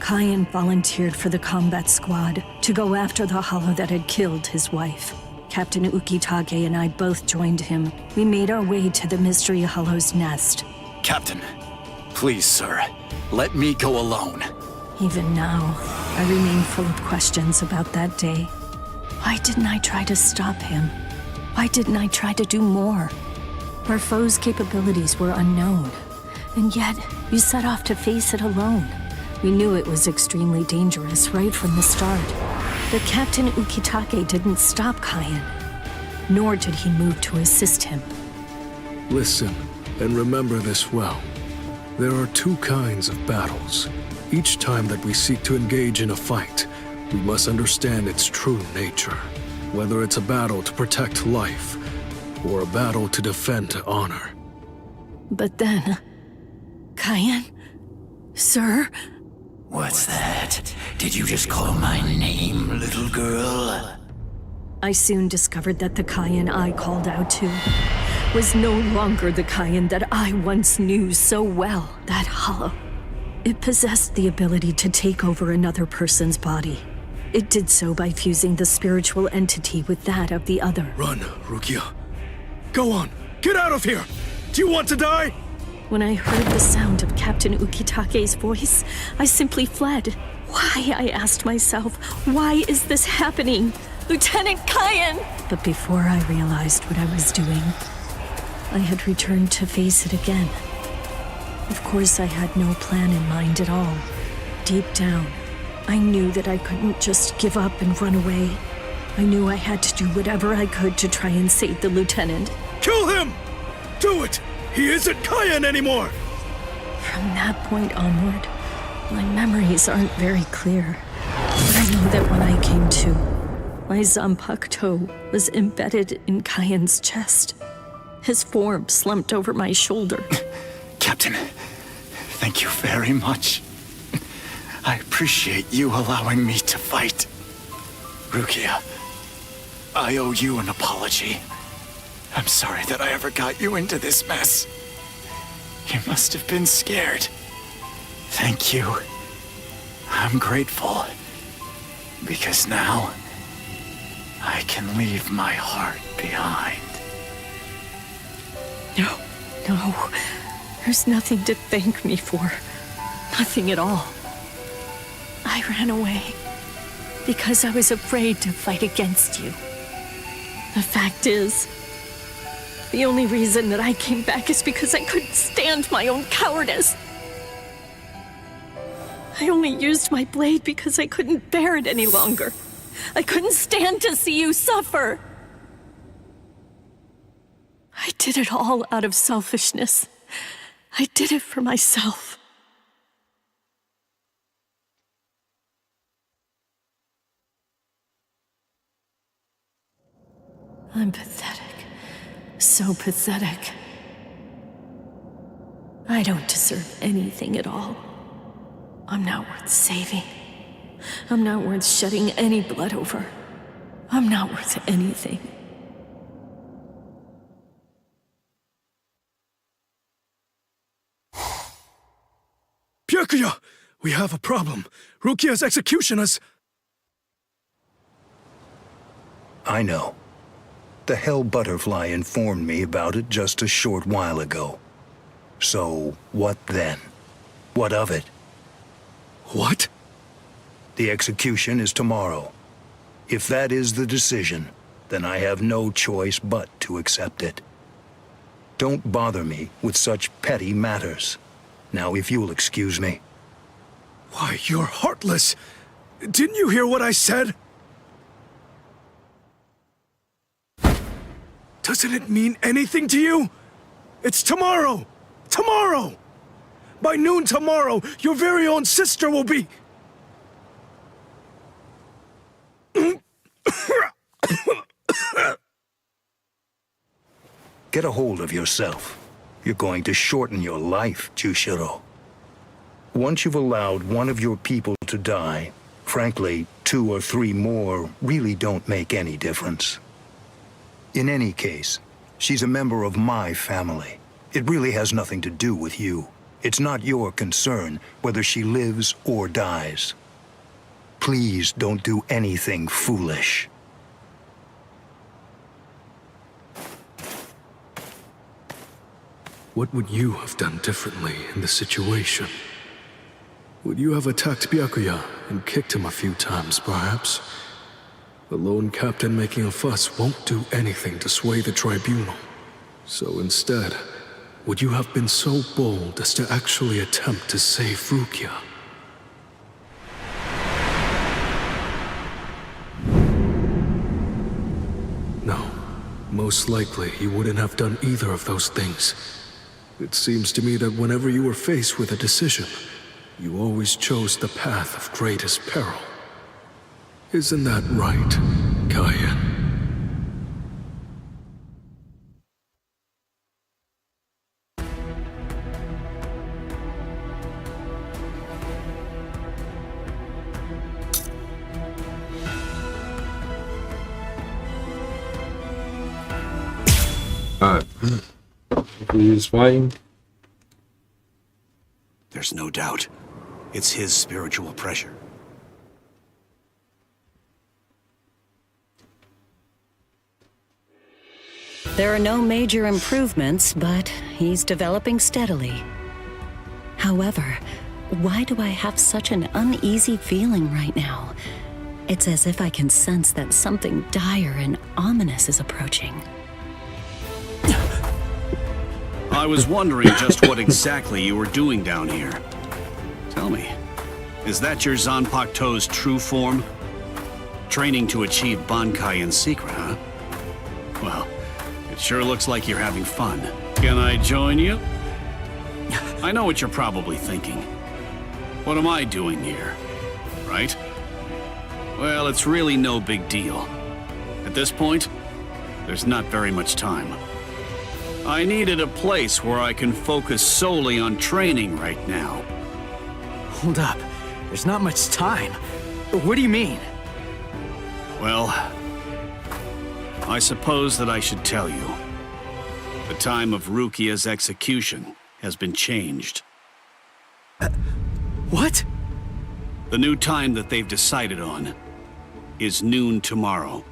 Kayan volunteered for the combat squad to go after the hollow that had killed his wife. Captain Ukitage and I both joined him. We made our way to the mystery hollow's nest. Captain, please, sir, let me go alone. Even now, I remain full of questions about that day. Why didn't I try to stop him? Why didn't I try to do more? Our foe's capabilities were unknown, and yet you set off to face it alone. We knew it was extremely dangerous right from the start. But Captain Ukitake didn't stop Kayan, nor did he move to assist him. Listen, and remember this well. There are 2 kinds of battles. Each time that we seek to engage in a fight, we must understand its true nature. Whether it's a battle to protect life, or a battle to defend honor. But then... Kayan? Sir? What's that? Did you just call my name, little girl? I soon discovered that the Kaien I called out to was no longer the Kaien that I once knew so well. That hollow. It possessed the ability to take over another person's body. It did so by fusing the spiritual entity with that of the other. Run, Rukia. Go on, get out of here! Do you want to die? When I heard the sound of Captain Ukitake's voice, I simply fled. Why, I asked myself, why is this happening? Lieutenant Kaien! But before I realized what I was doing, I had returned to face it again. Of course, I had no plan in mind at all. Deep down, I knew that I couldn't just give up and run away. I knew I had to do whatever I could to try and save the lieutenant. Kill him! Do it! He isn't Kaien anymore! From that point onward, my memories aren't very clear. But I know that when I came to, my Zanpakuto was embedded in Kaien's chest. His form slumped over my shoulder. Captain, thank you very much. I appreciate you allowing me to fight. Rukia, I owe you an apology. I'm sorry that I ever got you into this mess. You must have been scared. Thank you. I'm grateful. Because now, I can leave my heart behind. No. There's nothing to thank me for. Nothing at all. I ran away because I was afraid to fight against you. The fact is, the only reason that I came back is because I couldn't stand my own cowardice. I only used my blade because I couldn't bear it any longer. I couldn't stand to see you suffer. I did it all out of selfishness. I did it for myself. I'm pathetic. So pathetic. I don't deserve anything at all. I'm not worth saving. I'm not worth shedding any blood over. I'm not worth anything. Byakuya! We have a problem. Rukia's execution is... I know. The Hell Butterfly informed me about it just a short while ago. So, what then? What of it? What? The execution is tomorrow. If that is the decision, then I have no choice but to accept it. Don't bother me with such petty matters. Now, if you'll excuse me. Why, you're heartless! Didn't you hear what I said? Doesn't it mean anything to you? It's tomorrow! Tomorrow! By noon tomorrow, your very own sister will be... Get a hold of yourself. You're going to shorten your life, Jushiro. Once you've allowed one of your people to die, frankly, 2 or 3 more really don't make any difference. In any case, she's a member of my family. It really has nothing to do with you. It's not your concern whether she lives or dies. Please don't do anything foolish. What would you have done differently in this situation? Would you have attacked Byakuya and kicked him a few times, perhaps? The lone captain making a fuss won't do anything to sway the tribunal. So instead, would you have been so bold as to actually attempt to save Rukia? No, most likely you wouldn't have done either of those things. It seems to me that whenever you were faced with a decision, you always chose the path of greatest peril. Isn't that right, Kaien? He's fighting. There's no doubt. It's his spiritual pressure. There are no major improvements, but he's developing steadily. However, why do I have such an uneasy feeling right now? It's as if I can sense that something dire and ominous is approaching. I was wondering just what exactly you were doing down here. Tell me, is that your Zanpakuto's true form? Training to achieve Bankai in secret, huh? Well, it sure looks like you're having fun. Can I join you? I know what you're probably thinking. What am I doing here? Right? Well, it's really no big deal. At this point, there's not very much time. I needed a place where I can focus solely on training right now. Hold up. There's not much time. What do you mean? Well, I suppose that I should tell you. The time of Rukia's execution has been changed. What? The new time that they've decided on is noon tomorrow.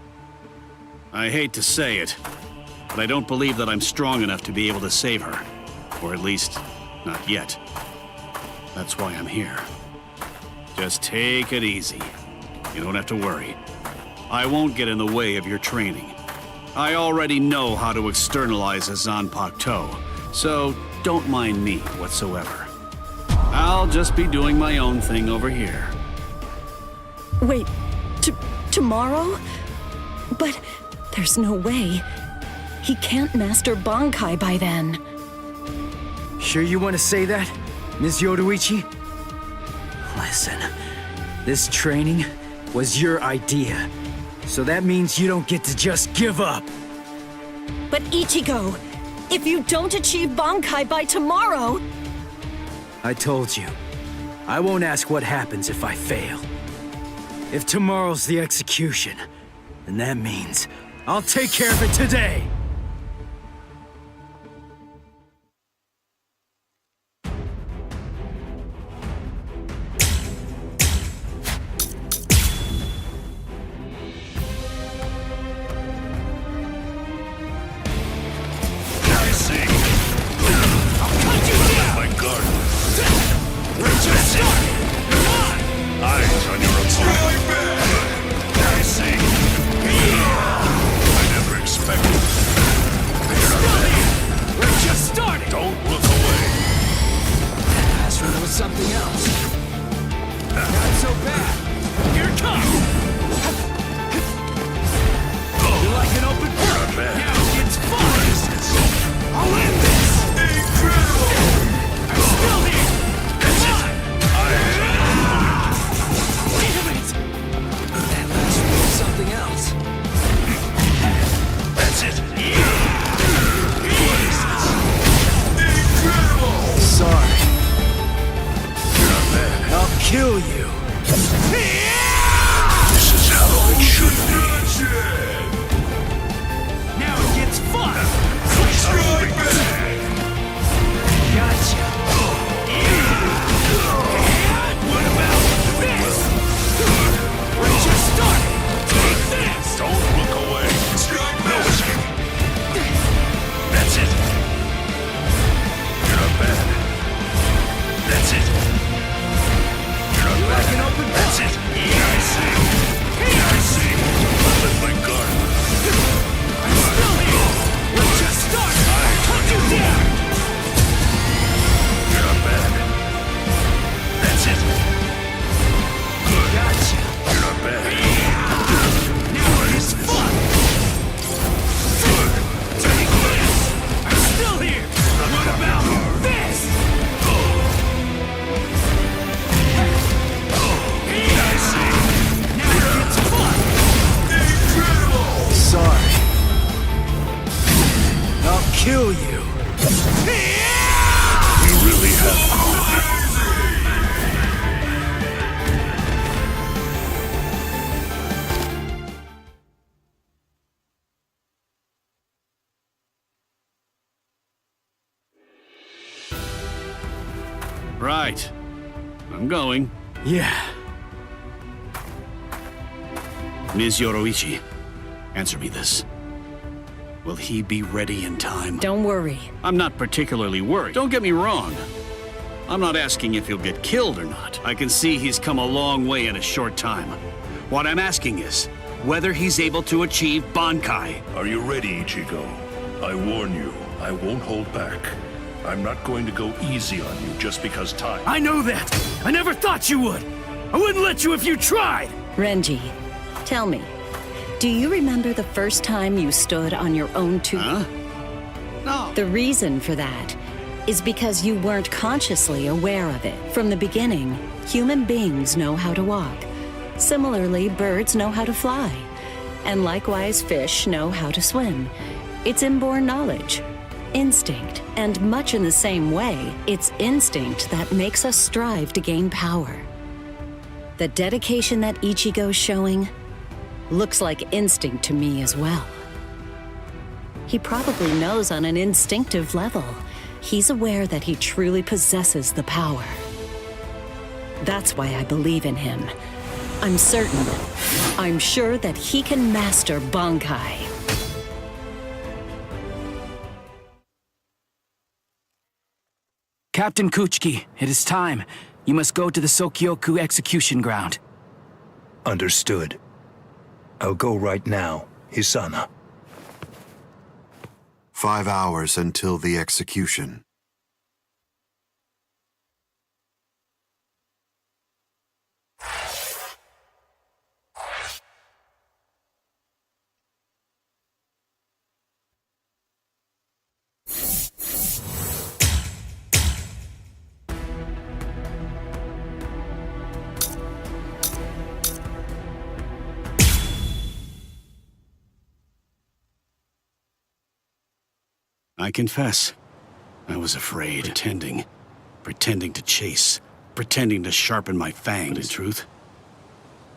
I hate to say it, but I don't believe that I'm strong enough to be able to save her. Or at least, not yet. That's why I'm here. Just take it easy. You don't have to worry. I won't get in the way of your training. I already know how to externalize a Zanpakuto, so don't mind me whatsoever. I'll just be doing my own thing over here. Wait, tomorrow? But there's no way. He can't master Bankai by then. Sure you want to say that, Ms. Yoruichi? Listen, this training was your idea, so that means you don't get to just give up. But Ichigo, if you don't achieve Bankai by tomorrow... I told you, I won't ask what happens if I fail. If tomorrow's the execution, then that means I'll take care of it today! Right. I'm going. Yeah. Ms. Yoruichi, answer me this. Will he be ready in time? Don't worry. I'm not particularly worried. Don't get me wrong. I'm not asking if he'll get killed or not. I can see he's come a long way in a short time. What I'm asking is whether he's able to achieve Bankai. Are you ready, Ichigo? I warn you, I won't hold back. I'm not going to go easy on you just because time... I know that! I never thought you would! I wouldn't let you if you tried! Renji, tell me, do you remember the first time you stood on your own two? Huh? No. The reason for that is because you weren't consciously aware of it. From the beginning, human beings know how to walk. Similarly, birds know how to fly. And likewise, fish know how to swim. It's inborn knowledge. Instinct. And much in the same way, it's instinct that makes us strive to gain power. The dedication that Ichigo's showing looks like instinct to me as well. He probably knows on an instinctive level. He's aware that he truly possesses the power. That's why I believe in him. I'm certain, I'm sure that he can master Bankai. Captain Kuchiki, it is time. You must go to the Sokyoku execution ground. Understood. I'll go right now, Hisana. 5 hours until the execution. I confess, I was afraid. Pretending to chase, pretending to sharpen my fangs. But in truth,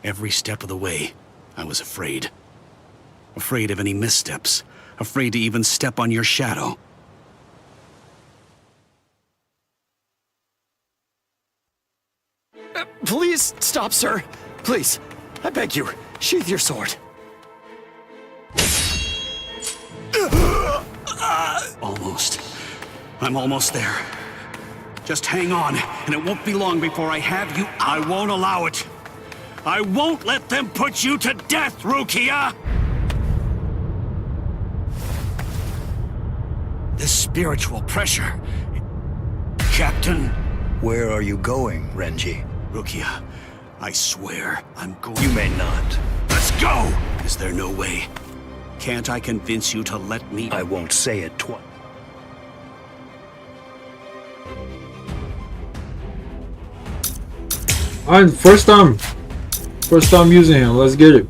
every step of the way, I was afraid. Afraid of any missteps, afraid to even step on your shadow. Please stop, sir. Please, I beg you, sheath your sword. Almost. I'm almost there. Just hang on, and it won't be long before I have you. I won't allow it. I won't let them put you to death, Rukia! This spiritual pressure... Captain... Where are you going, Renji? Rukia, I swear I'm going... You may not. Let's go! Is there no way? Can't I convince you to let me... I won't say it twice. Alright, first time using him. Let's get it.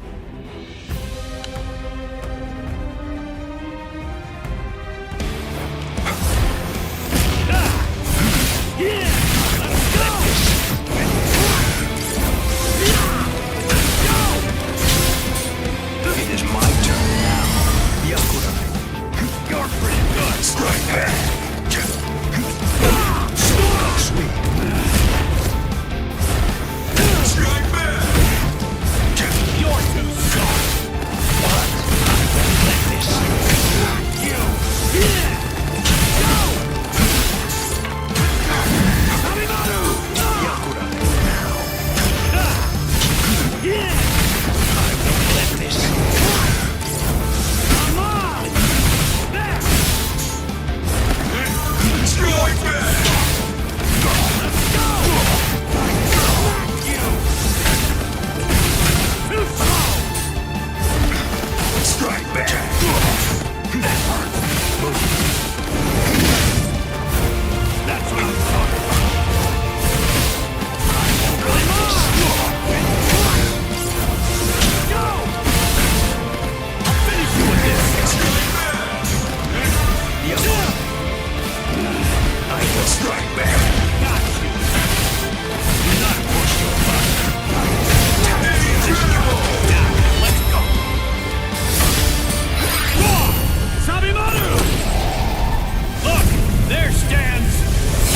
Look, there stands...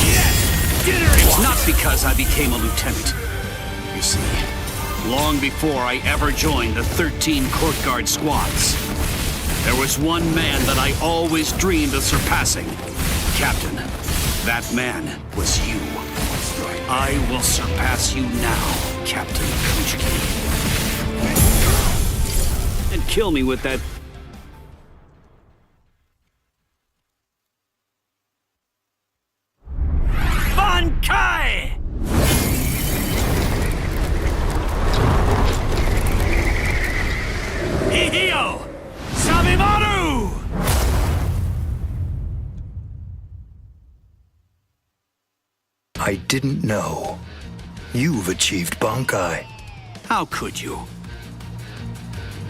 Yes! Dinner It's not because I became a lieutenant. You see, long before I ever joined the 13 court guard squads, there was one man that I always dreamed of surpassing. Captain, that man was you. I will surpass you now, Captain Kuchiki. And kill me with that... Bankai! Hihio! Sabimaru! I didn't know. You've achieved Bankai. How could you?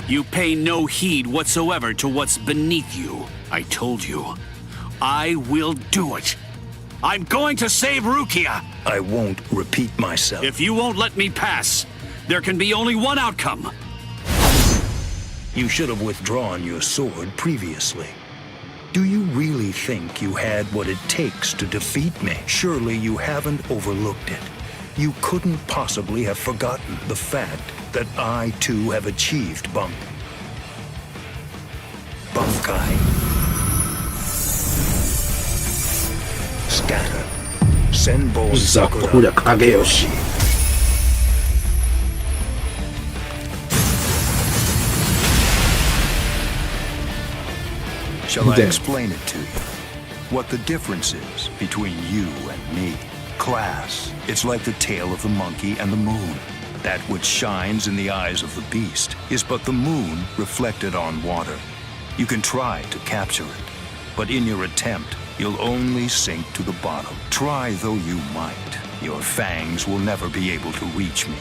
You pay no heed whatsoever to what's beneath you. I told you. I will do it. I'm going to save Rukia. I won't repeat myself. If you won't let me pass, there can be only one outcome. You should have withdrawn your sword previously. Do you really think you had what it takes to defeat me? Surely you haven't overlooked it. You couldn't possibly have forgotten the fact that I too have achieved Bankai. Scatter. Senbon Sakura Kageyoshi. Shall I explain it to you? What the difference is between you and me? Class. It's like the tail of the monkey and the moon. That which shines in the eyes of the beast is but the moon reflected on water. You can try to capture it, but in your attempt, you'll only sink to the bottom. Try though you might, your fangs will never be able to reach me.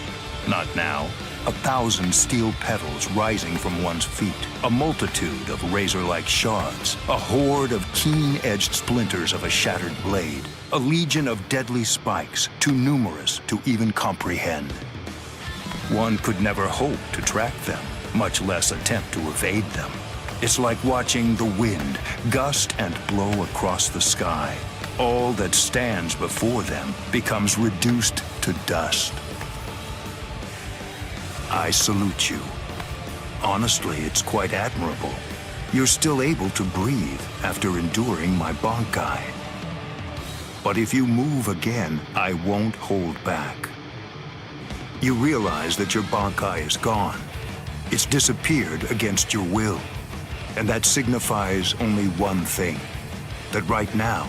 Not now. 1,000 steel petals rising from one's feet, a multitude of razor-like shards, a horde of keen-edged splinters of a shattered blade, a legion of deadly spikes, too numerous to even comprehend. One could never hope to track them, much less attempt to evade them. It's like watching the wind gust and blow across the sky. All that stands before them becomes reduced to dust. I salute you. Honestly, it's quite admirable. You're still able to breathe after enduring my Bankai. But if you move again, I won't hold back. You realize that your Bankai is gone. It's disappeared against your will. And that signifies only one thing. That right now,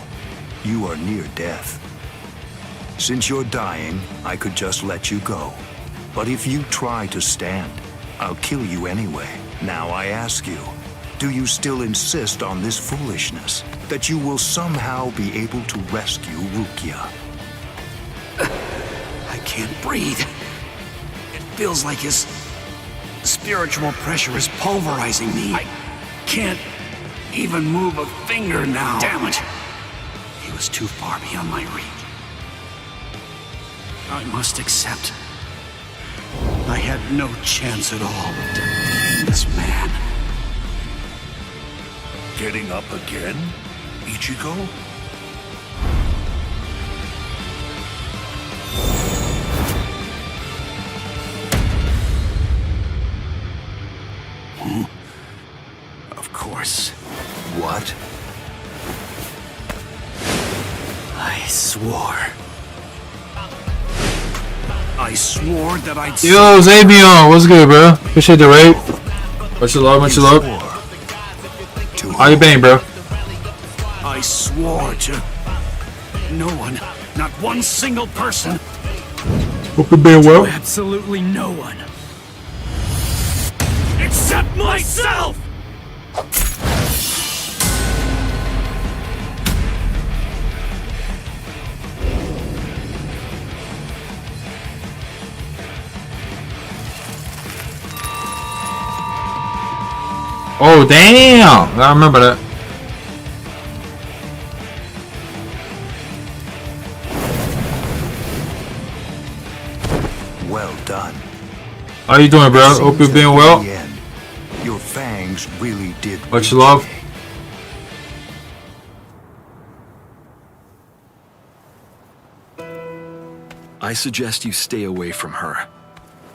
you are near death. Since you're dying, I could just let you go. But if you try to stand, I'll kill you anyway. Now I ask you, do you still insist on this foolishness? That you will somehow be able to rescue Rukia? I can't breathe. It feels like his spiritual pressure is pulverizing me. I can't even move a finger now. Damn it. He was too far beyond my reach. I must accept. I had no chance at all of defeating this man. Getting up again, Ichigo? Of course. What? I swore that I'd... Yo, Zabion, what's good, bro? Appreciate the raid. Much love, much love. How you been, bro? I swore to no one, not one single person. Hope you're being well. Absolutely no one. Except myself! Oh, damn! I remember that. Well done. How you doing, bro? Hope you're being well. Your fangs really did. Much love. I suggest you stay away from her.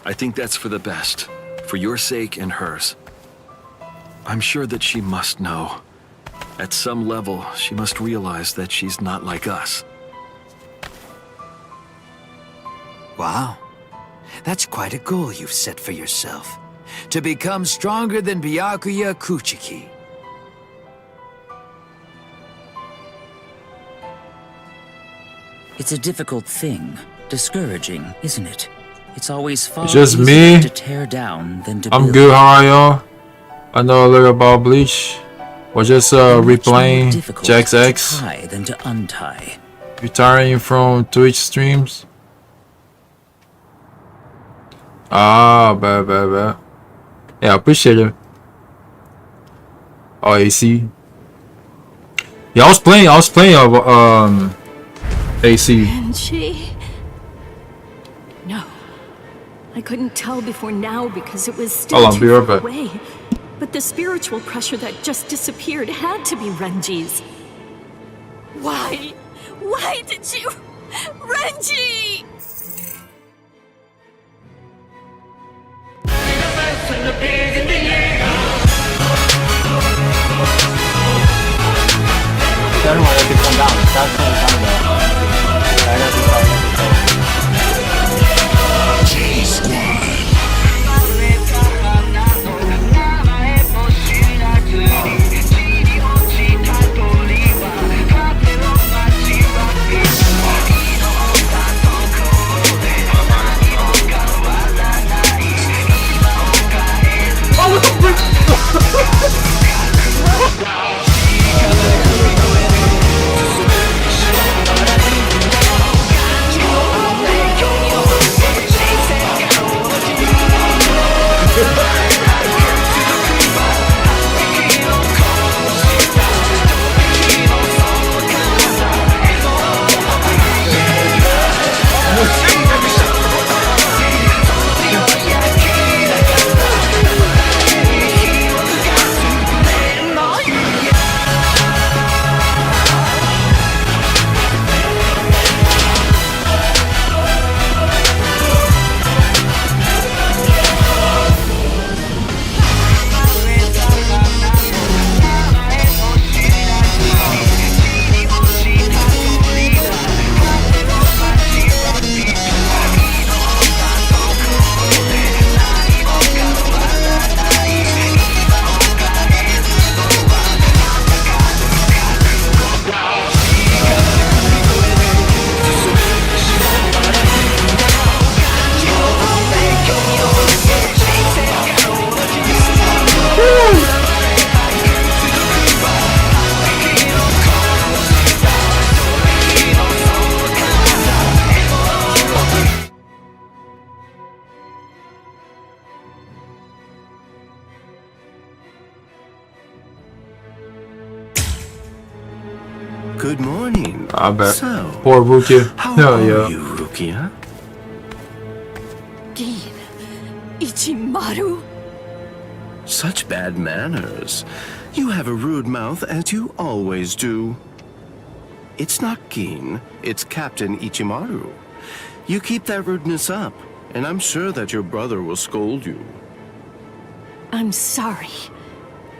I think that's for the best, for your sake and hers. I'm sure that she must know. At some level, she must realize that she's not like us. Wow. That's quite a goal you've set for yourself. To become stronger than Byakuya Kuchiki. It's a difficult thing. Discouraging, isn't it? It's always far It's just easier me. to tear down than to I'm build. good, how are y'all? I know a little about Bleach. We're just replaying Jack's X. Tie than to untie. Retiring from Twitch streams. Ah, bad. Yeah, I appreciate it. Oh, AC. Yeah, I was playing AC. Renji? No. I couldn't tell before now because it was still Hold on, be too right far back. away. But the spiritual pressure that just disappeared had to be Renji's. Why? Why did you... Renji! Good morning. I bet. So, Poor Rukia. how Hell are yeah. you, Rukia? Gin. Ichimaru? Such bad manners. You have a rude mouth, as you always do. It's not Gin, it's Captain Ichimaru. You keep that rudeness up, and I'm sure that your brother will scold you. I'm sorry,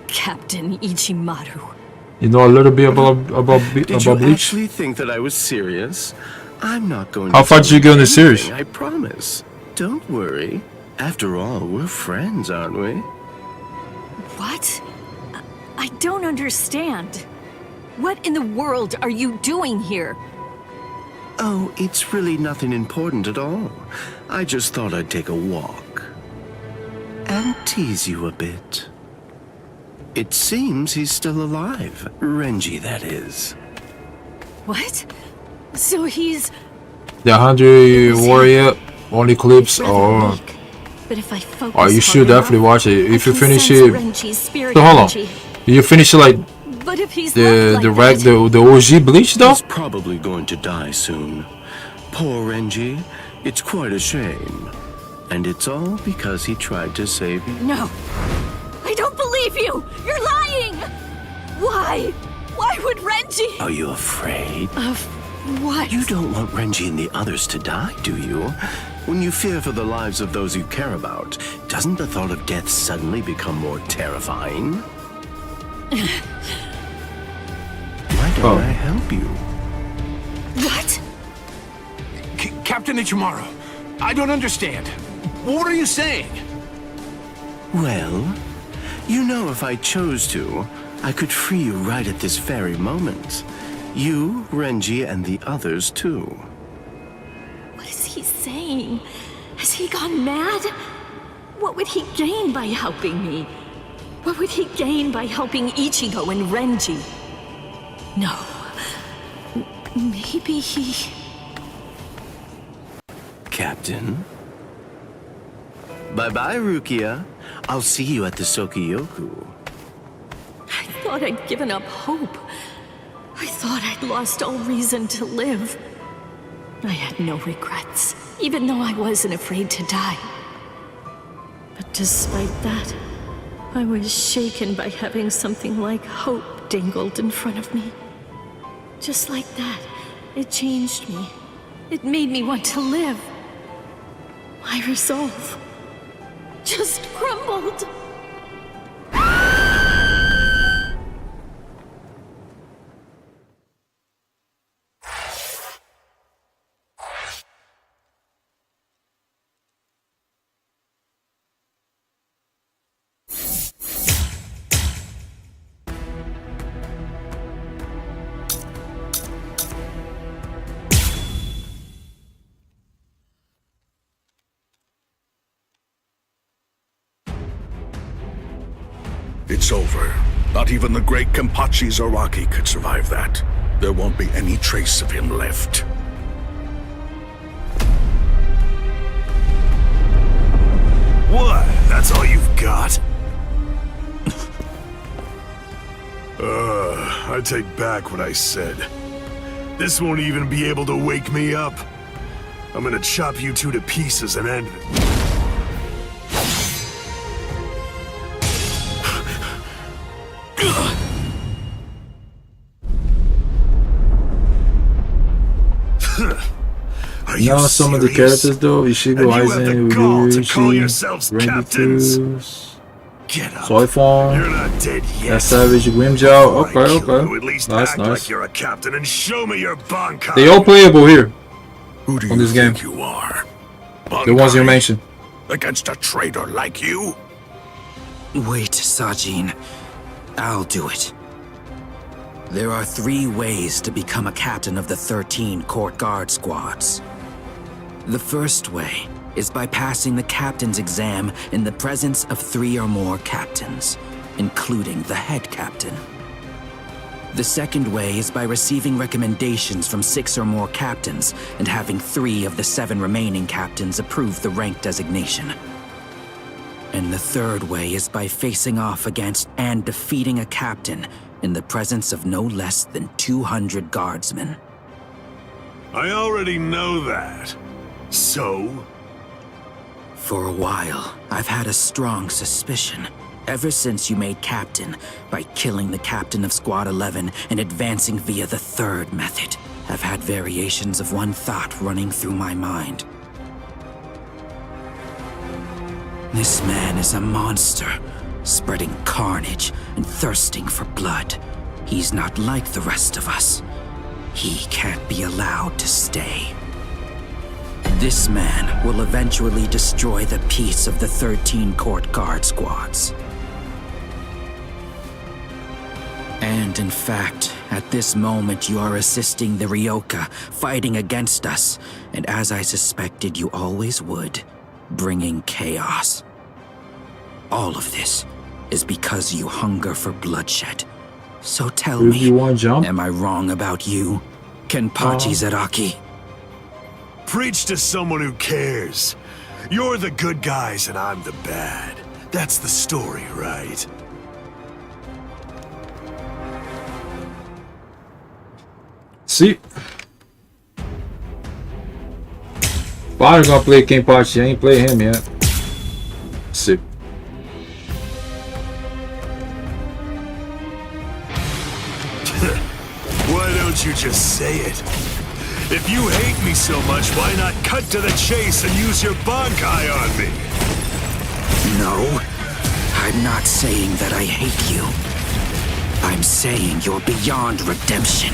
Captain Ichimaru. You know a little bit about Did you Bleach? actually think that I was serious? I'm not going How to far did you go in the anything, series? I promise. Don't worry. After all, we're friends, aren't we? What? I don't understand. What in the world are you doing here? Oh, it's really nothing important at all. I just thought I'd take a walk. And tease you a bit. It seems he's still alive. Renji, that is. What? So he's... The 100 Warrior only clips or... But if I focus Oh, you should hard enough, definitely watch it. If I you can finish sense it... Renji's spirit So hold on. energy. You finish it like... But if he's The left like the OG Bleach though? He's probably going to die soon. Poor Renji. It's quite a shame. And it's all because he tried to save you. No! I don't believe you! You're lying! Why? Why would Renji... Are you afraid? Of What? You don't want Renji and the others to die, do you? When you fear for the lives of those you care about, doesn't the thought of death suddenly become more terrifying? Why don't I help you? What? Captain Ichimaru, I don't understand. What are you saying? Well, you know if I chose to, I could free you right at this very moment. You, Renji, and the others too. What is he saying? Has he gone mad? What would he gain by helping me? What would he gain by helping Ichigo and Renji? No. Maybe he... Captain? Bye-bye, Rukia. I'll see you at the Sokuyoku. I thought I'd given up hope. I thought I'd lost all reason to live. I had no regrets, even though I wasn't afraid to die. But despite that, I was shaken by having something like hope dangled in front of me. Just like that, it changed me. It made me want to live. My resolve just crumbled. It's over. Not even the great Kenpachi Zaraki could survive that. There won't be any trace of him left. What? That's all you've got? I take back what I said. This won't even be able to wake me up. I'm gonna chop you two to pieces and end it. You know some of the characters though, Ichigo, Eisen, Yoruichi, Renji, Soi Fon, that Savage Grimjow. Okay. That's nice. You're a captain and show me your Bankai. They all playable here Who do on this you game. think you are? The ones you mentioned. Against a traitor like you? Wait, Sajin. I'll do it. There are 3 ways to become a captain of the 13 court guard squads. The first way is by passing the captain's exam in the presence of 3 or more captains, including the head captain. The second way is by receiving recommendations from 6 or more captains and having 3 of the 7 remaining captains approve the rank designation. And the third way is by facing off against and defeating a captain in the presence of no less than 200 guardsmen. I already know that. So? For a while, I've had a strong suspicion. Ever since you made captain, by killing the captain of Squad 11 and advancing via the third method, I've had variations of one thought running through my mind. This man is a monster, spreading carnage and thirsting for blood. He's not like the rest of us. He can't be allowed to stay. This man will eventually destroy the peace of the 13 court guard squads. And in fact, at this moment you are assisting the Ryoka, fighting against us, and as I suspected you always would, bringing chaos. All of this is because you hunger for bloodshed. So tell me, am I wrong about you, Kenpachi Zaraki? Preach to someone who cares. You're the good guys and I'm the bad. That's the story, right? See? Probably gonna play Kenpachi. I ain't play him yet. See. Why don't you just say it? If you hate me so much, why not cut to the chase and use your Bankai on me? No, I'm not saying that I hate you. I'm saying you're beyond redemption.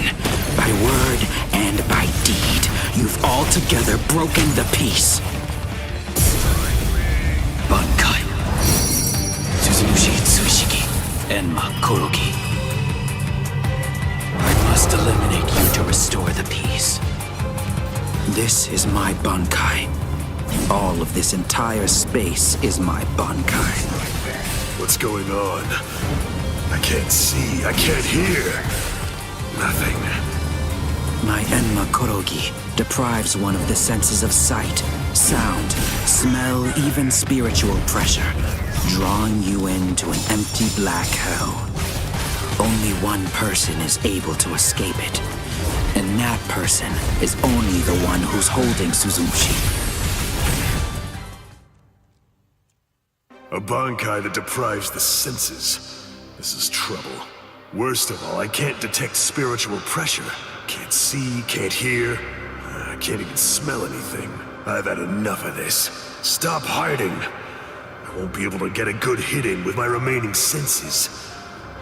By word and by deed, you've altogether broken the peace. Bankai. Suzushi Tsushiki. Enma Korogi. I must eliminate you to restore the peace. This is my Bankai. All of this entire space is my Bankai. What's going on? I can't see, I can't hear. Nothing. My Enma Korogi deprives one of the senses of sight, sound, smell, even spiritual pressure, drawing you into an empty black hell. Only one person is able to escape it, and that person is only the one who's holding Suzushi. A Bankai that deprives the senses. This is trouble. Worst of all, I can't detect spiritual pressure. Can't see, can't hear. I can't even smell anything. I've had enough of this. Stop hiding. I won't be able to get a good hit in with my remaining senses.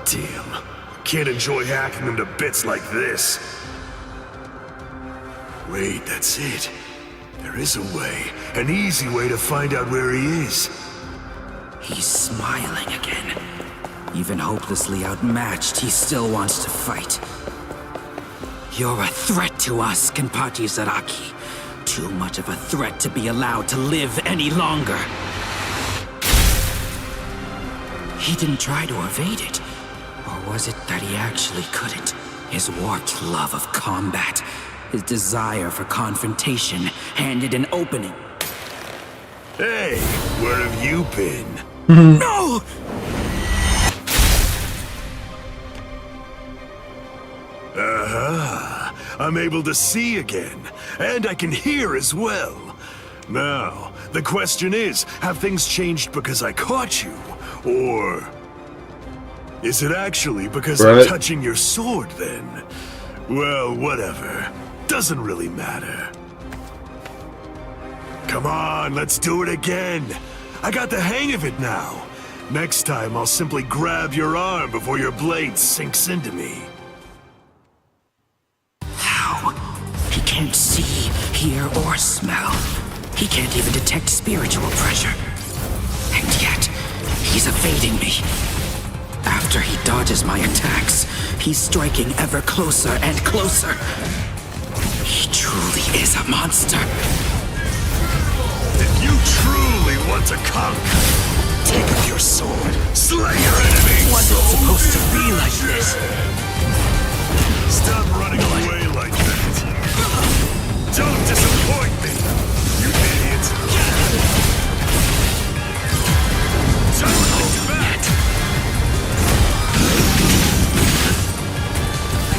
Damn. Can't enjoy hacking them to bits like this. Wait, that's it. There is a way. An easy way to find out where he is. He's smiling again. Even hopelessly outmatched, he still wants to fight. You're a threat to us, Kenpachi Zaraki. Too much of a threat to be allowed to live any longer. He didn't try to evade it. Or was it that he actually couldn't? His warped love of combat, his desire for confrontation, handed an opening. Hey, where have you been? No! Aha! I'm able to see again, and I can hear as well. Now, the question is, have things changed because I caught you? Or is it actually because I'm touching your sword then? Well, whatever. Doesn't really matter. Come on, let's do it again. I got the hang of it now. Next time, I'll simply grab your arm before your blade sinks into me. How? He can't see, hear, or smell. He can't even detect spiritual pressure. And yet, he's evading me. After he dodges my attacks, he's striking ever closer and closer. He truly is a monster. If you truly want to conquer, take up your sword, slay your enemies! Wasn't supposed to be like this. Stop running away like that. Don't disappoint me, you idiot! Don't hold back!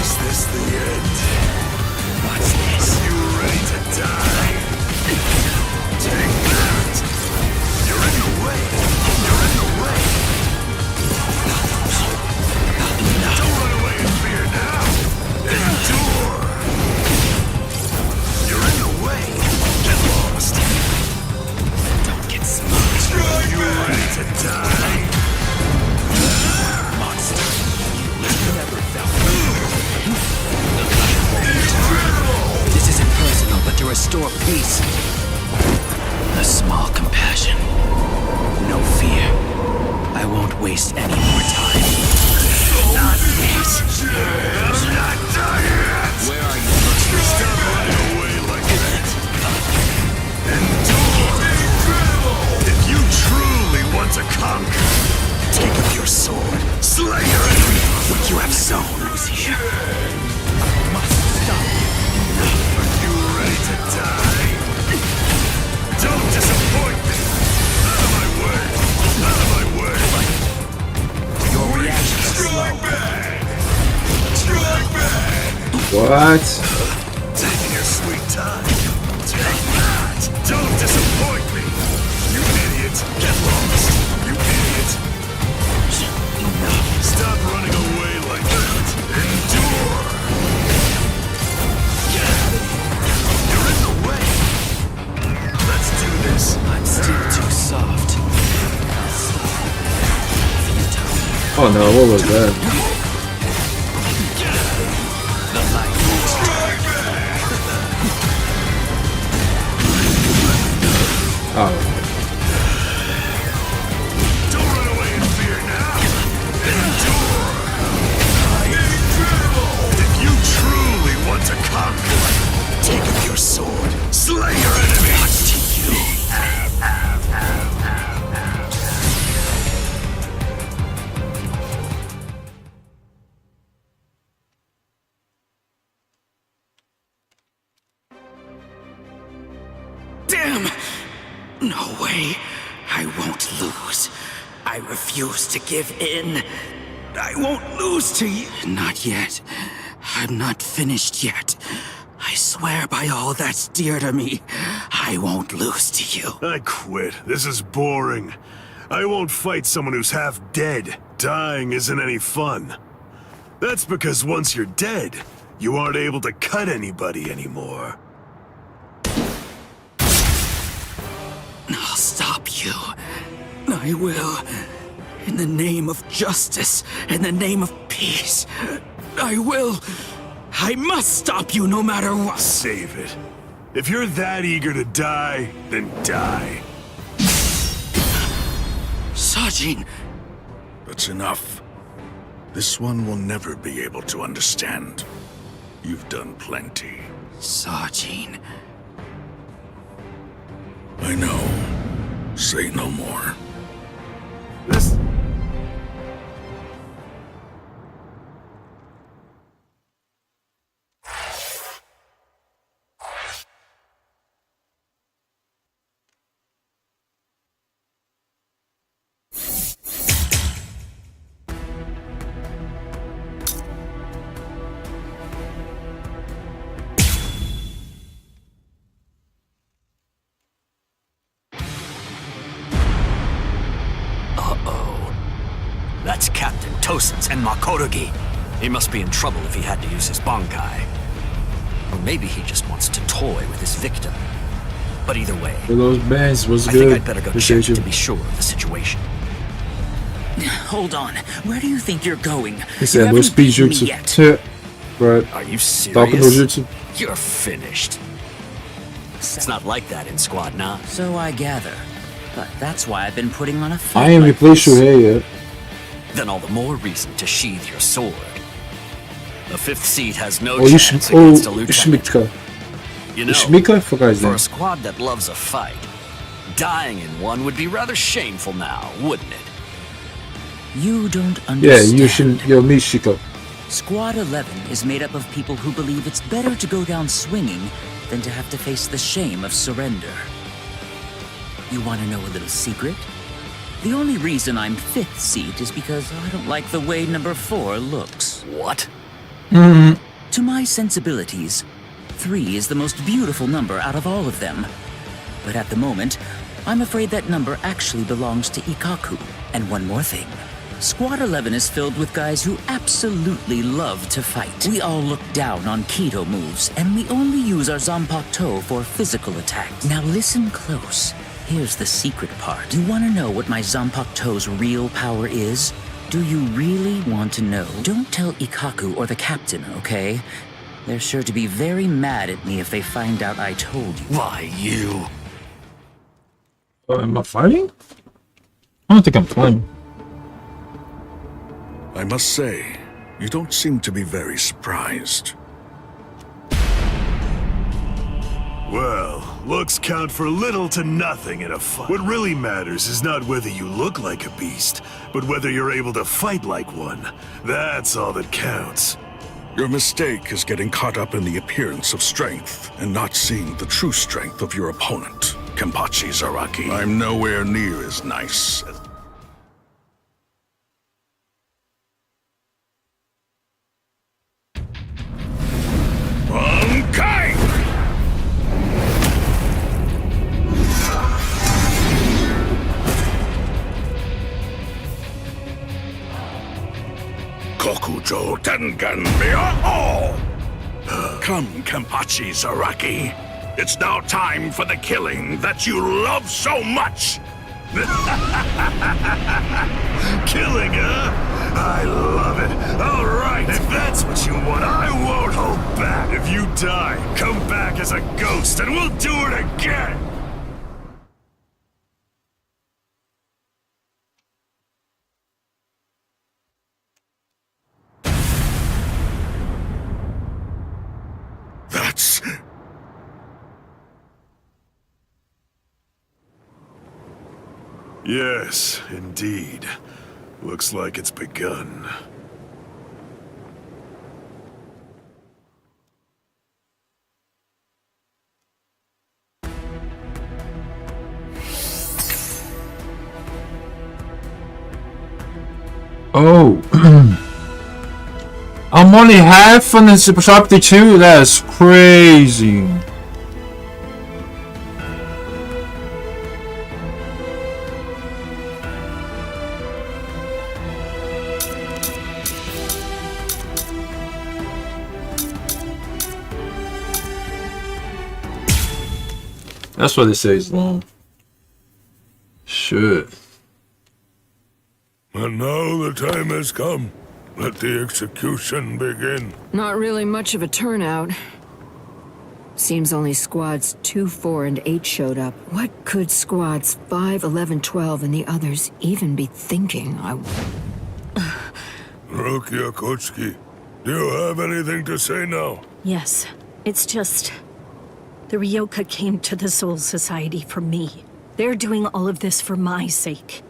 Is this the end? What's this? Are you ready to die? Take that! You're in the way! You're in the way! Don't run away in fear now! Endure! You're in the way! Get lost! Don't get smart. Are you ready to die? Monster. You never felt This isn't personal, but to restore peace. A small compassion. No fear. I won't waste any more time. Not yet! I'm not done yet! Where are you? Stop running away like that! Endure! If you truly want to conquer, take up your sword, slay your enemy! What you have sown is here. I must stop you. Are you ready to die? Don't disappoint me! Out of my way! Out of my way! Your reaction is slow. Strike back! What? Taking your sweet time. Take that! Don't disappoint me! You idiot! Get lost! You idiot! Enough. Stop running away like that! Endure! Oh no, what was that? Oh. Don't run away in fear now. Endure. If you truly want to conquer, take up your sword, slay your enemies. Damn! No way. I won't lose. I refuse to give in. I won't lose to you. Not yet. I'm not finished yet. I swear by all that's dear to me, I won't lose to you. I quit. This is boring. I won't fight someone who's half dead. Dying isn't any fun. That's because once you're dead, you aren't able to cut anybody anymore. I'll stop you. I will. In the name of justice, in the name of peace. I will. I must stop you no matter what. Save it. If you're that eager to die, then die. Sajin! That's enough. This one will never be able to understand. You've done plenty. Sajin. I know. Say no more. This... That's Captain Tosen's and Makorugi. He must be in trouble if he had to use his Bankai. Or maybe he just wants to toy with his victim. But either way, For those bands was I good. think I'd better go Appreciate check you. to be sure of the situation. Hold on. Where do you think you're going? He said You no haven't speed beaten me jutsu. yet. Yeah. Right. Are you Talking no serious? jutsu. You're finished. It's not like that in Squad 9. So I gather. But that's why I've been putting on a I fight ain't like replaced this. Shuhei yet. Then all the more reason to sheathe your sword. The 5th seat has no Oh, chance against a lieutenant. Ishimika. You know, Ishimika? Forgot his for name. a squad that loves a fight, dying in one would be rather shameful now, wouldn't it? You don't Yeah, understand. Mishika. Squad 11 is made up of people who believe it's better to go down swinging than to have to face the shame of surrender. You want to know a little secret? The only reason I'm 5th seat is because I don't like the way number 4 looks. What? To my sensibilities, 3 is the most beautiful number out of all of them. But at the moment, I'm afraid that number actually belongs to Ikaku. And one more thing. Squad 11 is filled with guys who absolutely love to fight. We all look down on Kido moves, and we only use our Zanpakuto for physical attacks. Now listen close. Here's the secret part. You want to know what my Zanpakuto's real power is? Do you really want to know? Don't tell Ikaku or the captain, okay? They're sure to be very mad at me if they find out I told you. Why, you... Am I fighting? I don't think I'm playing. I must say, you don't seem to be very surprised. Well, looks count for little to nothing in a fight. What really matters is not whether you look like a beast, but whether you're able to fight like one. That's all that counts. Your mistake is getting caught up in the appearance of strength and not seeing the true strength of your opponent, Kenpachi Zaraki. I'm nowhere near as nice as... Bankai! Kokujo Tengen all! Come, Kenpachi Zaraki. It's now time for the killing that you love so much! Killing, huh? I love it. All right, if that's what you want, I won't hold back. If you die, come back as a ghost and we'll do it again. That's... Yes, indeed. Looks like it's begun. Oh. I'm only half on the chapter 2. That's crazy. That's what it says long. Shit. And now the time has come. Let the execution begin. Not really much of a turnout. Seems only squads 2, 4, and 8 showed up. What could squads 5, 11, 12, and the others even be thinking? Rukia Kotsuki, do you have anything to say now? Yes, it's just... The Ryoka came to the Soul Society for me. They're doing all of this for my sake.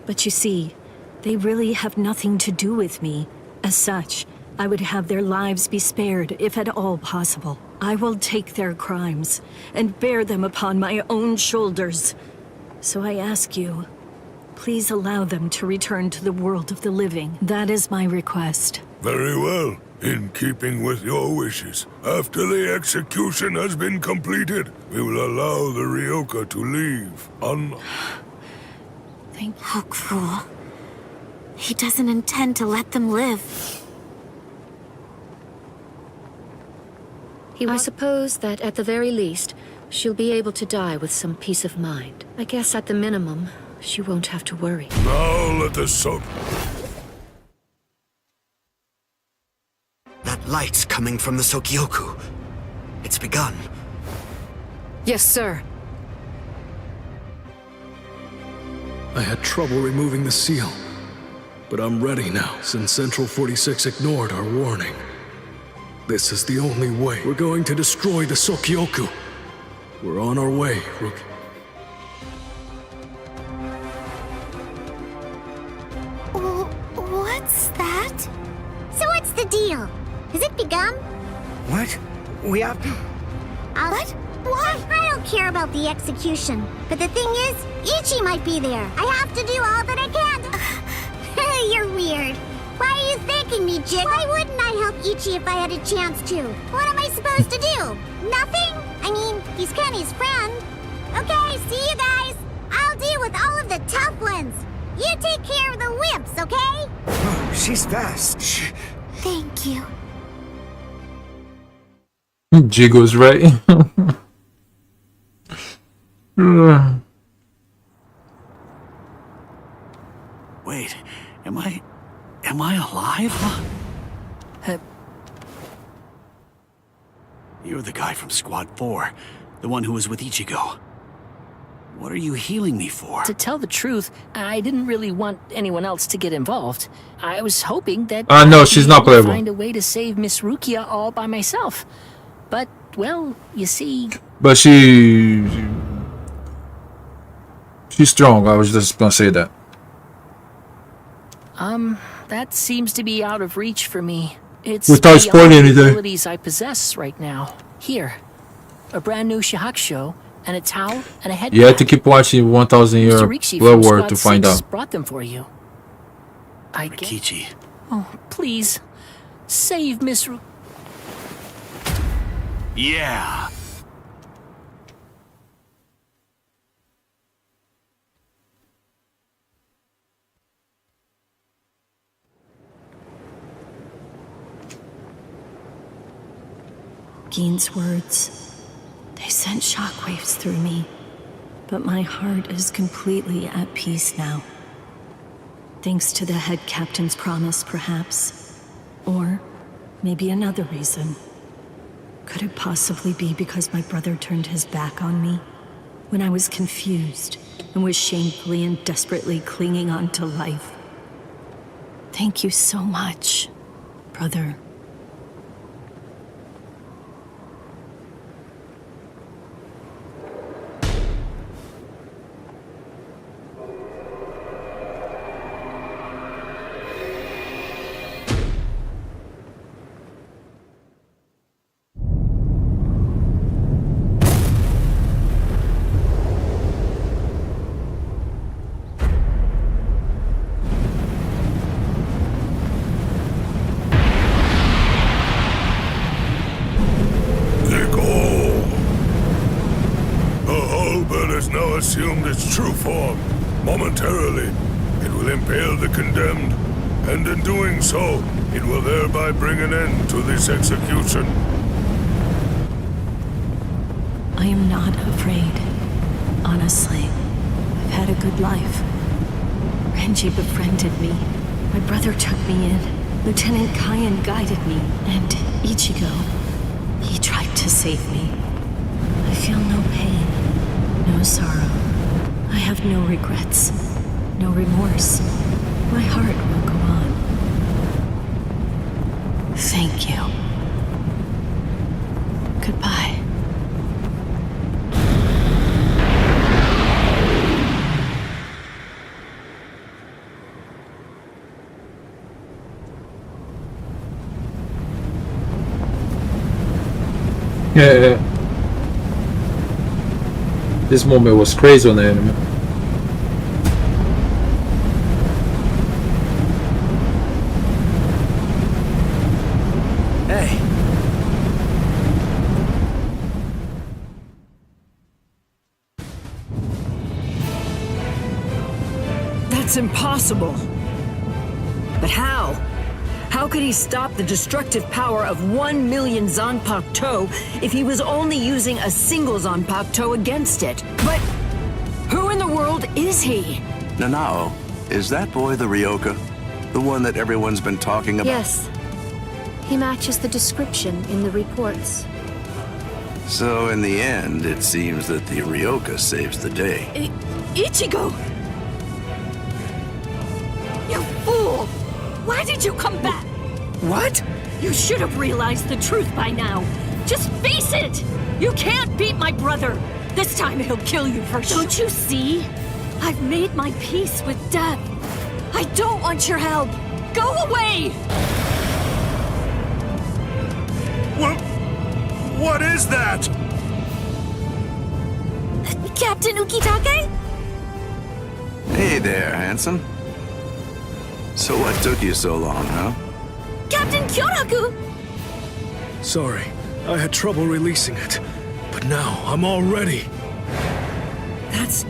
But you see, they really have nothing to do with me. As such, I would have their lives be spared, if at all possible. I will take their crimes and bear them upon my own shoulders. So I ask you, please allow them to return to the world of the living. That is my request. Very well. In keeping with your wishes, after the execution has been completed, we will allow the Ryoka to leave Thank you. How cruel. He doesn't intend to let them live. I suppose that at the very least, she'll be able to die with some peace of mind. I guess at the minimum, she won't have to worry. Now let the soap. That light's coming from the Sokyoku. It's begun. Yes, sir. I had trouble removing the seal, but I'm ready now, since Central 46 ignored our warning. This is the only way. We're going to destroy the Sokyoku. We're on our way, Ruki. What's that? So what's the deal? Has it begun? What? We have to... What? What? I don't care about the execution. But the thing is, Ichi might be there. I have to do all that I can. You're weird. Why are you thanking me, Jig? Why wouldn't I help Ichi if I had a chance to? What am I supposed to do? Nothing? I mean, he's Kenny's friend. Okay, see you guys. I'll deal with all of the tough ones. You take care of the wimps, okay? Oh, she's fast. Thank you. Jigo's right. Wait, am I alive? Huh? You're the guy from Squad 4, the one who was with Ichigo. What are you healing me for? To tell the truth, I didn't really want anyone else to get involved. I was hoping that no, she's not playable. I'd find a way to save Miss Rukia all by myself. But, well, you see... But she's strong. I was just gonna say that. That seems to be out of reach for me. It's without spoiling the anything. abilities I possess right now. Here, a brand new Shahakusho, and a towel, and a head. You had to keep watching 1000 Year Blood War to find out. Brought them for you. Rikichi. Oh, please, save Miss Yeah. Gein's words, they sent shockwaves through me, but my heart is completely at peace now. Thanks to the head captain's promise, perhaps. Or maybe another reason. Could it possibly be because my brother turned his back on me? When I was confused and was shamefully and desperately clinging on to life. Thank you so much, brother. Assumed its true form. Momentarily, it will impale the condemned, and in doing so, it will thereby bring an end to this execution. I am not afraid. Honestly, I've had a good life. Renji befriended me. My brother took me in. Lieutenant Kayan guided me. And Ichigo, he tried to save me. I feel no pain. No sorrow. I have no regrets. No remorse. My heart will go on. Thank you. Goodbye. Yeah. This moment was crazy on the anime. Hey. That's impossible. But how? How could he stop the destructive power of 1 million Zanpakuto if he was only using a single Zanpakuto against it? But who in the world is he? Nanao, is that boy the Ryoka? The one that everyone's been talking about? Yes. He matches the description in the reports. So in the end, it seems that the Ryoka saves the day. Ichigo! You fool! Why did you come back? What? You should have realized the truth by now. Just face it! You can't beat my brother! This time he'll kill you for sure. Don't you see? I've made my peace with death. I don't want your help. Go away! What is that? Captain Ukitake? Hey there, handsome. So what took you so long, huh? Captain Kyoraku! Sorry, I had trouble releasing it. But now, I'm all ready. That's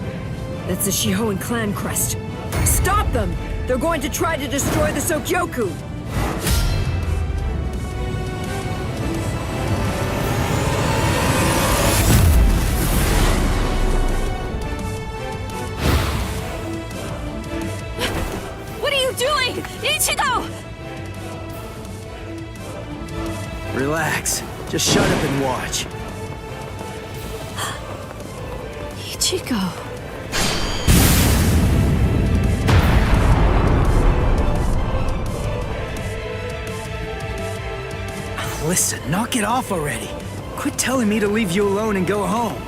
the Shihoan clan crest. Stop them! They're going to try to destroy the Sokyoku! What are you doing? Ichigo! Relax. Just shut up and watch. Ichigo. Listen, knock it off already. Quit telling me to leave you alone and go home.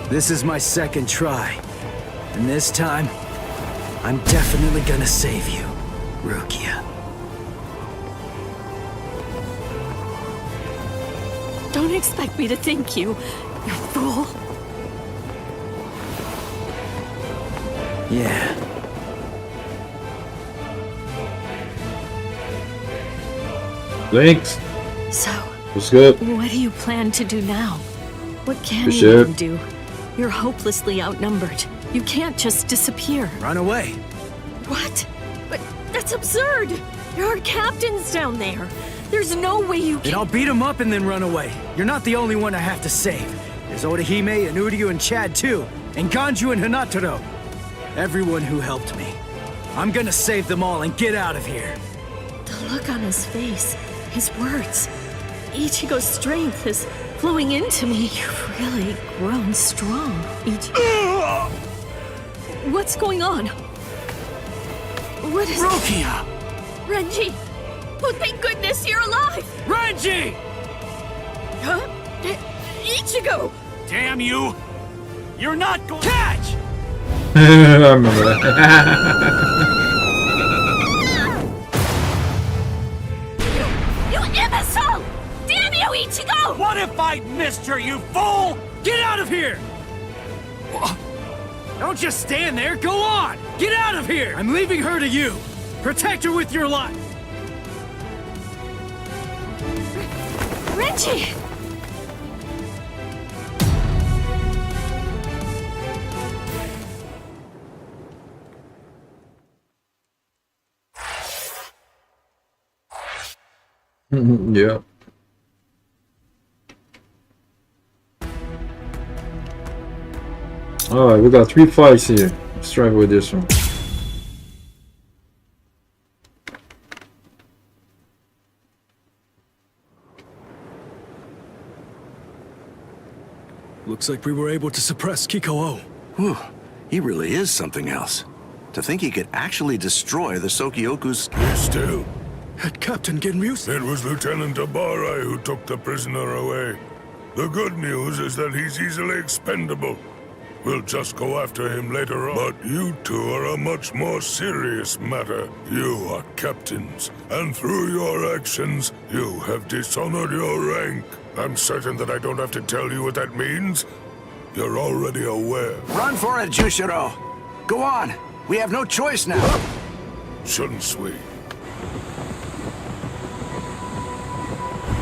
This is my second try. And this time, I'm definitely gonna save you, Rukia. Don't expect me to thank you, you fool. Yeah. Thanks. So, What's good? what do you plan to do now? What can For you sure. even do? You're hopelessly outnumbered. You can't just disappear. Run away. What? But that's absurd! There are captains down there. There's no way you can— Then I'll beat him up and then run away. You're not the only one I have to save. There's Orihime and Uryu and Chad too. And Ganju and Hinataro. Everyone who helped me. I'm gonna save them all and get out of here. The look on his face, his words. Ichigo's strength is flowing into me. You've really grown strong, Ichigo. What's going on? What is... Rukia! Renji! Oh, thank goodness you're alive! Renji! Huh? Ichigo! Damn you! You're not going... Catch! I remember that. You imbecile! Damn you, Ichigo! What if I missed her, you fool? Get out of here! Don't just stand there, go on! Get out of here! I'm leaving her to you. Protect her with your life. Renji! Yeah. Alright, we got 3 fights here. Let's try with this one. Looks like we were able to suppress Kiko-O. Whew, he really is something else. To think he could actually destroy the Sokyoku's... Still. Had Captain Genryu's... It was Lieutenant Abarai who took the prisoner away. The good news is that he's easily expendable. We'll just go after him later on. But you two are a much more serious matter. You are captains, and through your actions, you have dishonored your rank. I'm certain that I don't have to tell you what that means. You're already aware. Run for it, Jushiro! Go on! We have no choice now! Shouldn't we?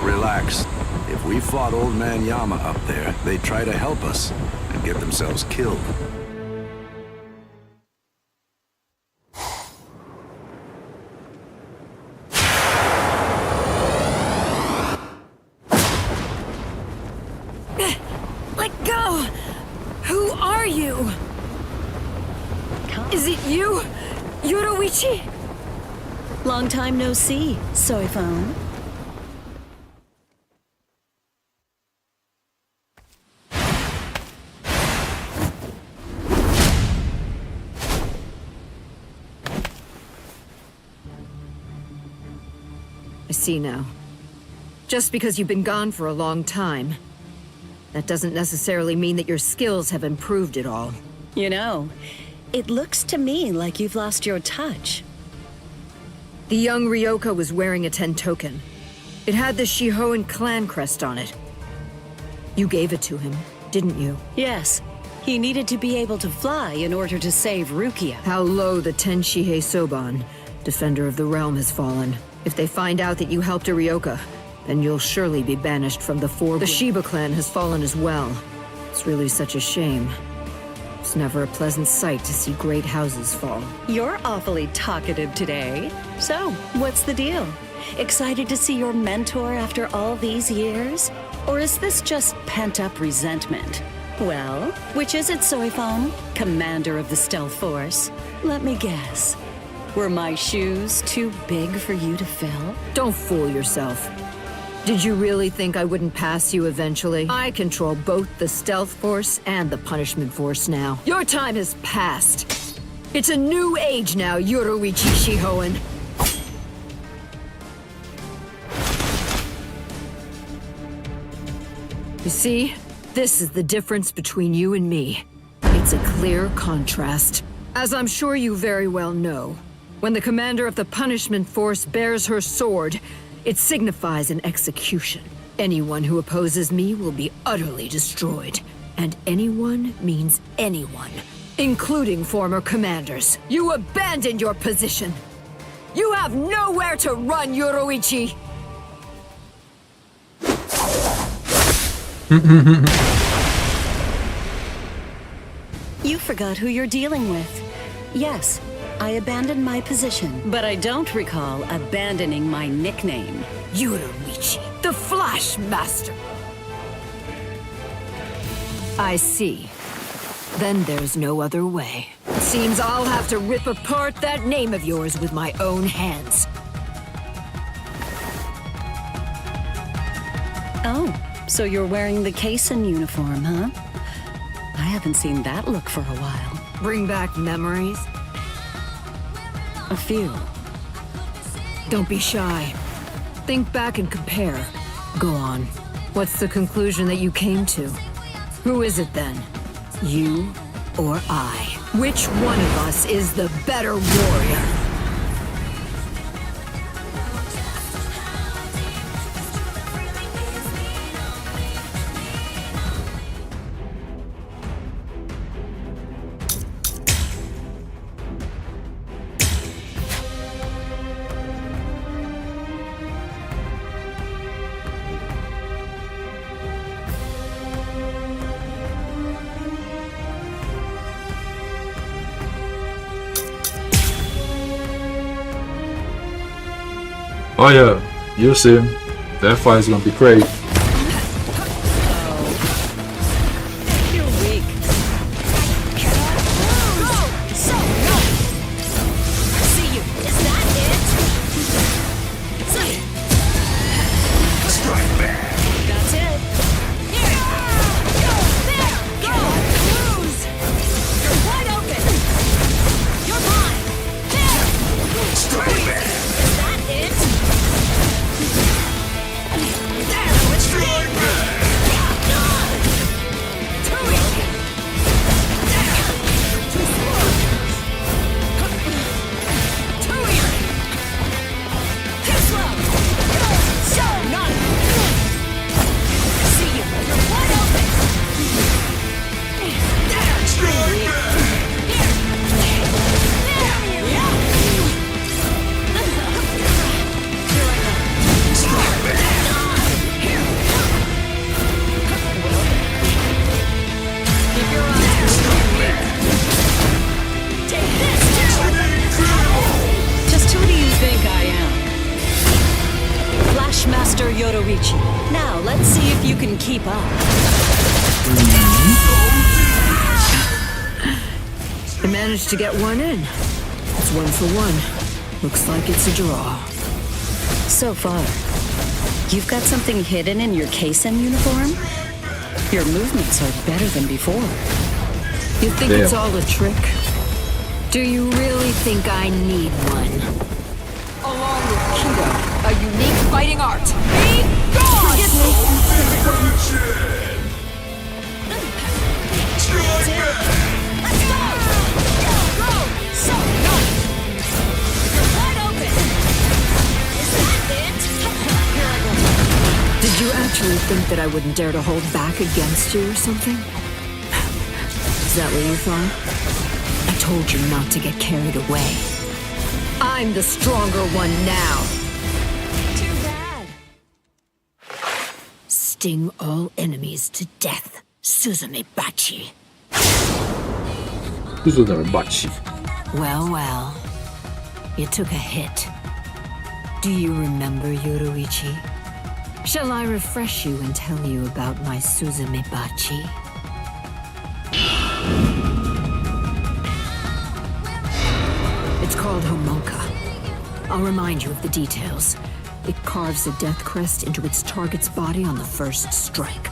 Relax. If we fought Old Man Yama up there, they'd try to help us and get themselves killed. Let go! Who are you? Is it you, Yoruichi? Long time no see, Soi Fon. I see now. Just because you've been gone for a long time, that doesn't necessarily mean that your skills have improved at all. You know, it looks to me like you've lost your touch. The young Ryoka was wearing a Tentoken. It had the Shihoan clan crest on it. You gave it to him, didn't you? Yes. He needed to be able to fly in order to save Rukia. How low the Tenshihei Soban, defender of the realm, has fallen. If they find out that you helped a Ryoka, then you'll surely be banished from the four. The Shiba clan has fallen as well. It's really such a shame. It's never a pleasant sight to see great houses fall. You're awfully talkative today. So, what's the deal? Excited to see your mentor after all these years? Or is this just pent-up resentment? Well, which is it, Soi Fon? Commander of the Stealth Force? Let me guess. Were my shoes too big for you to fill? Don't fool yourself. Did you really think I wouldn't pass you eventually? I control both the Stealth Force and the Punishment Force now. Your time has passed. It's a new age now, Yoruichi Shihoan. You see, this is the difference between you and me. It's a clear contrast. As I'm sure you very well know, when the commander of the Punishment Force bears her sword, it signifies an execution. Anyone who opposes me will be utterly destroyed. And anyone means anyone, including former commanders. You abandoned your position. You have nowhere to run, Yoruichi! You forgot who you're dealing with. Yes, I abandoned my position, but I don't recall abandoning my nickname. Yoruichi, the Flash Master. I see. Then there's no other way. Seems I'll have to rip apart that name of yours with my own hands. Oh, so you're wearing the Kaisen uniform, huh? I haven't seen that look for a while. Bring back memories? A few. Don't be shy. Think back and compare. Go on. What's the conclusion that you came to? Who is it then? You or I? Which one of us is the better warrior? Oh yeah, you'll see. That fight is gonna be great. You're weak. See you. Is that it? Strike back. That's it. Go! Lose! You're wide open! You're mine! There! Strike back. Is that it? Strike back. Just who do you think I am? Flashmaster Yoruichi. Now, let's see if you can keep up. I managed to get one in. It's 1 for 1. Looks like it's a draw. So far, you've got something hidden in your Kaisen uniform? Your movements are better than before. You think it's all a trick? Do you really think I need one? Along with Kido, a unique fighting art. Be gone! Forgive me. Let's go! Go! So, no! You're wide open! Is that it? Here I go. Did you actually think that I wouldn't dare to hold back against you or something? Is that what you thought? I told you not to get carried away. I'm the stronger one now. Too bad. Sting all enemies to death, Suzume Bachi. Well, well. You took a hit. Do you remember, Yoruichi? Shall I refresh you and tell you about my Suzume Bachi? It's called Homonka. I'll remind you of the details. It carves a death crest into its target's body on the first strike.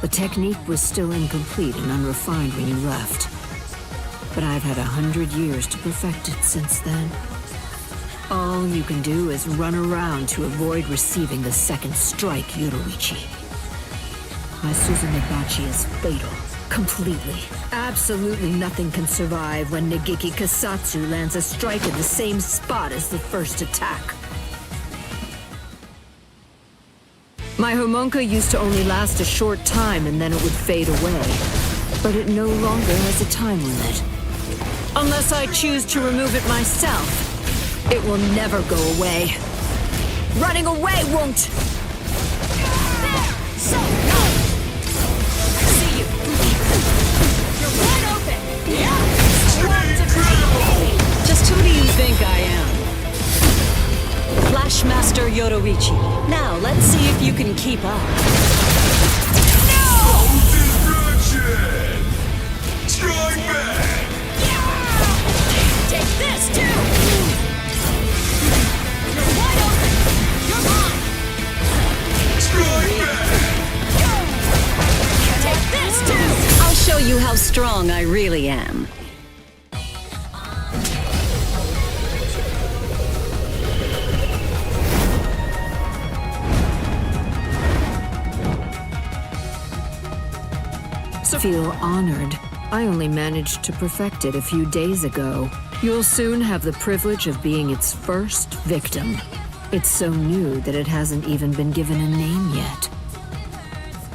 The technique was still incomplete and unrefined when you left. But I've had 100 years to perfect it since then. All you can do is run around to avoid receiving the second strike, Yoruichi. My Suzume Bachi is fatal. Completely. Absolutely nothing can survive when Nagiki Kasatsu lands a strike in the same spot as the first attack. My Homonka used to only last a short time and then it would fade away. But it no longer has a time limit. Unless I choose to remove it myself, it will never go away. Running away won't! So, no! I see you. You're wide open. Just who do you think I am? Flashmaster Yoruichi. Now, let's see if you can keep up. No! Destruction! you how strong I really am. Feel honored. I only managed to perfect it a few days ago. You'll soon have the privilege of being its first victim. It's so new that it hasn't even been given a name yet.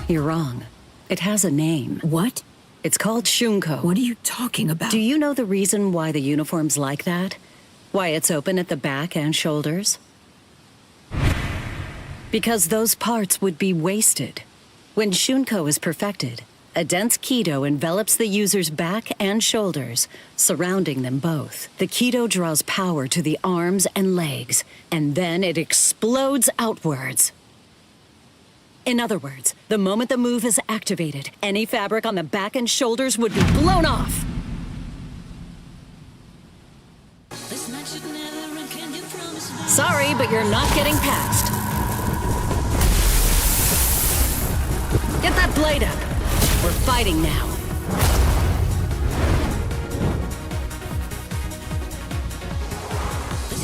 You're wrong. It has a name. What? It's called Shunko. What are you talking about? Do you know the reason why the uniform's like that? Why it's open at the back and shoulders? Because those parts would be wasted. When Shunko is perfected, a dense Kido envelops the user's back and shoulders, surrounding them both. The Kido draws power to the arms and legs, and then it explodes outwards. In other words, the moment the move is activated, any fabric on the back and shoulders would be blown off. Sorry, but you're not getting past. Get that blade up. We're fighting now.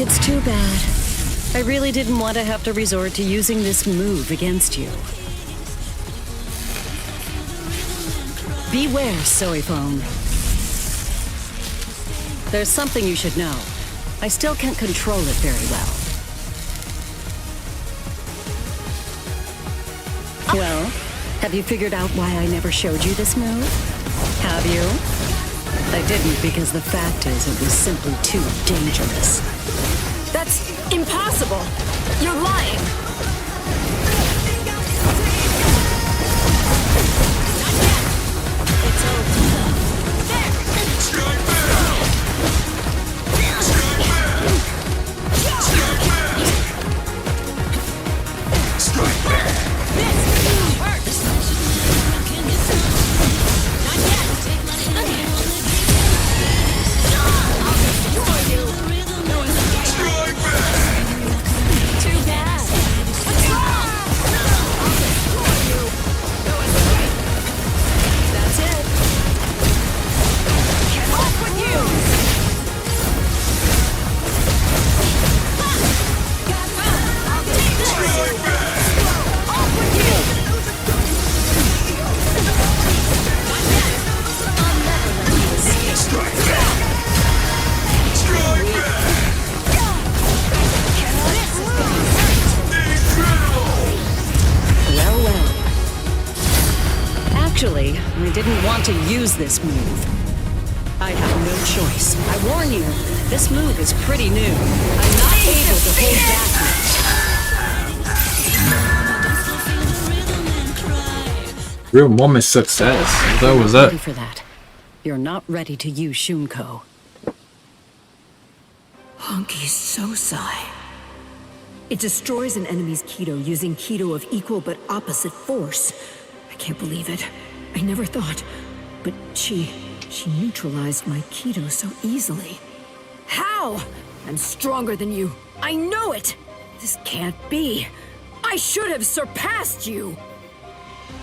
It's too bad. I really didn't want to have to resort to using this move against you. Beware, Soi Fon. There's something you should know. I still can't control it very well. Well, have you figured out why I never showed you this move? Have you? I didn't because the fact is it was simply too dangerous. That's impossible! You're lying! Actually, I didn't want to use this move. I have no choice. I warn you, this move is pretty new. I'm not able to hold back. Real moment success. That was Ready it. for that. You're not ready to use Shunko. Honky Sosai. It destroys an enemy's Kido using Kido of equal but opposite force. I can't believe it. I never thought. But she neutralized my Kido so easily. How? I'm stronger than you. I know it! This can't be. I should have surpassed you!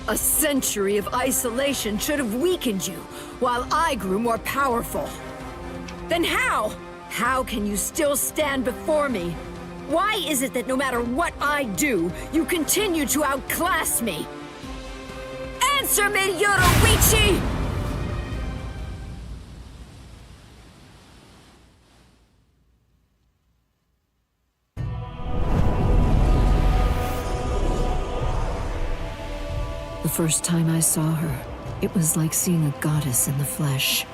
A century of isolation should have weakened you, while I grew more powerful. Then how? How can you still stand before me? Why is it that no matter what I do, you continue to outclass me? Answer me, Yoruichi! The first time I saw her, it was like seeing a goddess in the flesh.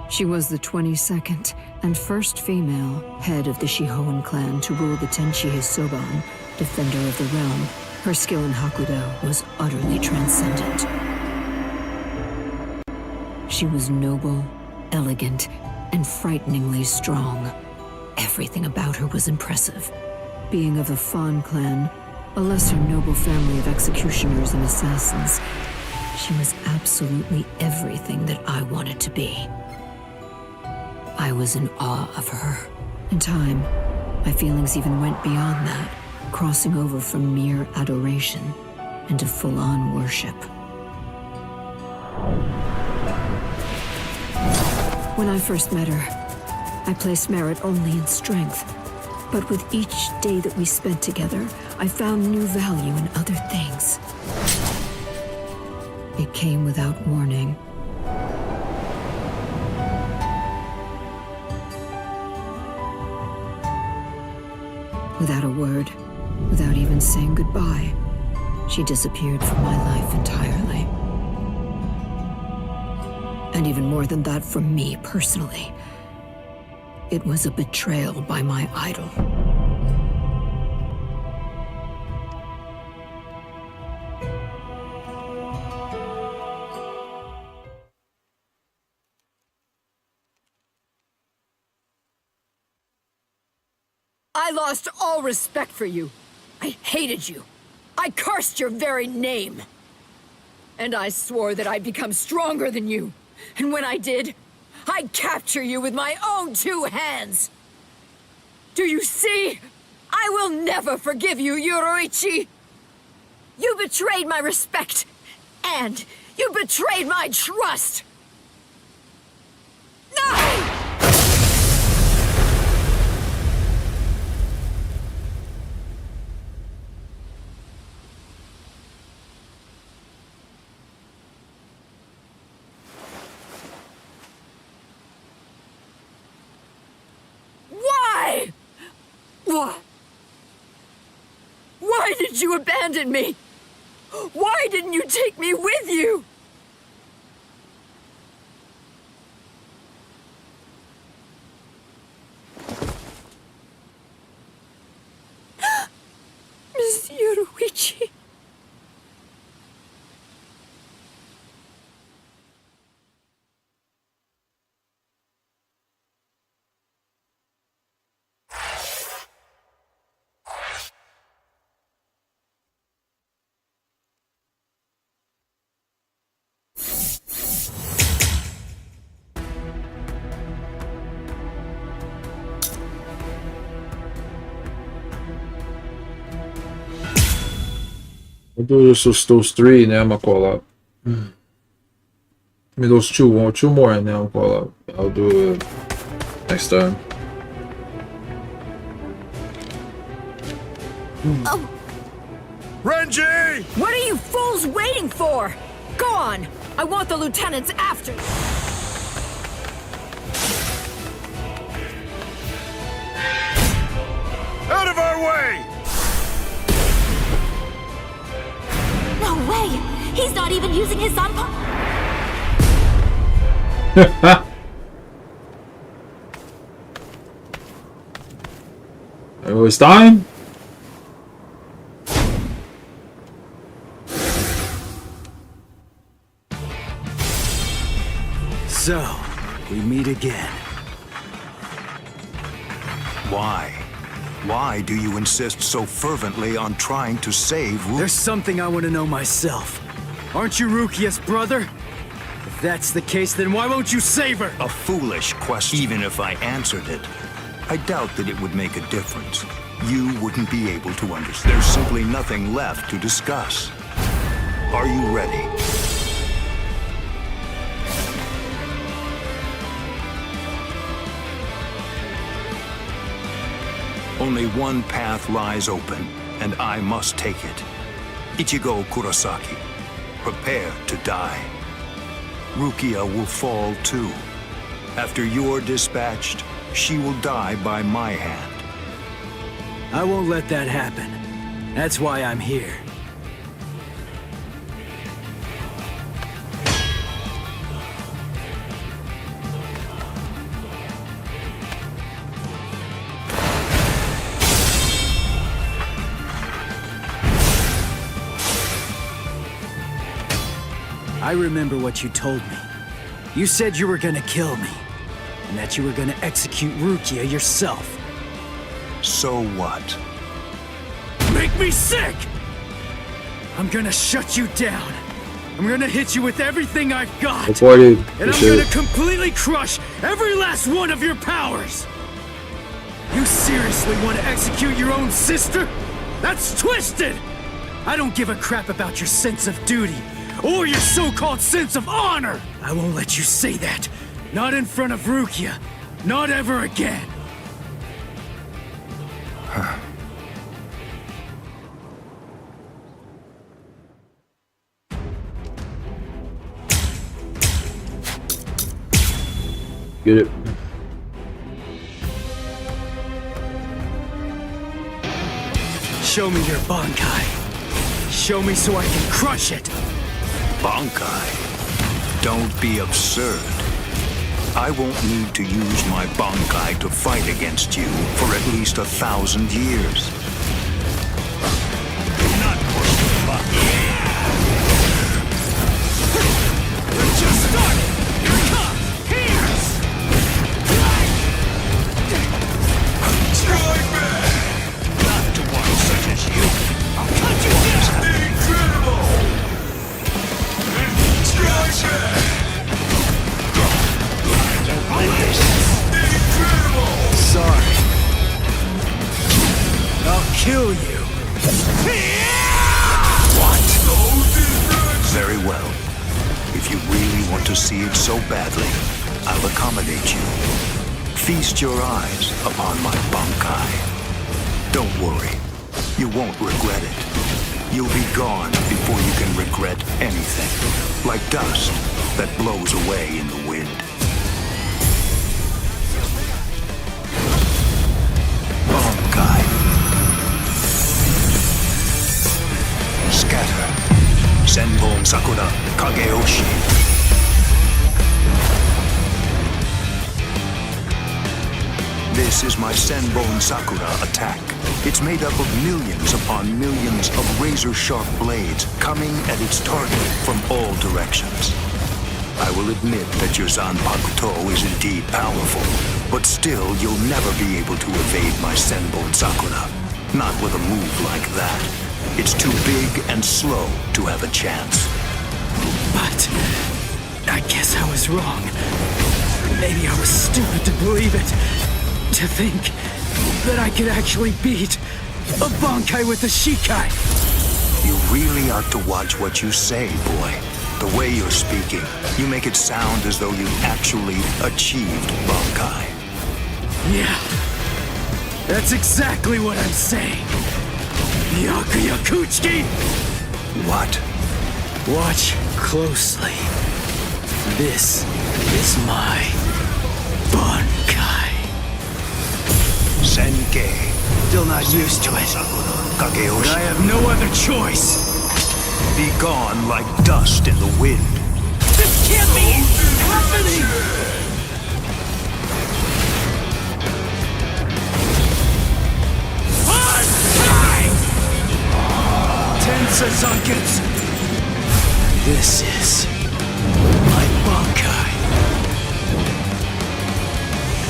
She was the 22nd and first female head of the Shihoan clan to rule the Tenchi Soban, defender of the realm. Her skill in Hakudo was utterly transcendent. She was noble, elegant, and frighteningly strong. Everything about her was impressive. Being of the Fon clan, a lesser noble family of executioners and assassins, she was absolutely everything that I wanted to be. I was in awe of her. In time, my feelings even went beyond that, crossing over from mere adoration into full-on worship. When I first met her, I placed merit only in strength. But with each day that we spent together, I found new value in other things. It came without warning. Without a word, without even saying goodbye, she disappeared from my life entirely. And even more than that from me personally. It was a betrayal by my idol. I lost all respect for you. I hated you. I cursed your very name. And I swore that I'd become stronger than you. And when I did, I'd capture you with my own 2 hands. Do you see? I will never forgive you, Yoruichi. You betrayed my respect, and you betrayed my trust. No! Why did you abandon me? Why didn't you take me with you? Miss Yoruichi. I'll do those 3 and then I'm gonna call out. I mean those 2 more and then I'll call out. I'll do it next time. Oh. Renji! What are you fools waiting for? Go on! I want the lieutenants after. Out of our way! No way! He's not even using his Zanpa. Oh, it's time? So, we meet again. Why? Why do you insist so fervently on trying to save Rukia? There's something I want to know myself. Aren't you Rukia's brother? If that's the case, then why won't you save her? A foolish question. Even if I answered it, I doubt that it would make a difference. You wouldn't be able to understand. There's simply nothing left to discuss. Are you ready? Only one path lies open, and I must take it. Ichigo Kurosaki, prepare to die. Rukia will fall too. After you're dispatched, she will die by my hand. I won't let that happen. That's why I'm here. I remember what you told me. You said you were gonna kill me, and that you were gonna execute Rukia yourself. So what? Make me sick! I'm gonna shut you down. I'm gonna hit you with everything I've got. Reported. And I'm gonna completely crush every last one of your powers. You seriously want to execute your own sister? That's twisted! I don't give a crap about your sense of duty or your so-called sense of honor! I won't let you say that. Not in front of Rukia. Not ever again. Get it. Show me your Bankai. Show me so I can crush it. Bankai? Don't be absurd. I won't need to use my Bankai to fight against you for at least 1,000 years. Not worth the buck. We're just starting! Here it comes! Here's! Strike back! Not to one such as you. I'll cut you down! Incredible! Strike back! Incredible! Sorry. I'll kill you. What? Very well. If you really want to see it so badly, I'll accommodate you. Feast your eyes upon my Bankai. Don't worry. You won't regret it. You'll be gone before you can regret anything. Like dust that blows away in the wind. Bankai. Scatter. Senbon Sakura Kageoshi. This is my Senbon Sakura attack. It's made up of millions upon millions of razor-sharp blades coming at its target from all directions. I will admit that your Zanpakuto is indeed powerful, but still you'll never be able to evade my Senbon Sakura. Not with a move like that. It's too big and slow to have a chance. But I guess I was wrong. Maybe I was stupid to believe it. To think that I could actually beat a Bankai with a Shikai. You really ought to watch what you say, boy. The way you're speaking, you make it sound as though you actually achieved Bankai. Yeah, that's exactly what I'm saying. Byakuya Kuchiki! What? Watch closely. This is my Bankai. Senkei. Still not used to it. Kageoshi. But I have no other choice. Be gone like dust in the wind. This can't be happening! Tensa Zangetsu. This is my Bankai.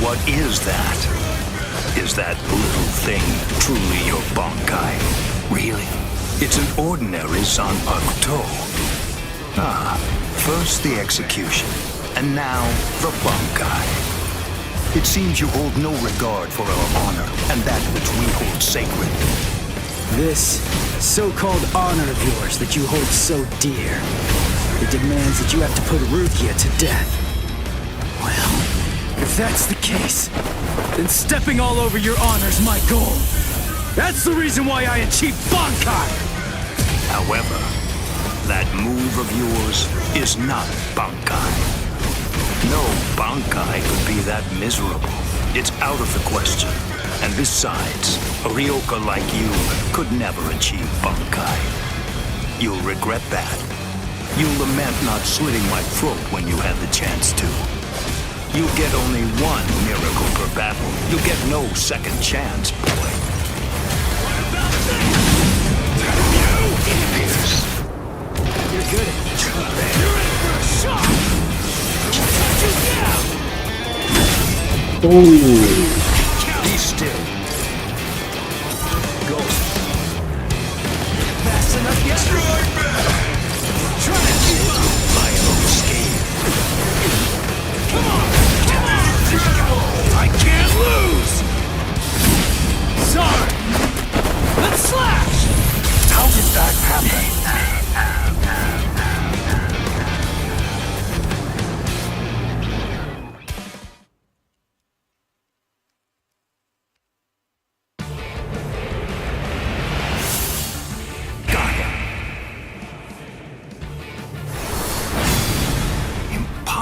What is that? Is that little thing truly your Bankai? Really? It's an ordinary Zanpakuto. Ah, first the execution, and now the Bankai. It seems you hold no regard for our honor and that which we hold sacred. This so-called honor of yours that you hold so dear, it demands that you have to put Rukia to death. Well, if that's the case, then stepping all over your honor's my goal. That's the reason why I achieved Bankai! However, that move of yours is not Bankai. No Bankai could be that miserable. It's out of the question. And besides, a Ryoka like you could never achieve Bankai. You'll regret that. You'll lament not slitting my throat when you had the chance to. You'll get only one miracle per battle. You'll get no second chance, boy. It appears. You're good at it. You're in for a shock! I will cut you down! Oh. Be still. Go. Fast enough yet? Strike back! Try to keep up my own scheme. Come on! I can't lose! Sorry! Let's slash! How did that happen?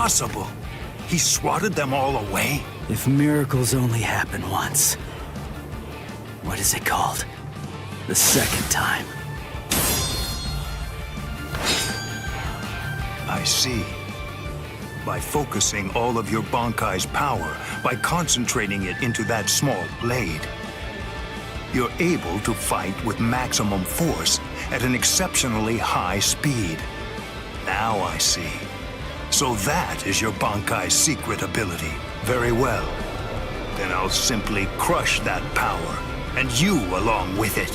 impossible. He swatted them all away? If miracles only happen once, what is it called? The second time. I see. By focusing all of your Bankai's power, by concentrating it into that small blade, you're able to fight with maximum force at an exceptionally high speed. Now I see. So that is your Bankai's secret ability. Very well. Then I'll simply crush that power, and you along with it.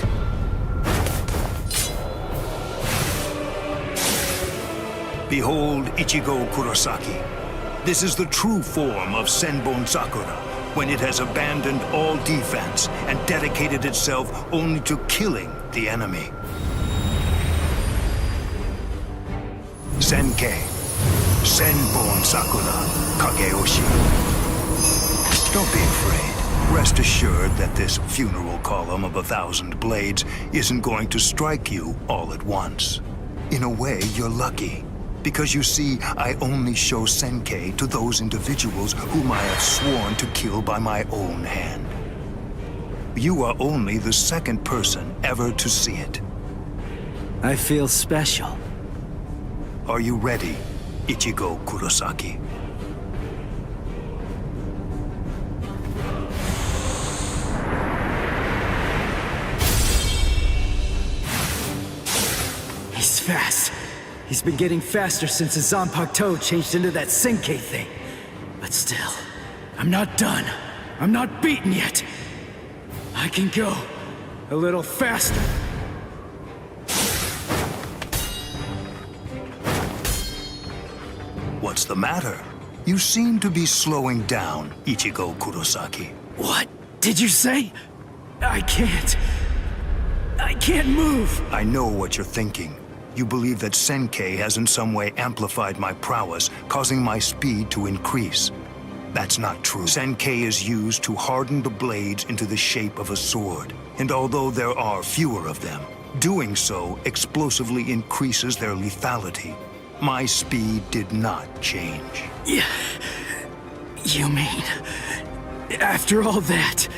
Behold Ichigo Kurosaki. This is the true form of Senbon Sakura, when it has abandoned all defense and dedicated itself only to killing the enemy. Senkei, Senbon Sakura, Kageyoshi. Don't be afraid. Rest assured that this funeral column of 1,000 blades isn't going to strike you all at once. In a way, you're lucky. Because you see, I only show Senkei to those individuals whom I have sworn to kill by my own hand. You are only the second person ever to see it. I feel special. Are you ready, Ichigo Kurosaki? He's fast. He's been getting faster since his Zanpakuto changed into that Senkei thing. But still, I'm not done. I'm not beaten yet. I can go a little faster. What's the matter? You seem to be slowing down, Ichigo Kurosaki. What did you say? I can't move. I know what you're thinking. You believe that Senkei has in some way amplified my prowess, causing my speed to increase. That's not true. Senkei is used to harden the blades into the shape of a sword. And although there are fewer of them, doing so explosively increases their lethality. My speed did not change. Yeah. You mean, after all that,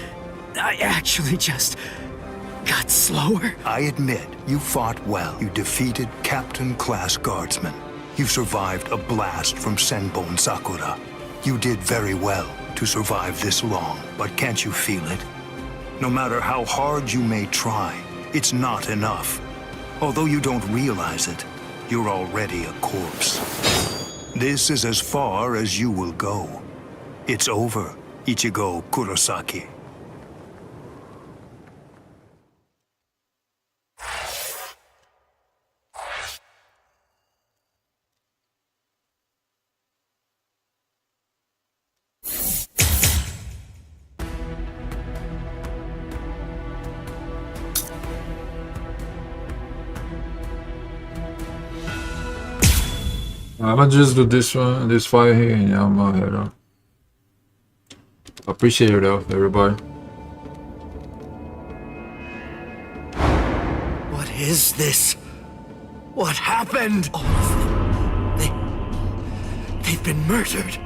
I actually just got slower? I admit, you fought well. You defeated Captain Class Guardsman. You survived a blast from Senbon Sakura. You did very well to survive this long, but can't you feel it? No matter how hard you may try, it's not enough. Although you don't realize it, you're already a corpse. This is as far as you will go. It's over, Ichigo Kurosaki. I'm gonna just do this one, this fight here, and yeah, I'm gonna head out. Appreciate it though, everybody. What is this? What happened? All of them. They've been murdered.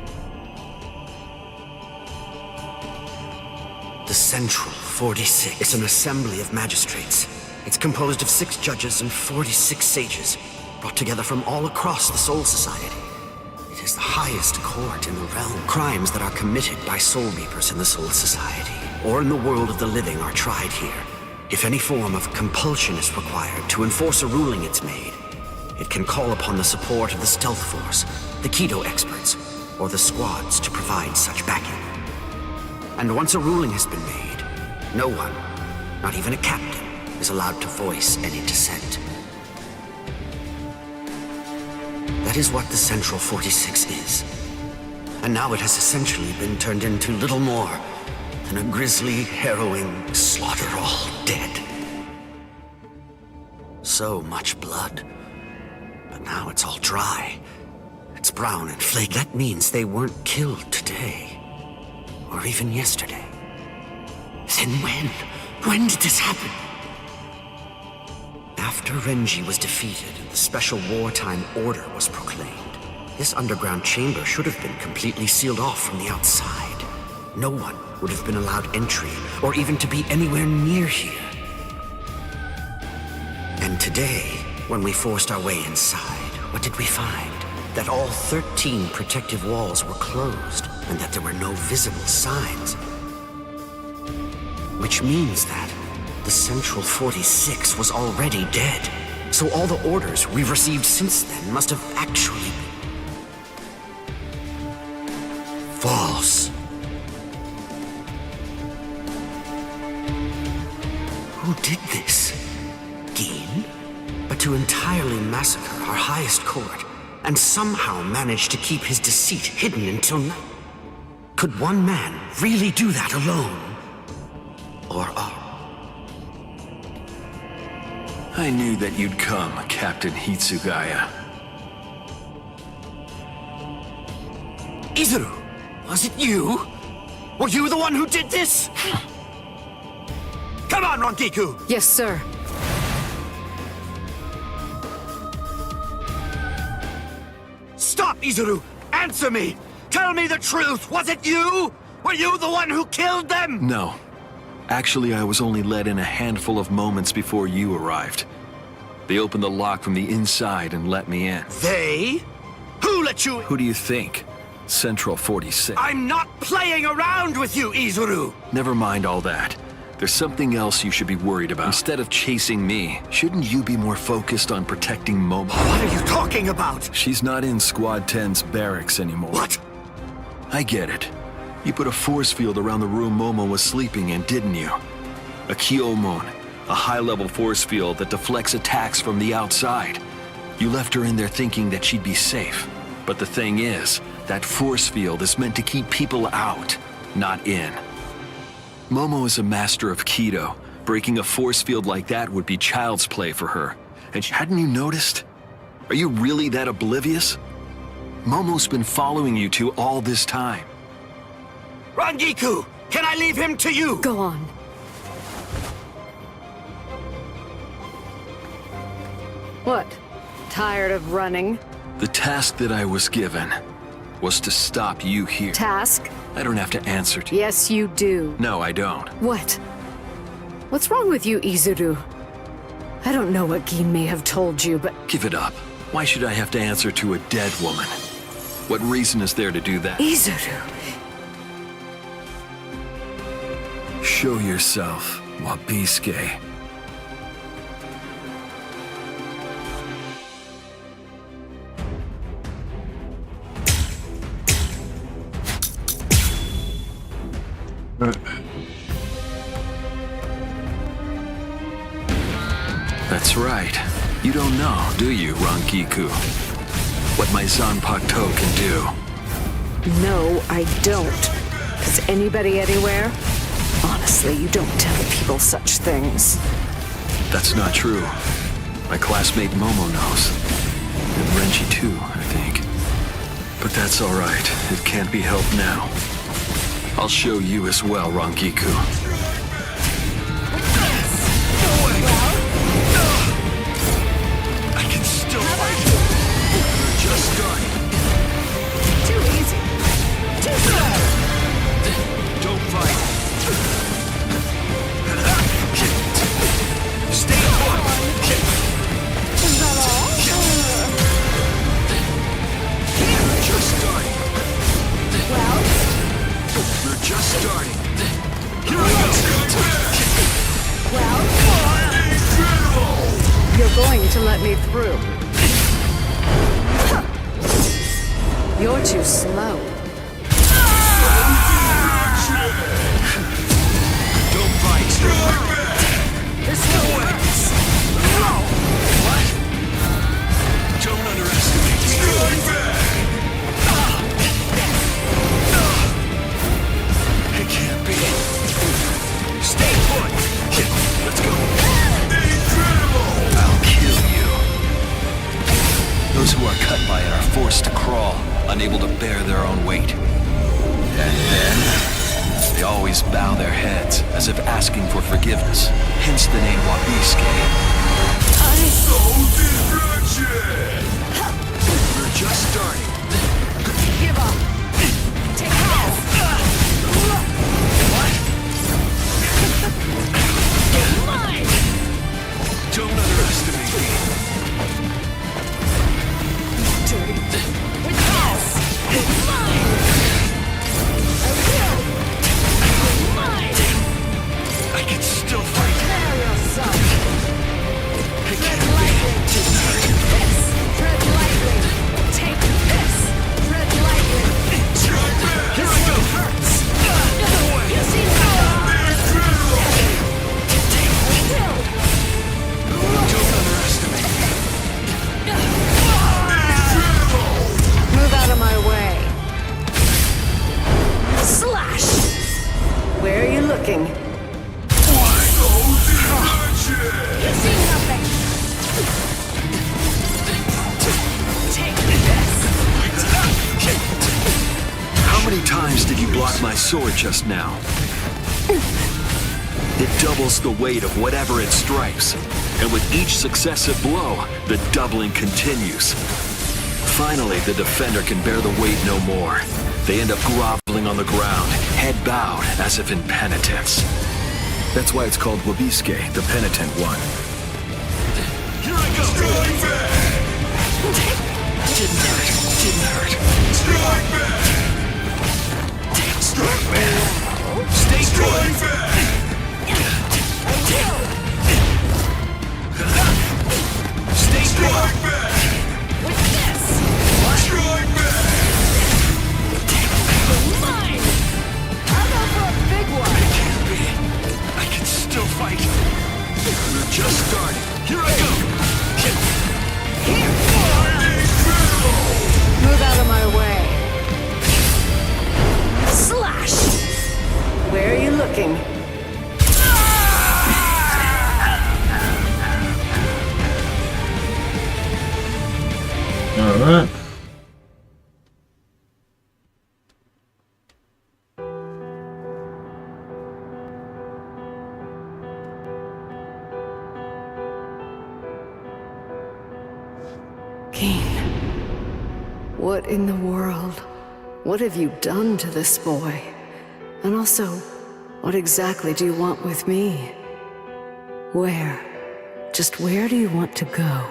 The Central 46. It's an assembly of magistrates. It's composed of 6 judges and 46 sages, brought together from all across the Soul Society. It is the highest court in the realm. Crimes that are committed by Soul Reapers in the Soul Society, or in the world of the living, are tried here. If any form of compulsion is required to enforce a ruling it's made, it can call upon the support of the Stealth Force, the Kido experts, or the squads to provide such backing. And once a ruling has been made, no one, not even a captain, is allowed to voice any dissent. That is what the Central 46 is. And now it has essentially been turned into little more than a grisly, harrowing slaughter, all dead. So much blood. But now it's all dry. It's brown and flaky. That means they weren't killed today. Or even yesterday. Then when? When did this happen? After Renji was defeated and the special wartime order was proclaimed, This underground chamber should have been completely sealed off from the outside. No one would have been allowed entry, or even to be anywhere near here. And today, when we forced our way inside, what did we find? That all 13 protective walls were closed, and that there were no visible signs. Which means that the Central 46 was already dead. So all the orders we've received since then must have actually been false. Who did this? Gin? But to entirely massacre our highest court, and somehow manage to keep his deceit hidden until now. Could one man really do that alone? Or I knew that you'd come, Captain Hitsugaya. Izuru, was it you? Were you the one who did this? Come on, Rangiku! Yes, sir. Stop, Izuru! Answer me! Tell me the truth! Was it you? Were you the one who killed them? No. Actually, I was only let in a handful of moments before you arrived. They opened the lock from the inside and let me in. They? Who let you in? Who do you think? Central 46. I'm not playing around with you, Izuru! Never mind all that. There's something else you should be worried about. Instead of chasing me, shouldn't you be more focused on protecting Momo? What are you talking about? She's not in Squad 10's barracks anymore. What? I get it. You put a force field around the room Momo was sleeping in, didn't you? A Kyomon, a high-level force field that deflects attacks from the outside. You left her in there thinking that she'd be safe. But the thing is, that force field is meant to keep people out, not in. Momo is a master of Kido. Breaking a force field like that would be child's play for her. And hadn't you noticed? Are you really that oblivious? Momo's been following you two all this time. Rangiku! Can I leave him to you? Go on. What? Tired of running? The task that I was given was to stop you here. Task? I don't have to answer to you. Yes, you do. No, I don't. What? What's wrong with you, Izuru? I don't know what Gin may have told you, but... Give it up. Why should I have to answer to a dead woman? What reason is there to do that? Izuru! Show yourself, Wabisuke. That's right. You don't know, do you, Rangiku? What my Zanpakuto can do. No, I don't. Is anybody anywhere? Honestly, you don't tell people such things. That's not true. My classmate Momo knows. And Renji too, I think. But that's all right. It can't be helped now. I'll show you as well, Rangiku. I can still fight. Just starting. Too easy. Too slow. Don't fight. Stay put. Is that all? We're just starting. Well? We're just starting. Here we go. Well? You're going to let me through. You're too slow. Don't fight. This way. What? Don't underestimate me. It can't be. Stay put. Let's go. I'll kill you. Those who are cut by it are forced to crawl, unable to bear their own weight. And then, they always bow their heads, as if asking for forgiveness. Hence the name Wabisuke. We're just starting. blocked my sword just now. It doubles the weight of whatever it strikes, and with each successive blow, the doubling continues. Finally, the defender can bear the weight no more. They end up groveling on the ground, head bowed, as if in penitence. That's why it's called Wabisuke, the penitent one. Here I go! Strike back! Didn't hurt. Strike back! Strike back! Stay Strike back! Stay Strike back! What's this? Strike back! Mine! I'll go for a big one! It can't be. I can still fight. We're just starting. Here I go! Move out of my way. Slash! Where are you looking? All right. What in the world? What have you done to this boy? And also, what exactly do you want with me? Where? Just where do you want to go?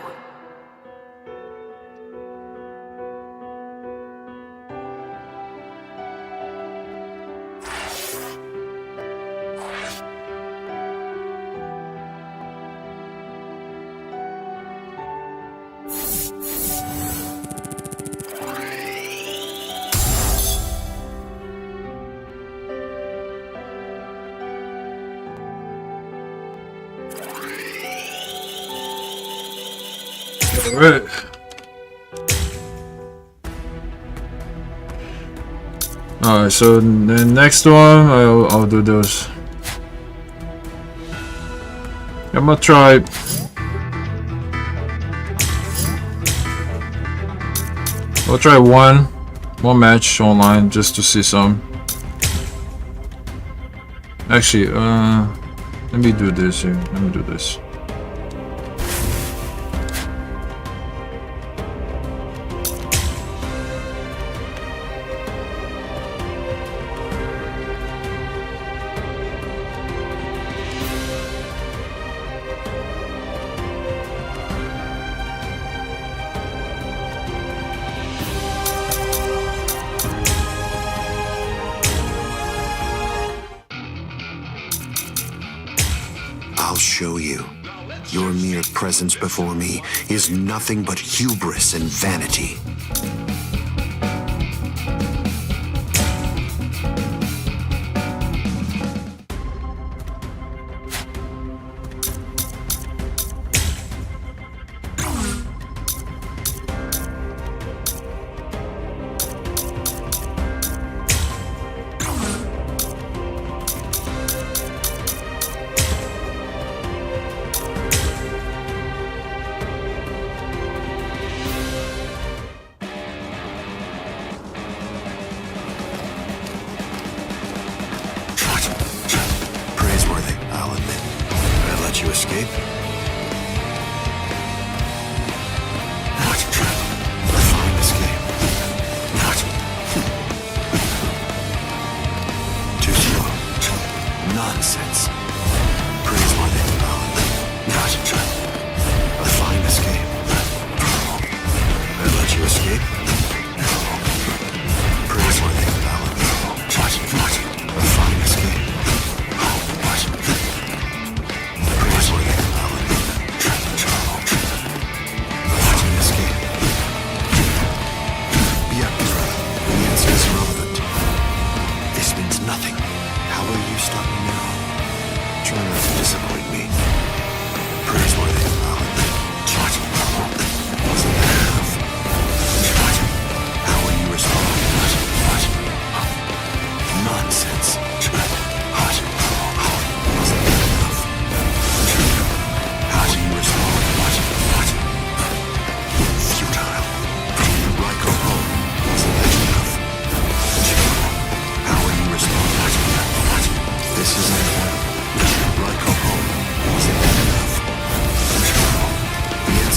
Alright. Alright, so the next one, I'll do those. I'm gonna try. I'll try one match online just to see some. Actually, let me do this here. Let me do this. I'll show you. Your mere presence before me is nothing but hubris and vanity.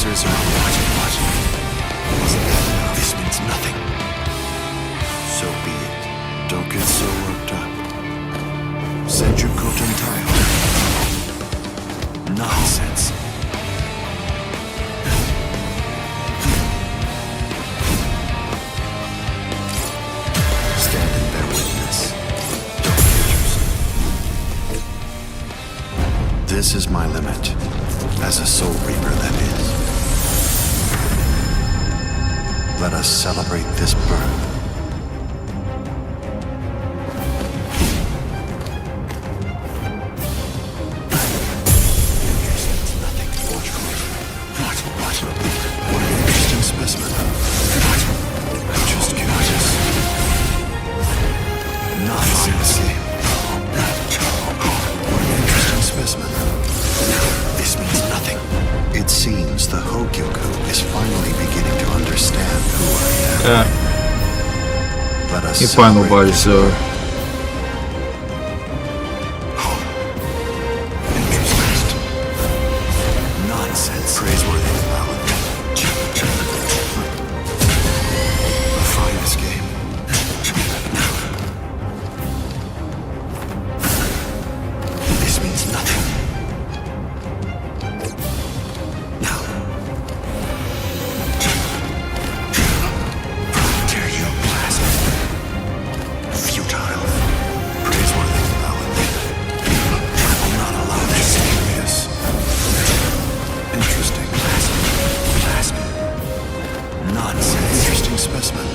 answers are what? Isn't that enough? This means nothing. So be it. Don't get so worked up. Senju Koten tile. Nonsense. Stand and bear witness. Don't kid yourself. This is my limit. As a soul reaper, that is. Let us celebrate this birth. What an interesting specimen. I'm just curious. Nonsense. What an interesting specimen. This means nothing. It seems the Hogyoku is finally beginning to understand who I am. Yeah. Let us You find nobody, so. Nonsense. Praiseworthy and valid. A fine escape. This means nothing. Dare you blast? Futile. Praiseworthy and valid. I will not allow this. Yes. Interesting. Blast. Nonsense. Interesting specimen.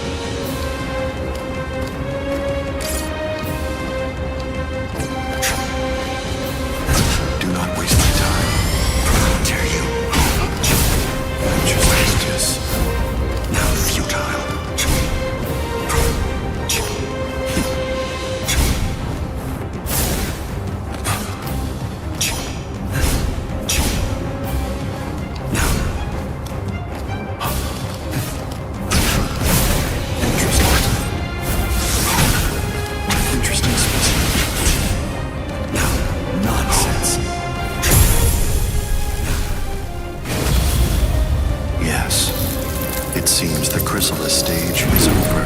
Do not waste my time. How dare you? Interesting. Now futile. Interesting specimen. Nonsense. Yes. It seems the chrysalis stage is over.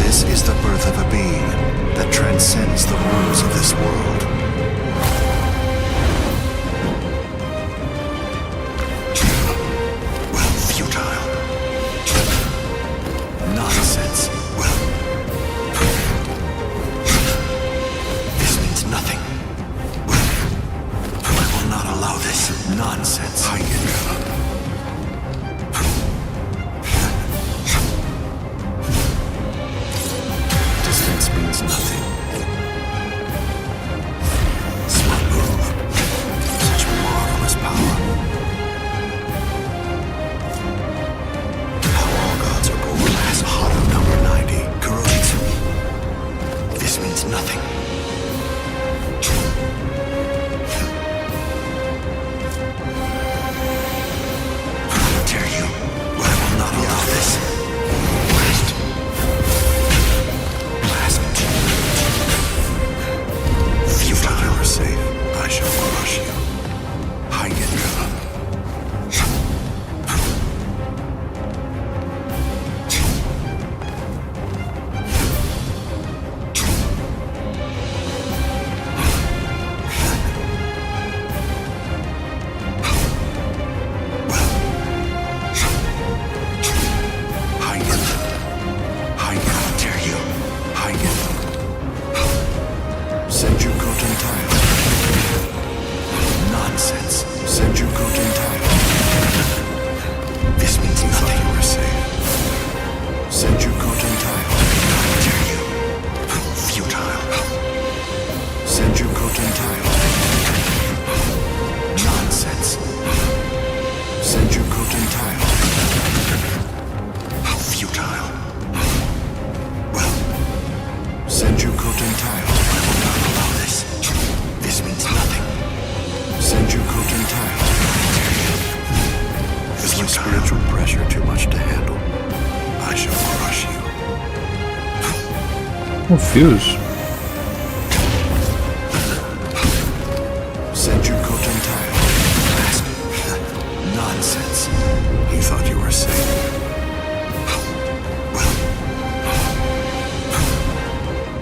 This is the birth of a being that transcends the rules of this world. Well, futile. Nonsense. Well, this means nothing. Well, I will not allow this nonsense. Distance means nothing. Smart move. Such marvelous power. How all gods are born. Last hot of number 90. Kuroitsu. This means nothing. How dare you? Well, I will not allow this. Blast. Blast. Futile. You are safe. I shall crush you. Hagen. How dare you? Senju Koten tile. Nonsense. Senju Koten tile. This means nothing. You are safe. Senju Koten tile. How dare you? Futile. Senju Koten tile. Nonsense. Senju Koten tile. Futile. Well, Senju Koten tile. I will not allow this. This means nothing. Senju Koten tile. Is my spiritual pressure too much to handle? I shall crush you. Confused. Senju Koten tile. say.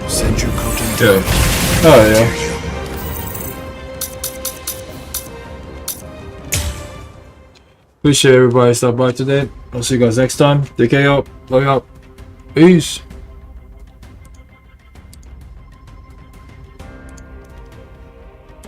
Send your Koken down. Oh yeah. Appreciate everybody stopping by today. I'll see you guys next time. Take care, y'all. Love y'all. Peace.